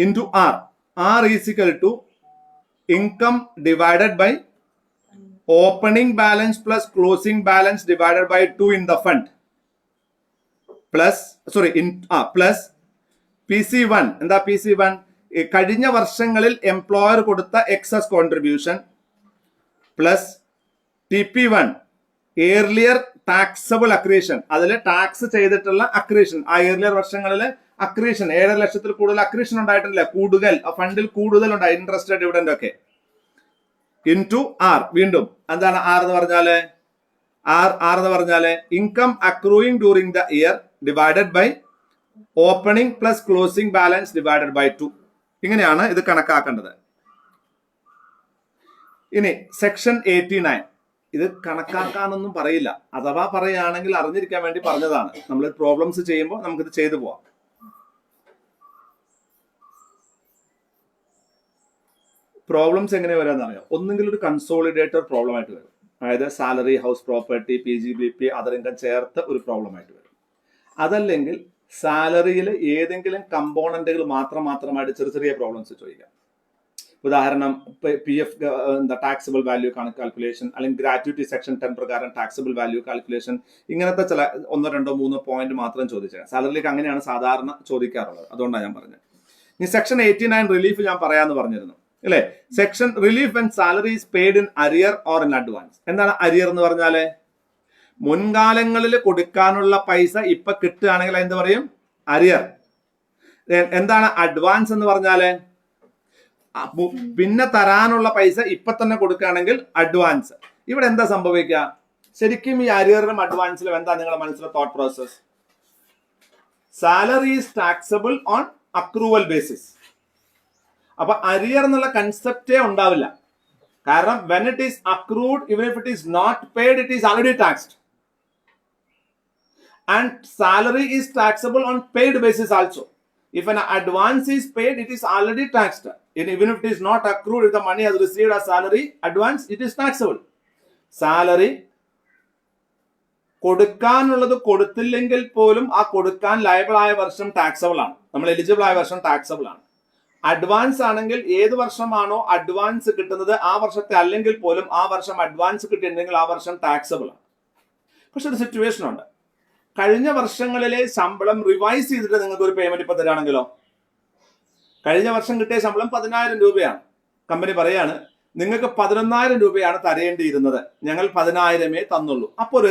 into R is equal to income divided by opening balance plus closing balance divided by 2 in the fund plus PC1. എന്താ PC1? കഴിഞ്ഞ വർഷങ്ങളിൽ employer കൊടുത്ത excess contribution plus TP1 earlier taxable accretion, അതിൽ tax ചെയ്തിട്ടുള്ള accretion. ആ earlier വർഷങ്ങളിൽ accretion 7 ലക്ഷത്തിൽ കൂടുതൽ അക്രീഷൻ ഉണ്ടായിട്ടില്ല, കൂടുതൽ ഫണ്ടിൽ കൂടുതൽ ഉണ്ടായി, ഇൻട്രസ്റ്റ് ഡിവിഡൻഡ് ഒക്കെ. Into R. വീണ്ടും എന്താണ് R എന്ന് പറഞ്ഞാല് income accruing during the year divided by opening plus closing balance divided by 2. ഇങ്ങനെയാണ് ഇത് കണക്കാക്കേണ്ടത്. ഇനി സെക്ഷൻ 89 ഇത് കണക്കാക്കാനൊന്നും പറയില്ല, അഥവാ പറയുകയാണെങ്കിൽ അറിഞ്ഞിരിക്കാൻ വേണ്ടി പറഞ്ഞതാണ്. നമ്മൾ പ്രോബ്ലംസ് ചെയ്യുമ്പോൾ നമുക്കിത് ചെയ്തു പോവാം. പ്രോബ്ലംസ് എങ്ങനെ വരാമെന്നറിയാം. ഒന്നുകിൽ ഒരു കൺസോളിഡേറ്റർ പ്രോബ്ലം ആയിട്ട് വരും, അതായത് salary, house property, PGBP, other income ചേർത്ത് ഒരു പ്രോബ്ലം ആയിട്ട് വരും. അതല്ലെങ്കിൽ സാലറിയിൽ ഏതെങ്കിലും കമ്പോണന്റുകൾ മാത്രമായിട്ട് ചെറിയ പ്രോബ്ലംസ് ചോദിക്കാം. ഉദാഹരണം PF ടാക്സിബിൾ വാല്യൂ കാൽക്കുലേഷൻ, അല്ലെങ്കിൽ ഗ്രാറ്റുവിറ്റി സെക്ഷൻ 10 പ്രകാരം ടാക്സിബിൾ വാല്യൂ കാൽക്കുലേഷൻ, ഇങ്ങനത്തെ ചില 1, 2, 3 പോയിന്റ് മാത്രം ചോദിച്ചേക്കാം. സാലറിയിലേക്ക് അങ്ങനെയാണ് സാധാരണ ചോദിക്കാറുള്ളത്, അതുകൊണ്ടാണ് ഞാൻ പറഞ്ഞത്. ഇനി സെക്ഷൻ 89 റിലീഫ് ഞാൻ പറയാന്ന് പറഞ്ഞിരുന്നു അല്ലേ. Section relief when salary is paid in arrear or in advance. എന്താണ് അരിയർ എന്ന് പറഞ്ഞാല്? മുൻകാലങ്ങളിൽ കൊടുക്കാനുള്ള പൈസ ഇപ്പൊ കിട്ടുകയാണെങ്കിൽ എന്ത് പറയും? അരിയർ. എന്താണ് അഡ്വാൻസ് എന്ന് പറഞ്ഞാല്? പിന്നെ തരാനുള്ള പൈസ ഇപ്പൊ തന്നെ കൊടുക്കുകയാണെങ്കിൽ അഡ്വാൻസ്. ഇവിടെ എന്താ സംഭവിക്കുക? ശരിക്കും ഈ അരിയറിനും അഡ്വാൻസിലും എന്താ നിങ്ങളുടെ മനസ്സിലെ thought process? Salary is taxable on accrual basis. അപ്പൊ അരിയർ എന്നുള്ള കൺസെപ്റ്റേ ഉണ്ടാവില്ല. കാരണം when it is accrued, even if it is not paid, it is already taxed. And salary is taxable on paid basis also. If an advance is paid, it is already taxed. And even if it is not accrued, if the money has received as salary advance, it is taxable. Salary കൊടുക്കാനുള്ളത് കൊടുത്തില്ലെങ്കിൽ പോലും ആ കൊടുക്കാൻ liable ആയ വർഷം taxable ആണ്, നമ്മൾ eligible ആയ വർഷം ടാക്സബിൾ ആണ്. അഡ്വാൻസ് ആണെങ്കിൽ ഏത് വർഷമാണോ അഡ്വാൻസ് കിട്ടുന്നത് ആ വർഷത്തെ അല്ലെങ്കിൽ പോലും ആ വർഷം അഡ്വാൻസ് കിട്ടിയിട്ടുണ്ടെങ്കിൽ ആ വർഷം ടാക്സബിൾ ആണ്. പക്ഷെ ഒരു സിറ്റുവേഷൻ ഉണ്ട്, കഴിഞ്ഞ വർഷങ്ങളിലെ ശമ്പളം റിവൈസ് ചെയ്തിട്ട് നിങ്ങൾക്ക് ഒരു പേയ്മെന്റ് ഇപ്പൊ തരാണെങ്കിലോ, കഴിഞ്ഞ വർഷം കിട്ടിയ ശമ്പളം 10,000 രൂപയാണ്, കമ്പനി പറയാണ് നിങ്ങൾക്ക് 11,000 രൂപയാണ് തരേണ്ടിയിരുന്നത്, ഞങ്ങൾ 10,000 തന്നുള്ളൂ. അപ്പോൾ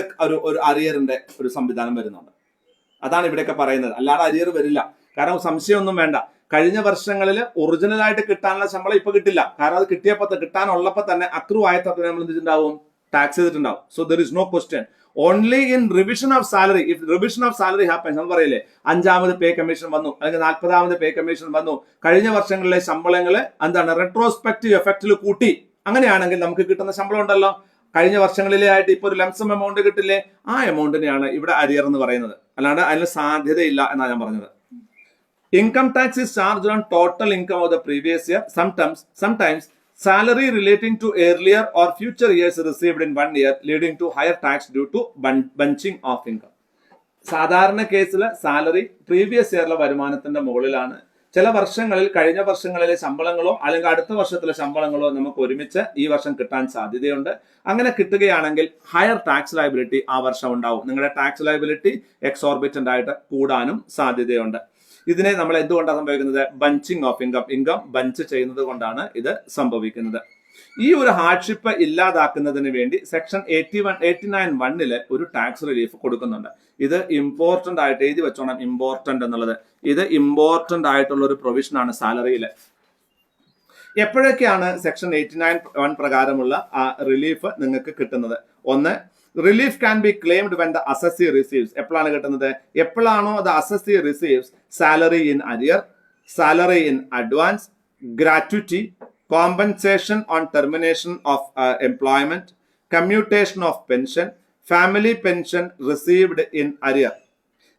ഒരു അരിയറിന്റെ ഒരു സംവിധാനം വരുന്നുണ്ട്. അതാണ് ഇവിടെയൊക്കെ പറയുന്നത്, അല്ലാതെ അരിയർ വരില്ല. കാരണം സംശയമൊന്നും വേണ്ട, കഴിഞ്ഞ വർഷങ്ങളിൽ ഒറിജിനൽ ആയിട്ട് കിട്ടാനുള്ള ശമ്പളം ഇപ്പൊ കിട്ടില്ല. കാരണം അത് കിട്ടാനുള്ളപ്പോ തന്നെ അക്രൂ ആയപ്പോൾ നമ്മൾ എന്തിട്ടുണ്ടാവും, ടാക്സ് ചെയ്തിട്ടുണ്ടാവും. So there is no question. Only in revision of salary, if revision of salary happens, നമ്മൾ പറയില്ലേ 5ാമത് പേ കമ്മീഷൻ വന്നു അല്ലെങ്കിൽ 40ാമത് പേ കമ്മീഷൻ വന്നു, കഴിഞ്ഞ വർഷങ്ങളിലെ ശമ്പളങ്ങൾ എന്താണ് റെട്രോസ്പെക്റ്റീവ് എഫക്റ്റിൽ കൂട്ടി, അങ്ങനെയാണെങ്കിൽ നമുക്ക് കിട്ടുന്ന ശമ്പളം ഉണ്ടല്ലോ കഴിഞ്ഞ വർഷങ്ങളിലെ ആയിട്ട് ഇപ്പൊ ഒരു ലംസം എമൗണ്ട് കിട്ടില്ലേ, ആ എമൗണ്ടിനെയാണ് ഇവിടെ അരിയർ എന്ന് പറയുന്നത്. അല്ലാണ്ട് അതിന് സാധ്യതയില്ല എന്നാണ് ഞാൻ പറഞ്ഞത്. Income tax is charged on total income of the previous year. Sometimes salary relating to earlier or future years received in 1 year, leading to higher tax due to bunching of income. സാധാരണ കേസിൽ salary previous ഇയറിലെ വരുമാനത്തിന്റെ മുകളിലാണ്. ചില വർഷങ്ങളിൽ കഴിഞ്ഞ വർഷങ്ങളിലെ ശമ്പളങ്ങളോ അല്ലെങ്കിൽ അടുത്ത വർഷത്തിലെ ശമ്പളങ്ങളോ നമുക്ക് ഒരുമിച്ച് ഈ വർഷം കിട്ടാൻ സാധ്യതയുണ്ട്. അങ്ങനെ കിട്ടുകയാണെങ്കിൽ ഹയർ ടാക്സ് ലയബിലിറ്റി ആ വർഷം ഉണ്ടാവും. നിങ്ങളുടെ ടാക്സ് ലയബിലിറ്റി എക്സോർബിറ്റന്റ് ആയിട്ട് കൂടാനും സാധ്യതയുണ്ട്. ഇതിനെ നമ്മൾ എന്തുകൊണ്ടാണ് സംഭവിക്കുന്നത്, ബഞ്ചിങ് ഓഫ് ഇൻകം ബഞ്ച് ചെയ്യുന്നത് കൊണ്ടാണ് ഇത് സംഭവിക്കുന്നത്. ഈ ഒരു ഹാർഡ്ഷിപ്പ് ഇല്ലാതാക്കുന്നതിന് വേണ്ടി സെക്ഷൻ 89(1) ഒരു ടാക്സ് റിലീഫ് കൊടുക്കുന്നുണ്ട്. ഇത് ഇമ്പോർട്ടന്റ് ആയിട്ട് എഴുതി വെച്ചോണം, ഇമ്പോർട്ടന്റ് എന്നുള്ളത്. ഇത് ഇമ്പോർട്ടന്റ് ആയിട്ടുള്ള ഒരു പ്രൊവിഷൻ ആണ് സാലറിയിൽ. എപ്പോഴൊക്കെയാണ് സെക്ഷൻ 89(1) പ്രകാരമുള്ള ആ റിലീഫ് നിങ്ങൾക്ക് കിട്ടുന്നത്? ഒന്ന്, relief can be claimed when the assessee receives. എപ്പോഴാണ് കിട്ടുന്നത്? എപ്പോഴാണോ the assessee receives salary in arrear, salary in advance, gratuity, compensation on termination of employment, commutation of pension, family pension received in arrear.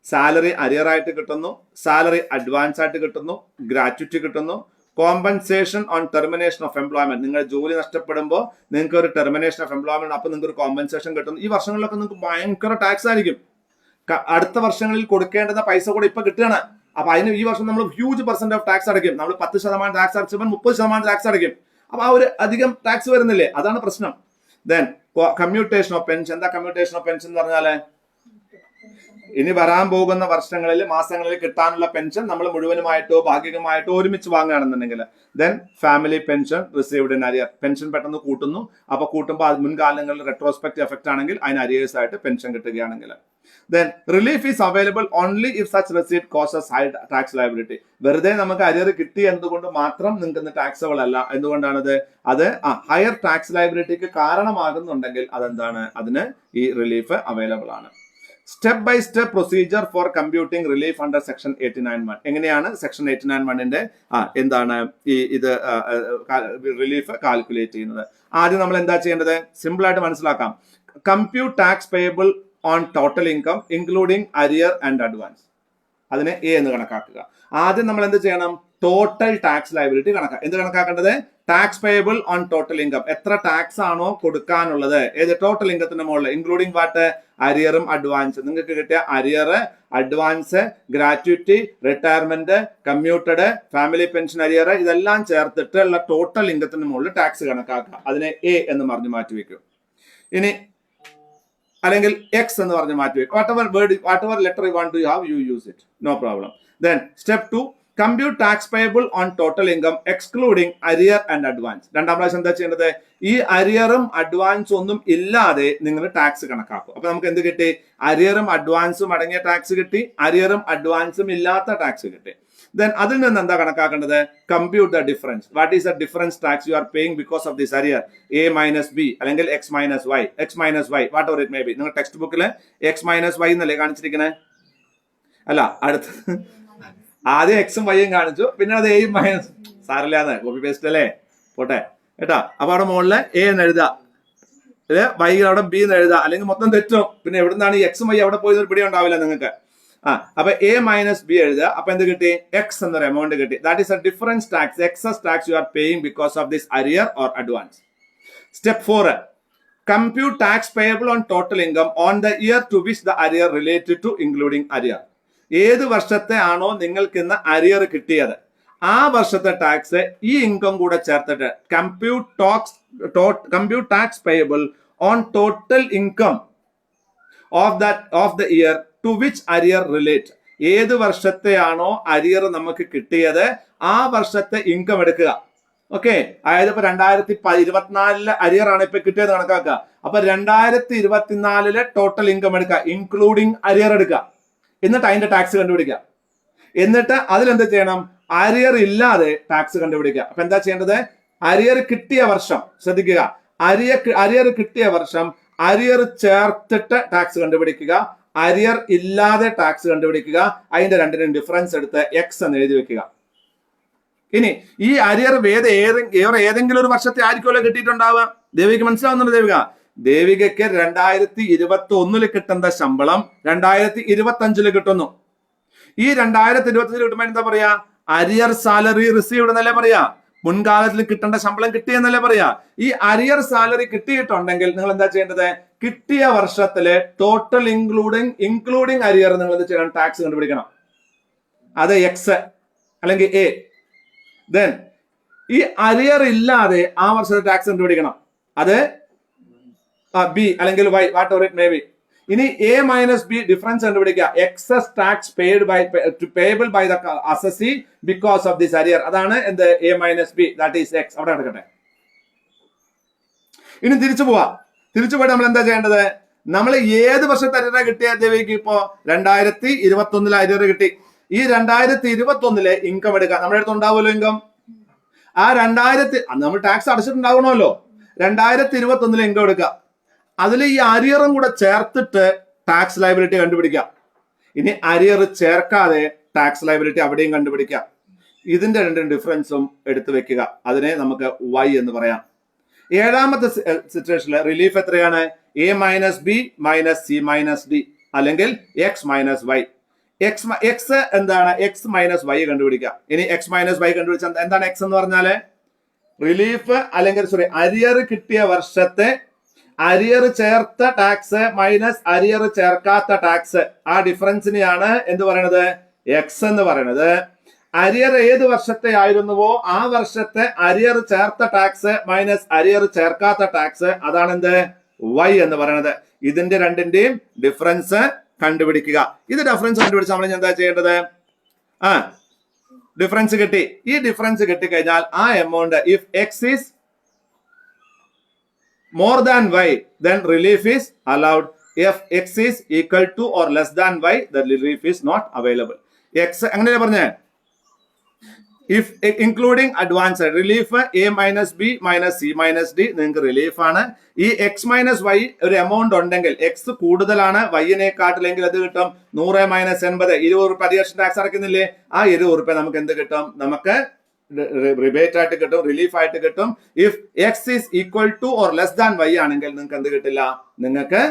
Salary arrear ആയിട്ട് കിട്ടുന്നു, salary advance ആയിട്ട് കിട്ടുന്നു, gratuity കിട്ടുന്നു, compensation on termination of employment. നിങ്ങൾ ജോലി നഷ്ടപ്പെടുമ്പോൾ നിങ്ങൾക്ക് ഒരു ടെർമിനേഷൻ ഓഫ് എംപ്ലോയ്മെന്റ്, അപ്പൊ നിങ്ങൾക്ക് ഒരു കോമ്പൻസേഷൻ കിട്ടുന്നു. ഈ വർഷങ്ങളിലൊക്കെ നിങ്ങൾക്ക് ഭയങ്കര ടാക്സ് ആയിരിക്കും. അടുത്ത വർഷങ്ങളിൽ കൊടുക്കേണ്ടുന്ന പൈസ കൂടെ ഇപ്പൊ കിട്ടുകയാണ്. അപ്പൊ അതിന് ഈ വർഷം നമ്മൾ ഹ്യൂജ് പെർസെന്റ് ഓഫ് ടാക്സ് അടയ്ക്കും. നമ്മൾ 10% ടാക്സ് അടച്ചപ്പോൾ 30% ടാക്സ് അടയ്ക്കും. അപ്പൊ ആ ഒരു അധികം ടാക്സ് വരുന്നില്ലേ, അതാണ് പ്രശ്നം. Then commutation of pension. എന്താ കമ്മ്യൂട്ടേഷൻ ഓഫ് പെൻഷൻ എന്ന് പറഞ്ഞാല്, ഇനി വരാൻ പോകുന്ന വർഷങ്ങളിൽ മാസങ്ങളിൽ കിട്ടാനുള്ള പെൻഷൻ നമ്മൾ മുഴുവനുമായിട്ടോ ഭാഗികമായിട്ടോ ഒരുമിച്ച് വാങ്ങുകയാണെന്നുണ്ടെങ്കിൽ, then family pension received in arrear. Pension പെട്ടെന്ന് കൂട്ടുന്നു, അപ്പൊ കൂട്ടുമ്പോൾ അത് മുൻകാലങ്ങളിൽ റെട്രോസ്പെക്റ്റീവ് എഫക്ട് ആണെങ്കിൽ അതിന് അരിയേഴ്സ് ആയിട്ട് പെൻഷൻ കിട്ടുകയാണെങ്കിൽ, then relief is available only if such receipt causes high tax liability. വെറുതെ നമുക്ക് അരിയർ കിട്ടി എന്നതുകൊണ്ട് മാത്രം നിങ്ങൾക്ക് ടാക്സബിൾ അല്ല. എന്തുകൊണ്ടാണത്? അത് ഹയർ ടാക്സ് ലയബിലിറ്റിക്ക് കാരണമാകുന്നുണ്ടെങ്കിൽ അതെന്താണ്, അതിന് ഈ റിലീഫ് അവൈലബിൾ ആണ്. Step by step procedure for computing relief under section 89(1). എങ്ങനെയാണ് സെക്ഷൻ 89(1)ന്റെ എന്താണ് ഇത് റിലീഫ് കാൽക്കുലേറ്റ് ചെയ്യുന്നത്? ആദ്യം നമ്മൾ എന്താ ചെയ്യേണ്ടത്? സിമ്പിൾ ആയിട്ട് മനസ്സിലാക്കാം. Compute tax payable on total income including arrear and advance. അതിനെ എ എന്ന് കണക്കാക്കുക. ആദ്യം നമ്മൾ എന്ത് ചെയ്യണം? ടോട്ടൽ ടാക്സ് ലയബിലിറ്റി എന്ത് കണക്കാക്കേണ്ടത്? Tax payable on total income. എത്ര ടാക്സ് ആണോ കൊടുക്കാനുള്ളത്, ഏത് ടോട്ടൽ ഇൻകത്തിന്റെ മുകളിൽ, ഇൻക്ലൂഡിംഗ് വാട്ട്, അരിയറും അഡ്വാൻസ്. നിങ്ങൾക്ക് കിട്ടിയ arrear, advance, gratuity, retirement, commuted, family pension arrear, ഇതെല്ലാം ചേർത്തിട്ട് ഉള്ള ടോട്ടൽ ഇൻകത്തിന് മുകളിൽ ടാക്സ് കണക്കാക്കുക. അതിനെ എ എന്ന് പറഞ്ഞ് മാറ്റിവെക്കും. ഇനി അല്ലെങ്കിൽ എക്സ് എന്ന് പറഞ്ഞ് മാറ്റിവെക്കും. Whatever letter you want to have, you use it, no problem. Then step 2, compute tax payable on total income excluding arrear and advance. രണ്ടാം പ്രാവശ്യം എന്താ ചെയ്യേണ്ടത്? ഈ അരിയറും അഡ്വാൻസും ഒന്നും ഇല്ലാതെ നിങ്ങൾ ടാക്സ് കണക്കാക്കും. അപ്പൊ നമുക്ക് എന്ത് കിട്ടി? അരിയറും അഡ്വാൻസും അടങ്ങിയ ടാക്സ് കിട്ടി, അരിയറും അഡ്വാൻസും ഇല്ലാത്ത ടാക്സ് കിട്ടി. Then അതിൽ നിന്ന് എന്താ കണക്കാക്കേണ്ടത്? Compute the difference. What is the difference tax you are paying because of this arrear? A minus B അല്ലെങ്കിൽ X minus Y, X minus Y, whatever it may be. നിങ്ങൾ text ബുക്കിൽ X minus Y എന്നല്ലേ കാണിച്ചിരിക്കണേ? അല്ല, അടുത്ത് ആദ്യം എക്സും വൈയും കാണിച്ചു, പിന്നെ അത് എയും മൈനസ്, സാറില്ലാന്ന് കോപ്പി പേസ്റ്റ് അല്ലേ, പോട്ടെ കേട്ടാ. അപ്പൊ അവിടെ മുകളില് എ എന്ന് എഴുതാ, വൈ അവിടെ ബി എന്ന് എഴുതാ, അല്ലെങ്കിൽ മൊത്തം തെറ്റും. പിന്നെ എവിടുന്നാണ് ഈ എക്സും വൈ അവിടെ പോയത് പിടി ഉണ്ടാവില്ല നിങ്ങൾക്ക്. അപ്പൊ എ മൈനസ് ബി എഴുതുക. അപ്പൊ എന്ത് കിട്ടി? എക്സ് എന്നൊരു എമൗണ്ട് കിട്ടി. That is a difference tax, excess tax you are paying because of this arrear or advance. Step 4, compute tax payable on total income on the year to which the arrear related to including arrear. ഏത് വർഷത്തെ ആണോ നിങ്ങൾക്ക് ഇന്ന് arrear കിട്ടിയത് ആ വർഷത്തെ tax ഈ income കൂടെ ചേർത്തിട്ട് compute tax payable on total income of the year to which arrear relate. ഏത് വർഷത്തെയാണോ അരിയർ നമുക്ക് കിട്ടിയത് ആ വർഷത്തെ ഇൻകം എടുക്കുക. ഓക്കെ, അതായത് ഇപ്പൊ 2024 അരിയർ ആണ് ഇപ്പൊ കിട്ടിയത് കണക്കാക്കുക. അപ്പൊ 2024 ടോട്ടൽ ഇൻകം എടുക്കുക, ഇൻക്ലൂഡിങ് അരിയർ എടുക്കുക. എന്നിട്ട് അതിന്റെ ടാക്സ് കണ്ടുപിടിക്കുക. എന്നിട്ട് അതിലെന്ത് ചെയ്യണം, അരിയർ ഇല്ലാതെ ടാക്സ് കണ്ടുപിടിക്കുക. അപ്പൊ എന്താ ചെയ്യേണ്ടത്, അരിയർ കിട്ടിയ വർഷം ശ്രദ്ധിക്കുക, അരിയർ കിട്ടിയ വർഷം അരിയർ ചേർത്തിട്ട് ടാക്സ് കണ്ടുപിടിക്കുക, അരിയർ ഇല്ലാതെ ടാക്സ് കണ്ടുപിടിക്കുക. അതിന്റെ രണ്ടിനും ഡിഫറൻസ് എടുത്ത് എക്സ് എന്ന് എഴുതി വെക്കുക. ഇനി ഈ അരിയർ ഏതെങ്കിലും ഒരു വർഷത്തെ ആയിരിക്കുമല്ലോ കിട്ടിയിട്ടുണ്ടാവുക. ദേവിക്ക് മനസ്സിലാവുന്നുണ്ട് ദേവികയ്ക്ക് 2021 കിട്ടുന്ന ശമ്പളം 2025 കിട്ടുന്നു. ഈ 2025 കിട്ടുമ്പോൾ എന്താ പറയാ, അരിയർ സാലറി റിസീവ്ഡ് എന്നല്ലേ പറയാ, മുൻകാലത്തിൽ കിട്ടേണ്ട ശമ്പളം കിട്ടിയെന്നല്ലേ പറയാ. ഈ അരിയർ സാലറി കിട്ടിയിട്ടുണ്ടെങ്കിൽ നിങ്ങൾ എന്താ ചെയ്യേണ്ടത്, കിട്ടിയ വർഷത്തിലെ ടോട്ടൽ ഇൻക്ലൂഡിങ് അരിയർ നിങ്ങൾ എന്ത് ചെയ്യണം, ടാക്സ് കണ്ടുപിടിക്കണം. അത് എക്സ് അല്ലെങ്കിൽ എ. ദെൻ ഈ അരിയർ ഇല്ലാതെ ആ വർഷത്തെ ടാക്സ് കണ്ടുപിടിക്കണം. അത് ബി അല്ലെങ്കിൽ Y, whatever it may be. ഇനി എ മൈനസ് ബി ഡിഫറൻസ് കണ്ടുപിടിക്കുക. Excess tax payable by the assessee because of this arrear. അതാണ് എന്ത്, A minus B, that is X. അവിടെ നടക്കട്ടെ. ഇനി തിരിച്ചു പോയിട്ട് നമ്മൾ എന്താ ചെയ്യേണ്ടത്, നമ്മൾ ഏത് വർഷത്തെ അരിയർ കിട്ടിയ ദേവിക്ക് ഇപ്പോ 2021 അരിയർ കിട്ടി. ഈ 2021 ഇൻകം എടുക്കുക. നമ്മുടെ അടുത്ത് ഉണ്ടാവുമല്ലോ ഇൻകം. ആ 2000 നമ്മൾ ടാക്സ് അടച്ചിട്ടുണ്ടാവണമല്ലോ. 2021 ഇൻകം എടുക്കുക. അതിൽ ഈ അരിയറും കൂടെ ചേർത്തിട്ട് ടാക്സ് ലയബിലിറ്റി കണ്ടുപിടിക്കുക. ഇനി അരിയർ ചേർക്കാതെ ടാക്സ് ലയബിലിറ്റി അവിടെയും കണ്ടുപിടിക്കുക. ഇതിന്റെ രണ്ടും ഡിഫറൻസും എടുത്തു വെക്കുക. അതിനെ നമുക്ക് വൈ എന്ന് പറയാം. ഏഴാമത്തെ സിറ്റുവേഷനിൽ റിലീഫ് എത്രയാണ്, A minus B minus C minus D അല്ലെങ്കിൽ എക്സ് മൈനസ് വൈ. എക്സ് എന്താണ്, എക്സ് മൈനസ് വൈ കണ്ടുപിടിക്കുക. ഇനി എക്സ് മൈനസ് വൈ കണ്ടുപിടിച്ചാൽ എന്താണ് എക്സ് എന്ന് പറഞ്ഞാല്, റിലീഫ് അല്ലെങ്കിൽ അരിയർ കിട്ടിയ വർഷത്തെ അരിയർ ചേർത്ത ടാക്സ് മൈനസ് അരിയർ ചേർക്കാത്ത ടാക്സ്, ആ ഡിഫറൻസിനെയാണ് എന്ത് പറയണത്, എക്സ് എന്ന് പറയണത്. അരിയർ ഏത് വർഷത്തെ ആയിരുന്നുവോ ആ വർഷത്തെ അരിയർ ചേർത്ത ടാക്സ് മൈനസ് അരിയർ ചേർക്കാത്ത ടാക്സ്, അതാണ് എന്ത്, വൈ എന്ന് പറയണത്. ഇതിന്റെ രണ്ടിന്റെയും ഡിഫറൻസ് കണ്ടുപിടിക്കുക. ഇത് ഡിഫറൻസ് കണ്ടുപിടിച്ച് നമ്മൾ എന്താ ചെയ്യേണ്ടത്, ഡിഫറൻസ് കിട്ടി. ഈ ഡിഫറൻസ് കിട്ടിക്കഴിഞ്ഞാൽ ആ amount if X is more than y, then relief is allowed. If x is equal to or less than y, the relief is not available. X അങ്ങനെ പറഞ്ഞേ, if including advance relief a minus b minus c minus d നിങ്ങൾക്ക് relief ആണ്. ഈ x minus y ഒരു amount ഉണ്ടെങ്കിൽ x കൂടുതലാണ് y-നെക്കാട്ടിലെങ്കിൽ അത് കിട്ടും 100 മൈനസ് 80, 20 രൂപ അധികം ടാക്സ് അടക്കുന്നില്ലേ, ആ 20 രൂപ നമുക്ക് എന്ത് കിട്ടും, നമുക്ക് റിബേറ്റ് ആയിട്ട് കിട്ടും, റിലീഫ് ആയിട്ട് കിട്ടും. If X is equal to or less than Y ആണെങ്കിൽ നിങ്ങൾക്ക് എന്ത് കിട്ടില്ല, നിങ്ങൾക്ക്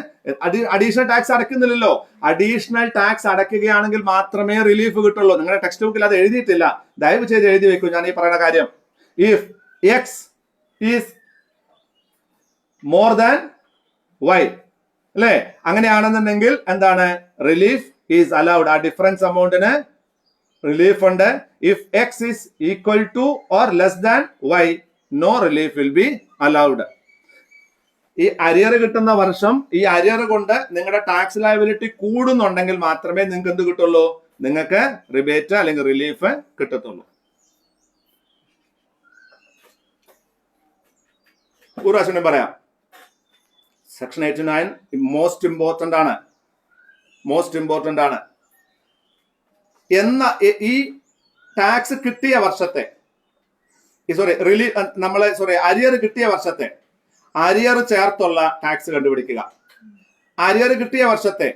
അഡീഷണൽ ടാക്സ് അടക്കുന്നില്ലല്ലോ. അഡീഷണൽ ടാക്സ് അടയ്ക്കുകയാണെങ്കിൽ മാത്രമേ റിലീഫ് കിട്ടുള്ളൂ. നിങ്ങളുടെ ടെക്സ്റ്റ് ബുക്കിൽ അത് എഴുതിയിട്ടില്ല, ദയവ് ചെയ്ത് എഴുതി വെക്കൂ ഞാൻ ഈ പറയുന്ന കാര്യം. If X is more than Y അല്ലേ, അങ്ങനെയാണെന്നുണ്ടെങ്കിൽ എന്താണ്, റിലീഫ് ഈസ് അലൗഡ്. ആ ഡിഫറൻസ് എമൗണ്ടിന് റിലീഫ് ഉണ്ട്. If X is equal to or less than Y, no relief will be allowed. ഈ അരിയർ കിട്ടുന്ന വർഷം ഈ അരിയർ കൊണ്ട് നിങ്ങളുടെ ടാക്സ് ലയബിലിറ്റി കൂടുന്നുണ്ടെങ്കിൽ മാത്രമേ നിങ്ങൾക്ക് എന്ത് കിട്ടുള്ളൂ, നിങ്ങൾക്ക് റിബേറ്റ് അല്ലെങ്കിൽ റിലീഫ് കിട്ടത്തുള്ളൂ. ഒരു പ്രാവശ്യം പറയാം, സെക്ഷൻ 89 മോസ്റ്റ് ഇമ്പോർട്ടന്റ് ആണ്. ഈ ടാക്സ് കിട്ടിയ വർഷത്തെ അരിയർ കിട്ടിയ വർഷത്തെ അരിയർ ചേർത്തുള്ള ടാക്സ് കണ്ടുപിടിക്കുക. അരിയർ കിട്ടിയ വർഷത്തെ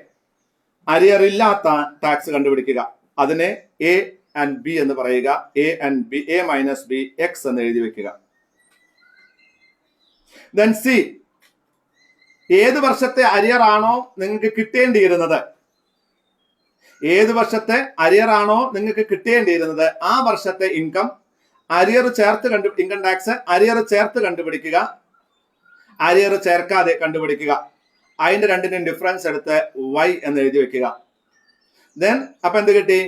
അരിയർ ഇല്ലാത്ത ടാക്സ് കണ്ടുപിടിക്കുക. അതിനെ എ ആൻഡ് ബി എന്ന് പറയുക. എ മൈനസ് ബി എക്സ് എന്ന് എഴുതി വെക്കുക. ദെൻ സി, ഏത് വർഷത്തെ അരിയർ ആണോ നിങ്ങൾക്ക് കിട്ടേണ്ടിയിരുന്നത്, ഏത് വർഷത്തെ അരിയർ ആണോ നിങ്ങൾക്ക് കിട്ടേണ്ടിയിരുന്നത് ആ വർഷത്തെ ഇൻകം അരിയർ ചേർത്ത് ഇൻകം ടാക്സ് അരിയർ ചേർത്ത് കണ്ടുപിടിക്കുക. അരിയർ ചേർക്കാതെ കണ്ടുപിടിക്കുക. അതിന്റെ രണ്ടിനും ഡിഫറൻസ് എടുത്ത് y എന്ന് എഴുതി വെക്കുക. ദെൻ അപ്പൊ എന്ത് കിട്ടി?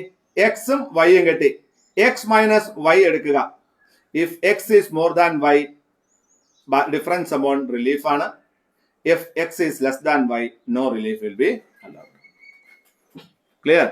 എക്സും വൈയും കിട്ടി. എക്സ് മൈനസ് വൈ എടുക്കുക. If X is more than Y, difference amount relief ആണ്. If X is less than Y, no relief will be allowed. Clear?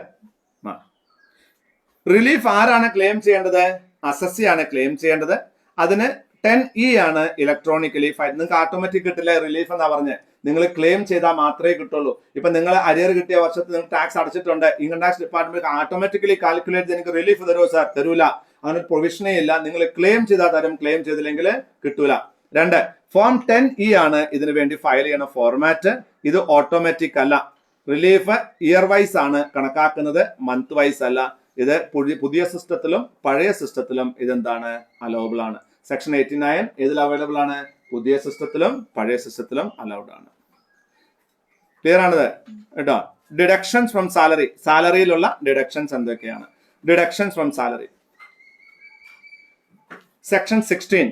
Relief ആരാണ് ക്ലെയിം ചെയ്യേണ്ടത്? അസസി ആണ് ക്ലെയിം ചെയ്യേണ്ടത്. അതിന് 10E ആണ് ഇലക്ട്രോണിക്കലി ഫയൽ. നിങ്ങൾക്ക് automatic കിട്ടില്ല റിലീഫ് എന്നാ പറഞ്ഞ്. നിങ്ങൾ ക്ലെയിം ചെയ്താൽ മാത്രമേ കിട്ടുള്ളൂ. ഇപ്പൊ നിങ്ങൾ അരിയർ കിട്ടിയ വർഷത്തിൽ നിങ്ങൾ ടാക്സ് അടച്ചിട്ടുണ്ട്, income tax department automatically calculate ചെയ്ത് നിങ്ങൾക്ക് റിലീഫ് തരുമോ സാർ? തരൂല. അങ്ങനെ പ്രൊവിഷനേ ഇല്ല. നിങ്ങൾ ക്ലെയിം ചെയ്താൽ തരും, ക്ലെയിം ചെയ്തില്ലെങ്കിൽ കിട്ടൂല. 2, ഫോം 10E ആണ് ഇതിനു വേണ്ടി ഫയൽ ചെയ്യണ ഫോർമാറ്റ്. ഇത് ഓട്ടോമാറ്റിക് അല്ല. റിലീഫ് ഇയർ വൈസ് ആണ് കണക്കാക്കുന്നത്, മന്ത് വൈസ് അല്ല. ഇത് പുതിയ സിസ്റ്റത്തിലും പഴയ സിസ്റ്റത്തിലും ഇതെന്താണ്? അലൗബിൾ ആണ്. സെക്ഷൻ 89 ഏതിൽ അവൈലബിൾ ആണ്? പുതിയ സിസ്റ്റത്തിലും പഴയ സിസ്റ്റത്തിലും അലൗഡ് ആണ്. ക്ലിയർ ആണത് കേട്ടോ? ഡിഡക്ഷൻസ് ഫ്രം സാലറി, സാലറിയിലുള്ള ഡിഡക്ഷൻസ് എന്തൊക്കെയാണ്? Deductions from salary, section 16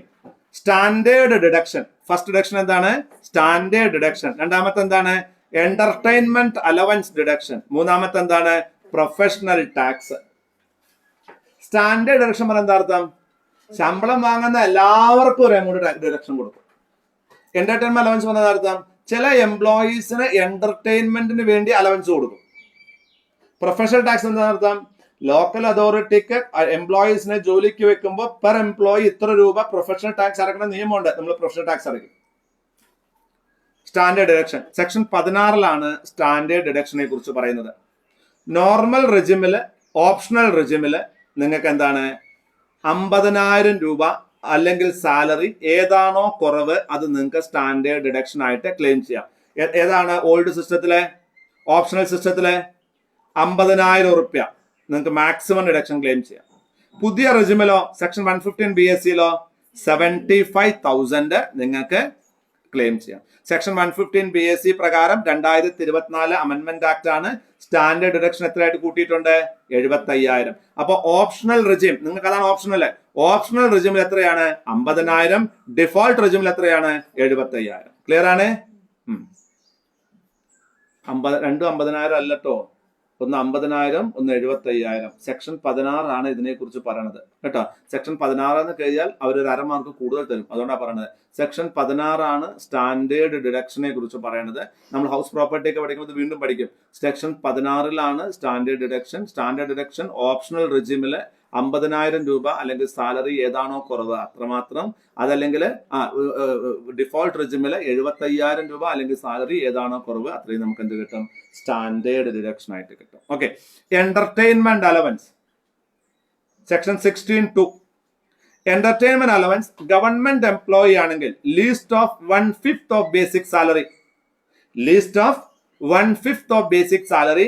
standard deduction. First deduction എന്താണ്? Standard deduction. രണ്ടാമത്തെ എന്താണ്? Entertainment allowance deduction. മൂന്നാമത്തെ എന്താണ്? Professional tax. സ്റ്റാൻഡേർഡ് ഡിഡക്ഷൻ പറഞ്ഞ എന്താ അർത്ഥം? ശമ്പളം വാങ്ങുന്ന എല്ലാവർക്കും ഒരു എമൗണ്ട് ഡിഡക്ഷൻ കൊടുക്കും. എന്റർടൈൻമെന്റ് അലവൻസ് പറഞ്ഞ അർത്ഥം? ചില എംപ്ലോയീസിന് എന്റർടൈൻമെന്റിന് വേണ്ടി അലവൻസ് കൊടുക്കും. പ്രൊഫഷണൽ ടാക്സ് എന്താ അർത്ഥം? ലോക്കൽ അതോറിറ്റിക്ക് എംപ്ലോയീസിനെ ജോലിക്ക് വെക്കുമ്പോൾ പെർ എംപ്ലോയി ഇത്ര രൂപ പ്രൊഫഷണൽ ടാക്സ് അടക്കുന്ന നിയമമുണ്ട്. നമ്മൾ പ്രൊഫഷണൽ ടാക്സ് അടയ്ക്കും. സ്റ്റാൻഡേർഡ് ഡിഡക്ഷൻ സെക്ഷൻ 16 സ്റ്റാൻഡേർഡ് ഡിഡക്ഷനെ കുറിച്ച് പറയുന്നത്. നോർമൽ റെജിമില്, ഓപ്ഷണൽ റെജിമില് നിങ്ങൾക്ക് എന്താണ്? 50,000 രൂപ അല്ലെങ്കിൽ സാലറി ഏതാണോ കുറവ് അത് നിങ്ങൾക്ക് സ്റ്റാൻഡേർഡ് ഡിഡക്ഷൻ ആയിട്ട് ക്ലെയിം ചെയ്യാം. ഏതാണ്? ഓൾഡ് സിസ്റ്റത്തിലെ, ഓപ്ഷണൽ സിസ്റ്റത്തിലെ 50,000 റുപ്യ നിങ്ങൾക്ക് മാക്സിമം ഡിഡക്ഷൻ ക്ലെയിം ചെയ്യാം. പുതിയ റെജിമിലോ സെക്ഷൻ 115 BSCയിലോ 75,000 നിങ്ങൾക്ക് ക്ലെയിം ചെയ്യാം. സെക്ഷൻ 115 BSC പ്രകാരം 2024 അമെന്റ്മെന്റ് ആക്ട് ആണ്. സ്റ്റാൻഡേർഡ് ഡിഡക്ഷൻ എത്രയായിട്ട് കൂട്ടിയിട്ടുണ്ട്? 75,000. അപ്പൊ ഓപ്ഷണൽ റെജിം, നിങ്ങൾക്ക് അതാണ് ഓപ്ഷണൽ. ഓപ്ഷണൽ റെജിമിൽ എത്രയാണ്? 50,000. ഡിഫോൾട്ട് റെജിമിൽ എത്രയാണ്? 75,000. ക്ലിയർ ആണ്? രണ്ടും 50,000 അല്ലട്ടോ. ഒന്ന് 50,000, ഒന്ന് 75,000. സെക്ഷൻ 16 ഇതിനെ കുറിച്ച് പറയണത് കേട്ടോ. സെക്ഷൻ 16 എന്ന് കഴിഞ്ഞാൽ അവരൊരു അരമാർക്ക് കൂടുതൽ തരും, അതുകൊണ്ടാണ് പറയണത്. സെക്ഷൻ 16 സ്റ്റാൻഡേർഡ് ഡിഡക്ഷനെ കുറിച്ച് പറയണത്. നമ്മൾ ഹൗസ് പ്രോപ്പർട്ടി ഒക്കെ പഠിക്കുമ്പോൾ വീണ്ടും പഠിക്കും. Section 16 standard deduction. Standard deduction optional റെജിമില് 50,000 രൂപ അല്ലെങ്കിൽ സാലറി ഏതാണോ കുറവ് അത്രമാത്രം. അതല്ലെങ്കിൽ ഡിഫോൾട്ട് റെജിമില് 75,000 രൂപ അല്ലെങ്കിൽ സാലറി ഏതാണോ കുറവ് അത്രയും നമുക്ക് എന്ത് കിട്ടും? സ്റ്റാൻഡേർഡ് ഡിഡക്ഷൻ ആയിട്ട് കിട്ടും. Okay. Entertainment allowance section 16(2). Entertainment allowance government employee ആണെങ്കിൽ least of 1/5 of basic salary, least of 1/5 of basic salary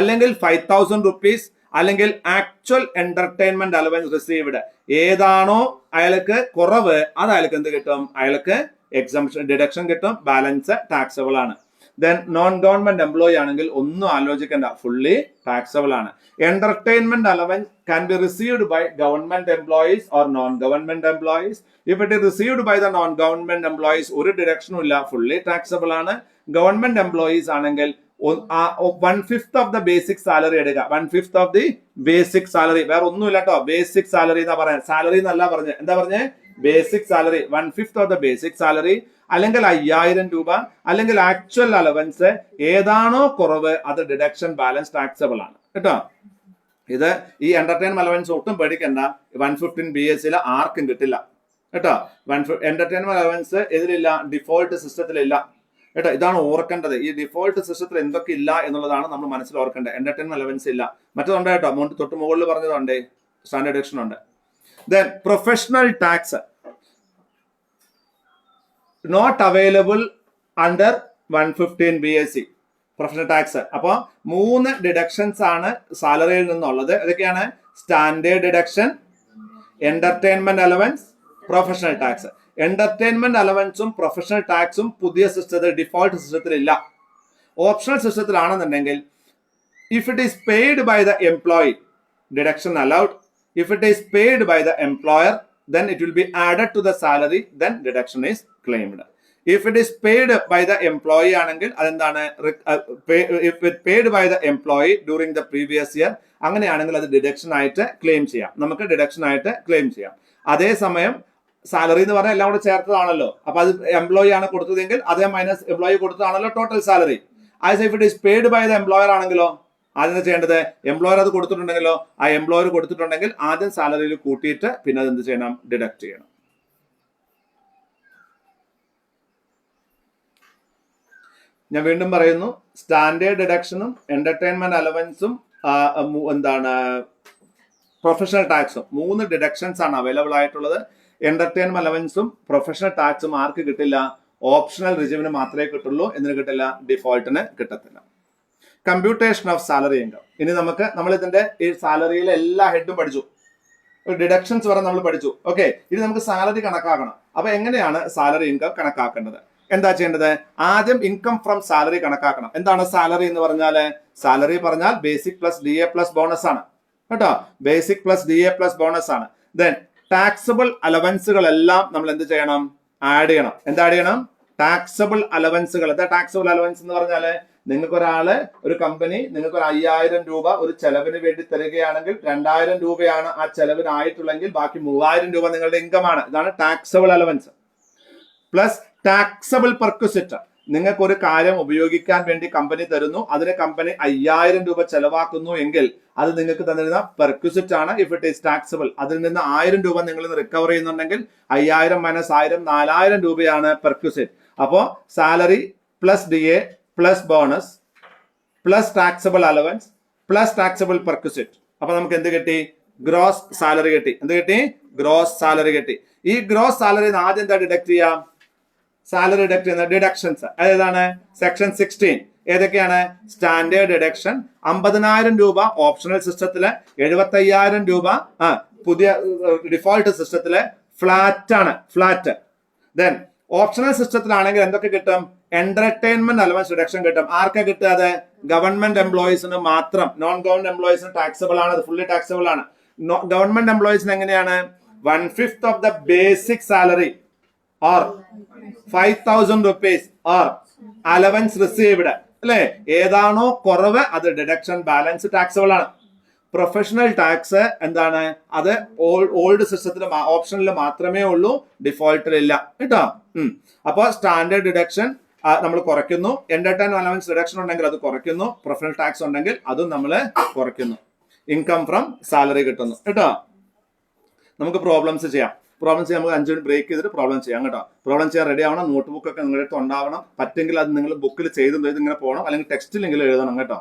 അല്ലെങ്കിൽ 5,000 റുപ്പീസ് അല്ലെങ്കിൽ ആക്ച്വൽ എന്റർടൈൻമെന്റ് അലവൻസ് റിസീവ്ഡ് ഏതാണോ അയാൾക്ക് കുറവ് അത് അയാൾക്ക് എന്ത് കിട്ടും? അയാൾക്ക് എക്സംഷൻ ഡിഡക്ഷൻ കിട്ടും. ബാലൻസ് ടാക്സബിൾ ആണ്. ദെൻ നോൺ ഗവൺമെന്റ് എംപ്ലോയി ആണെങ്കിൽ ഒന്നും ആലോചിക്കേണ്ട, ഫുള്ളി ടാക്സബിൾ ആണ്. Entertainment allowance can be received by government employees or non-government employees. If it is received by the non-government employees ഒരു ഡിഡക്ഷനും ഇല്ല, ഫുള്ളി ടാക്സബിൾ ആണ്. Government employees ആണെങ്കിൽ 1/5 of the basic salary എടുക്കുക. 1/5 of the basic salary, വേറെ ഒന്നുമില്ല കേട്ടോ. Basic salary എന്നാ പറയാൻ, സാലറി എന്നല്ല പറഞ്ഞത്. എന്താ പറഞ്ഞേ? Basic salary. 1/5 of the basic salary അല്ലെങ്കിൽ 5,000 രൂപ അല്ലെങ്കിൽ ആക്ച്വൽ അലവൻസ് ഏതാണോ കുറവ് അത് ഡിഡക്ഷൻ ബാലൻസ് ടാക്സബിൾ ആണ് കേട്ടോ. ഇത് ഈ എന്റർടൈൻമെന്റ് അലവൻസ് ഒട്ടും പേടിക്കണ്ട. 115 BSCയിൽ ആർക്കും കിട്ടില്ല കേട്ടോ. എന്റർടൈൻമെന്റ് അലവൻസ് ഇതിലില്ല, ഡിഫോൾട്ട് സിസ്റ്റത്തിലില്ല കേട്ടോ. ഇതാണ് ഓർക്കേണ്ടത്. ഈ ഡിഫോൾട്ട് സിസ്റ്റത്തിൽ എന്തൊക്കെ ഇല്ല എന്നുള്ളതാണ് നമ്മൾ മനസ്സിൽ ഓർക്കേണ്ടത്. എന്റർടൈൻമെന്റ് അലവൻസ് ഇല്ല. മറ്റതുണ്ട് കേട്ടോ, തൊട്ട് മുകളിൽ പറഞ്ഞതുണ്ട്, സ്റ്റാൻഡേർഡ് ഡിഡക്ഷൻ ഉണ്ട്. Then professional tax not available under 115 BSC professional tax. അപ്പോൾ 3 ഡിഡക്ഷൻസ് ആണ് സാലറിയിൽ നിന്നുള്ളത്. അതൊക്കെയാണ് standard deduction, entertainment allowance, professional tax. Entertainment അലവൻസും പ്രൊഫഷണൽ ടാക്സും പുതിയ സിസ്റ്റത്തിൽ, ഡിഫോൾട്ട് സിസ്റ്റത്തിൽ ഇല്ല. ഓപ്ഷണൽ സിസ്റ്റത്തിലാണെന്നുണ്ടെങ്കിൽ if it is paid by the employee deduction allowed. If it is paid by the employer then it will be added to the salary, then deduction is claimed. If it is paid by the employee ആണെങ്കിൽ അതെന്താണ്, paid by the employee during the previous year, അങ്ങനെയാണെങ്കിൽ അത് deduction ആയിട്ട് claim ചെയ്യാം, നമുക്ക് deduction ആയിട്ട് claim ചെയ്യാം. അതേസമയം സാലറി എന്ന് പറഞ്ഞാൽ എല്ലാം കൂടെ ചേർത്തതാണല്ലോ, അപ്പൊ അത് എംപ്ലോയി ആണ് കൊടുത്തതെങ്കിൽ അതേ മൈനസ് എംപ്ലോയി കൊടുത്തതാണല്ലോ total salary. As if it is paid by the employer ആണെങ്കിലോ ആദ്യം ചെയ്യേണ്ടത്, എംപ്ലോയർ അത് കൊടുത്തിട്ടുണ്ടെങ്കിലോ ആ എംപ്ലോയർ കൊടുത്തിട്ടുണ്ടെങ്കിൽ ആദ്യം സാലറിയിൽ കൂട്ടിയിട്ട് പിന്നെ അത് എന്ത് ചെയ്യണം, ഡിഡക്ട് ചെയ്യണം. ഞാൻ വീണ്ടും പറയുന്നു, സ്റ്റാൻഡേർഡ് ഡിഡക്ഷനും എന്റർടൈൻമെന്റ് അലവൻസും എന്താണ് പ്രൊഫഷണൽ ടാക്സും 3 ഡിഡക്ഷൻസ് ആണ് അവൈലബിൾ ആയിട്ടുള്ളത്. എന്റർടൈൻമെന്റ് അലവൻസും പ്രൊഫഷണൽ ടാക്സും ആർക്ക് കിട്ടില്ല, ഓപ്ഷണൽ റിജിമിന് മാത്രമേ കിട്ടുള്ളൂ. എന്തിനു കിട്ടില്ല, ഡിഫോൾട്ടിന് കിട്ടത്തില്ല. Computation of salary income. ഇനി നമ്മൾ ഇതിന്റെ ഈ സാലറിയിലെ എല്ലാ ഹെഡും പഠിച്ചു, ഡിഡക്ഷൻസ് വരെ നമ്മൾ പഠിച്ചു. ഓക്കെ, ഇനി നമുക്ക് സാലറി കണക്കാക്കണം. അപ്പൊ എങ്ങനെയാണ് സാലറി ഇൻകം കണക്കാക്കേണ്ടത്? എന്താ ചെയ്യേണ്ടത്? ആദ്യം ഇൻകം ഫ്രം സാലറി കണക്കാക്കണം. എന്താണ് സാലറി എന്ന് പറഞ്ഞാല്? സാലറി പറഞ്ഞാൽ basic plus D A plus bonus ആണ് കേട്ടോ, basic plus D A plus bonus ആണ്. ദെൻ ടാക്സബിൾ അലവൻസുകളെല്ലാം നമ്മൾ എന്ത് ചെയ്യണം, ആഡ് ചെയ്യണം. എന്താ ആഡ് ചെയ്യണം? ടാക്സബിൾ അലവൻസുകൾ. എന്താ ടാക്സബിൾ അലവൻസ് എന്ന് പറഞ്ഞാല്, നിങ്ങൾക്ക് ഒരാള്, ഒരു കമ്പനി നിങ്ങൾക്ക് ഒരു 5000 രൂപ ഒരു ചെലവിന് വേണ്ടി തരികയാണെങ്കിൽ 2000 രൂപയാണ് ആ ചെലവിനായിട്ടുള്ളെങ്കിൽ ബാക്കി 3000 രൂപ നിങ്ങളുടെ ഇൻകം ആണ്. ഇതാണ് taxable allowance. Plus taxable perquisite. നിങ്ങൾക്ക് ഒരു കാര്യം ഉപയോഗിക്കാൻ വേണ്ടി കമ്പനി തരുന്നു, അതിന് കമ്പനി 5000 രൂപ ചെലവാക്കുന്നു എങ്കിൽ അത് നിങ്ങൾക്ക് തന്നിരുന്ന പെർക്വിസിറ്റ് ആണ്. ഇഫ് ഇറ്റ് ഈസ് ടാക്സബിൾ, അതിൽ നിന്ന് 1000 രൂപ നിങ്ങൾ റിക്കവർ ചെയ്യുന്നുണ്ടെങ്കിൽ 5000 മൈനസ് 1000 4000 രൂപയാണ് പെർക്വിസിറ്റ്. അപ്പോ salary plus D A plus bonus plus taxable allowance plus taxable perquisite. അപ്പൊ നമുക്ക് എന്ത് കിട്ടി? ഗ്രോസ് സാലറി കിട്ടി. എന്ത് കിട്ടി? ഗ്രോസ് സാലറി കിട്ടി. ഈ ഗ്രോസ് സാലറി ആദ്യം എന്താ ഡിഡക്ട് ചെയ്യാം? സാലറി ഡിഡക്ട് ചെയ്യുന്ന ഡിഡക്ഷൻസ് ഏതാണ്? സെക്ഷൻ 16. ഏതൊക്കെയാണ്? സ്റ്റാൻഡേർഡ് ഡിഡക്ഷൻ 50000 രൂപ ഓപ്ഷണൽ സിസ്റ്റത്തില്, 75000 രൂപ പുതിയ ഡിഫോൾട്ട് സിസ്റ്റത്തില് ഫ്ലാറ്റ് ആണ്, ഫ്ലാറ്റ്. ദെൻ ഓപ്ഷണൽ സിസ്റ്റത്തിലാണെങ്കിൽ എന്തൊക്കെ കിട്ടും? എന്റർടൈൻമെന്റ് അലവൻസ് ഡിഡക്ഷൻ കിട്ടും. ആർക്കാ കിട്ടുക? ഗവൺമെന്റ് എംപ്ലോയീസിന് മാത്രം. നോൺ ഗവൺമെന്റ് എംപ്ലോയീസിന് ടാക്സബിൾ ആണ്, അത് ഫുള്ളി ടാക്സബിൾ ആണ്. ഗവൺമെന്റ് എംപ്ലോയീസിന് എങ്ങനെയാണ്? 1/5 of the basic salary or 5000 rupees or allowance received, അല്ലെ? ഏതാണോ കുറവ് അത് ഡിഡക്ഷൻ, ബാലൻസ് ടാക്സബിൾ ആണ്. പ്രൊഫഷണൽ ടാക്സ് എന്താണ്? അത് ഓൾഡ് സിസ്റ്റത്തിൽ ഓപ്ഷനിൽ മാത്രമേ ഉള്ളൂ, ഡിഫോൾട്ടിൽ ഇല്ല കേട്ടോ. അപ്പൊ സ്റ്റാൻഡേർഡ് ഡിഡക്ഷൻ നമ്മൾ കുറയ്ക്കുന്നു, എന്റർടൈൻമെന്റ് അലവൻസ് ഡിഡക്ഷൻ ഉണ്ടെങ്കിൽ അത് കുറയ്ക്കുന്നു, പ്രൊഫഷണൽ ടാക്സ് ഉണ്ടെങ്കിൽ അതും നമ്മൾ കുറയ്ക്കുന്നു. ഇൻകം ഫ്രം സാലറി കിട്ടുന്നു കേട്ടോ. നമുക്ക് പ്രോബ്ലംസ് ചെയ്യാം. പ്രോബ്ലം ചെയ്യാൻ നമുക്ക് 5 മിനിറ്റ് ബ്രേക്ക് ചെയ്തിട്ട് പ്രോബ്ലം ചെയ്യാം കേട്ടോ. പ്രോബ്ലം ചെയ്യാൻ റെഡി ആവണം. നോട്ട് ബുക്ക് ഒക്കെ നിങ്ങളുടെ അടുത്ത് ഉണ്ടാവണം. പറ്റെങ്കിൽ അത് നിങ്ങൾ ബുക്കിൽ ചെയ്ത് ഇങ്ങനെ പോകണം, അല്ലെങ്കിൽ ടെക്സ്റ്റിലെങ്കിലും എഴുതണം കേട്ടോ.